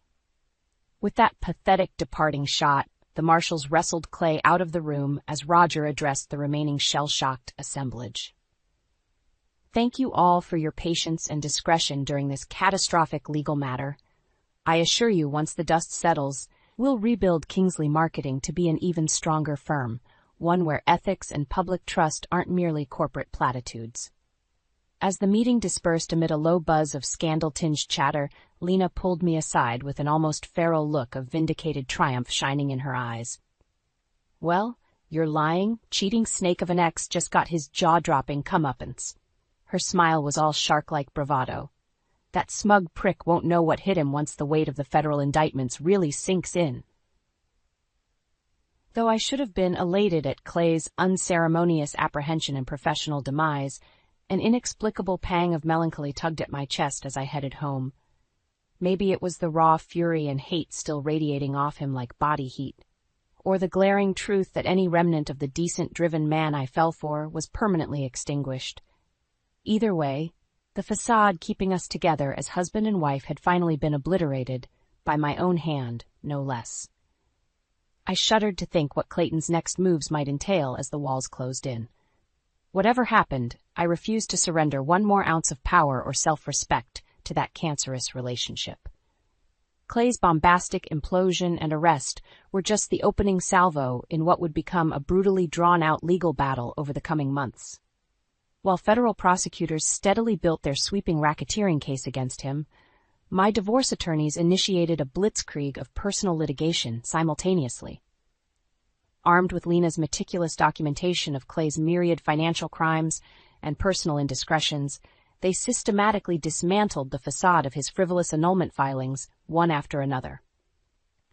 With that pathetic departing shot, the marshals wrestled Clay out of the room as Roger addressed the remaining shell-shocked assemblage. Thank you all for your patience and discretion during this catastrophic legal matter. I assure you, once the dust settles, we'll rebuild Kingsley Marketing to be an even stronger firm, one where ethics and public trust aren't merely corporate platitudes. As the meeting dispersed amid a low buzz of scandal-tinged chatter, Lena pulled me aside with an almost feral look of vindicated triumph shining in her eyes. Well, your lying, cheating snake of an ex just got his jaw-dropping comeuppance. Her smile was all shark-like bravado. That smug prick won't know what hit him once the weight of the federal indictments really sinks in. Though I should have been elated at Clay's unceremonious apprehension and professional demise, an inexplicable pang of melancholy tugged at my chest as I headed home. Maybe it was the raw fury and hate still radiating off him like body heat. or the glaring truth that any remnant of the decent driven man I fell for was permanently extinguished. Either way, the facade keeping us together as husband and wife had finally been obliterated, by my own hand, no less. I shuddered to think what Clayton's next moves might entail as the walls closed in. Whatever happened, I refused to surrender one more ounce of power or self-respect to that cancerous relationship. Clay's bombastic implosion and arrest were just the opening salvo in what would become a brutally drawn-out legal battle over the coming months. While federal prosecutors steadily built their sweeping racketeering case against him, my divorce attorneys initiated a blitzkrieg of personal litigation simultaneously. Armed with Lena's meticulous documentation of Clay's myriad financial crimes and personal indiscretions, they systematically dismantled the facade of his frivolous annulment filings, one after another.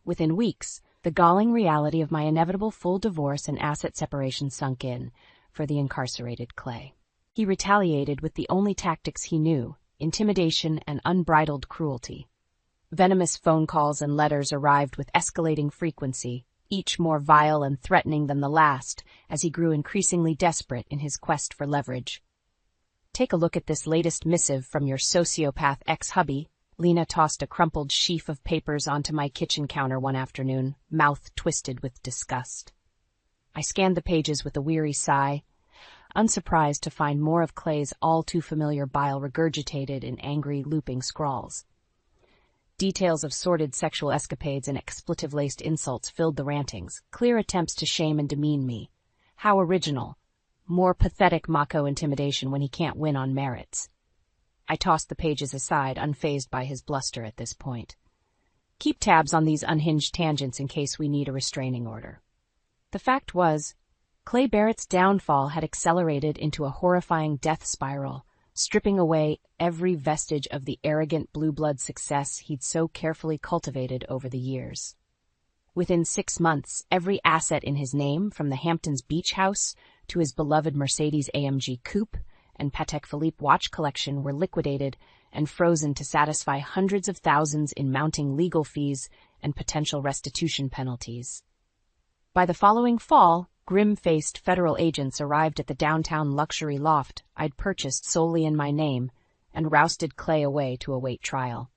Within weeks, the galling reality of my inevitable full divorce and asset separation sunk in for the incarcerated Clay. He retaliated with the only tactics he knew: intimidation and unbridled cruelty. Venomous phone calls and letters arrived with escalating frequency, each more vile and threatening than the last, as he grew increasingly desperate in his quest for leverage. "Take a look at this latest missive from your sociopath ex-hubby." Lena tossed a crumpled sheaf of papers onto my kitchen counter one afternoon, mouth twisted with disgust. I scanned the pages with a weary sigh, unsurprised to find more of Clay's all-too-familiar bile regurgitated in angry, looping scrawls. Details of sordid sexual escapades and expletive-laced insults filled the rantings, clear attempts to shame and demean me. How original. More pathetic Mako intimidation when he can't win on merits. I tossed the pages aside, unfazed by his bluster at this point. Keep tabs on these unhinged tangents in case we need a restraining order. The fact was, Clay Barrett's downfall had accelerated into a horrifying death spiral, stripping away every vestige of the arrogant blue-blood success he'd so carefully cultivated over the years. Within 6 months, every asset in his name, from the Hamptons Beach House to his beloved Mercedes-AMG Coupe and Patek Philippe watch collection, were liquidated and frozen to satisfy hundreds of thousands in mounting legal fees and potential restitution penalties. By the following fall, grim-faced federal agents arrived at the downtown luxury loft I'd purchased solely in my name and rousted Clay away to await trial.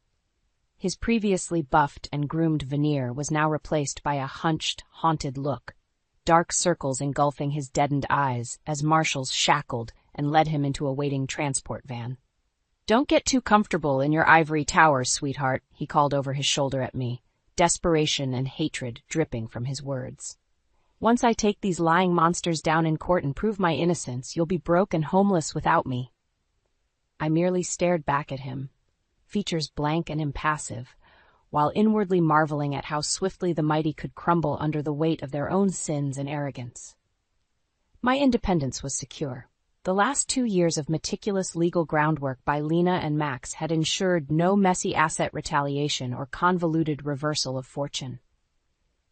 His previously buffed and groomed veneer was now replaced by a hunched, haunted look, dark circles engulfing his deadened eyes as marshals shackled and led him into a waiting transport van. "Don't get too comfortable in your ivory tower, sweetheart," he called over his shoulder at me, desperation and hatred dripping from his words. "Once I take these lying monsters down in court and prove my innocence, you'll be broke and homeless without me." I merely stared back at him, features blank and impassive, while inwardly marveling at how swiftly the mighty could crumble under the weight of their own sins and arrogance. My independence was secure. The last 2 years of meticulous legal groundwork by Lena and Max had ensured no messy asset retaliation or convoluted reversal of fortune.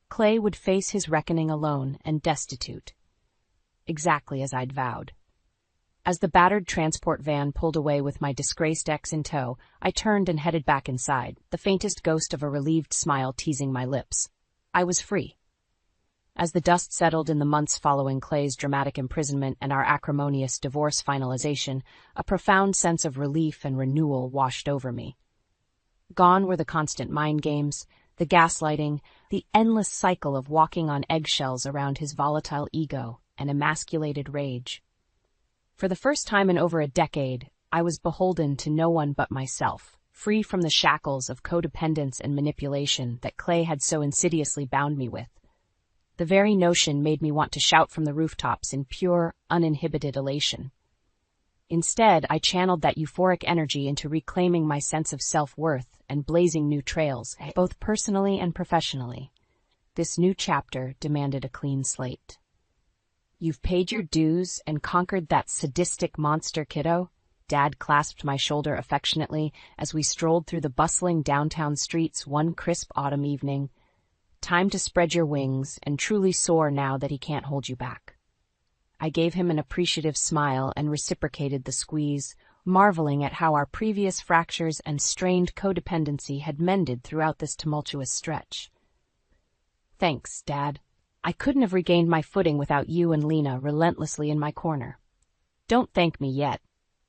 Clay would face his reckoning alone and destitute, exactly as I'd vowed. As the battered transport van pulled away with my disgraced ex in tow, I turned and headed back inside, the faintest ghost of a relieved smile teasing my lips. I was free. As the dust settled in the months following Clay's dramatic imprisonment and our acrimonious divorce finalization, a profound sense of relief and renewal washed over me. Gone were the constant mind games, the gaslighting, the endless cycle of walking on eggshells around his volatile ego and emasculated rage. For the first time in over a decade, I was beholden to no one but myself, free from the shackles of codependence and manipulation that Clay had so insidiously bound me with. The very notion made me want to shout from the rooftops in pure, uninhibited elation. Instead, I channeled that euphoric energy into reclaiming my sense of self-worth and blazing new trails, both personally and professionally. This new chapter demanded a clean slate. "You've paid your dues and conquered that sadistic monster, kiddo?" Dad clasped my shoulder affectionately as we strolled through the bustling downtown streets one crisp autumn evening. "Time to spread your wings and truly soar now that he can't hold you back." I gave him an appreciative smile and reciprocated the squeeze, marveling at how our previous fractures and strained codependency had mended throughout this tumultuous stretch. "Thanks, Dad." I couldn't have regained my footing without you and Lena relentlessly in my corner. Don't thank me yet,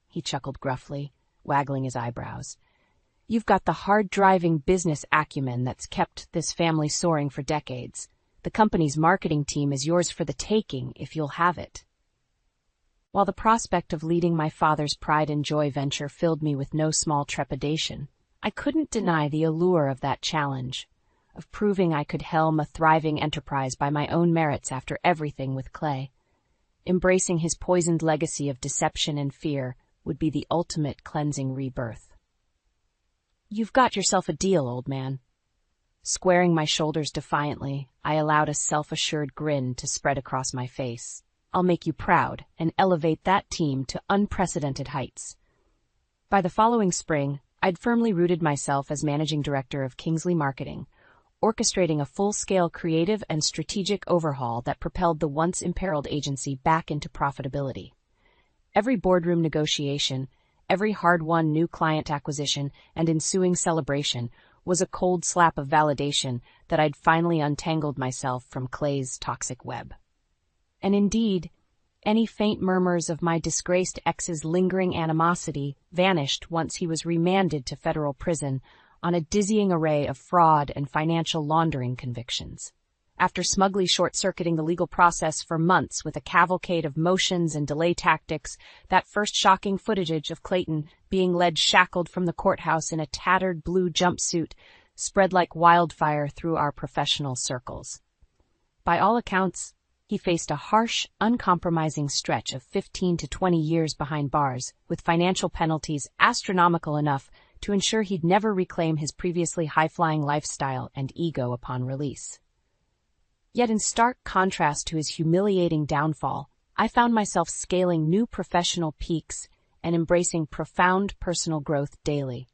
he chuckled gruffly, waggling his eyebrows. You've got the hard-driving business acumen that's kept this family soaring for decades. The company's marketing team is yours for the taking if you'll have it. While the prospect of leading my father's pride and joy venture filled me with no small trepidation, I couldn't deny the allure of that challenge, of proving I could helm a thriving enterprise by my own merits after everything with Clay. Embracing his poisoned legacy of deception and fear would be the ultimate cleansing rebirth. You've got yourself a deal, old man. Squaring my shoulders defiantly, I allowed a self-assured grin to spread across my face. I'll make you proud and elevate that team to unprecedented heights. By the following spring, I'd firmly rooted myself as managing director of Kingsley Marketing, orchestrating a full-scale creative and strategic overhaul that propelled the once imperiled agency back into profitability. Every boardroom negotiation, every hard-won new client acquisition and ensuing celebration was a cold slap of validation that I'd finally untangled myself from Clay's toxic web. And indeed, any faint murmurs of my disgraced ex's lingering animosity vanished once he was remanded to federal prison on a dizzying array of fraud and financial laundering convictions. After smugly short-circuiting the legal process for months with a cavalcade of motions and delay tactics, that first shocking footage of Clayton being led shackled from the courthouse in a tattered blue jumpsuit spread like wildfire through our professional circles. By all accounts, he faced a harsh, uncompromising stretch of 15 to 20 years behind bars, with financial penalties astronomical enough to ensure he'd never reclaim his previously high-flying lifestyle and ego upon release. Yet in stark contrast to his humiliating downfall, I found myself scaling new professional peaks and embracing profound personal growth daily.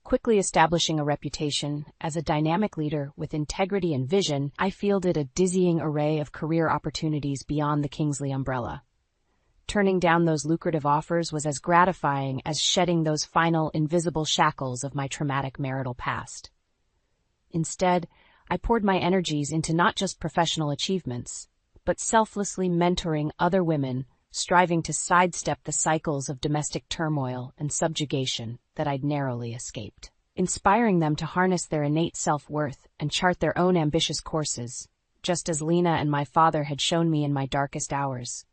Quickly establishing a reputation as a dynamic leader with integrity and vision, I fielded a dizzying array of career opportunities beyond the Kingsley umbrella. Turning down those lucrative offers was as gratifying as shedding those final invisible shackles of my traumatic marital past. Instead, I poured my energies into not just professional achievements, but selflessly mentoring other women striving to sidestep the cycles of domestic turmoil and subjugation that I'd narrowly escaped, inspiring them to harness their innate self-worth and chart their own ambitious courses, just as Lena and my father had shown me in my darkest hours.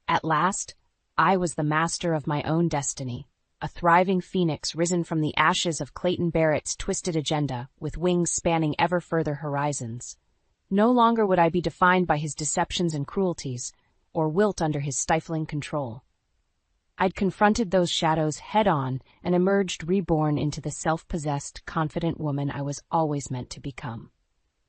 At last, I was the master of my own destiny, a thriving phoenix risen from the ashes of Clayton Barrett's twisted agenda with wings spanning ever further horizons. No longer would I be defined by his deceptions and cruelties, or wilt under his stifling control. I'd confronted those shadows head-on and emerged reborn into the self-possessed, confident woman I was always meant to become.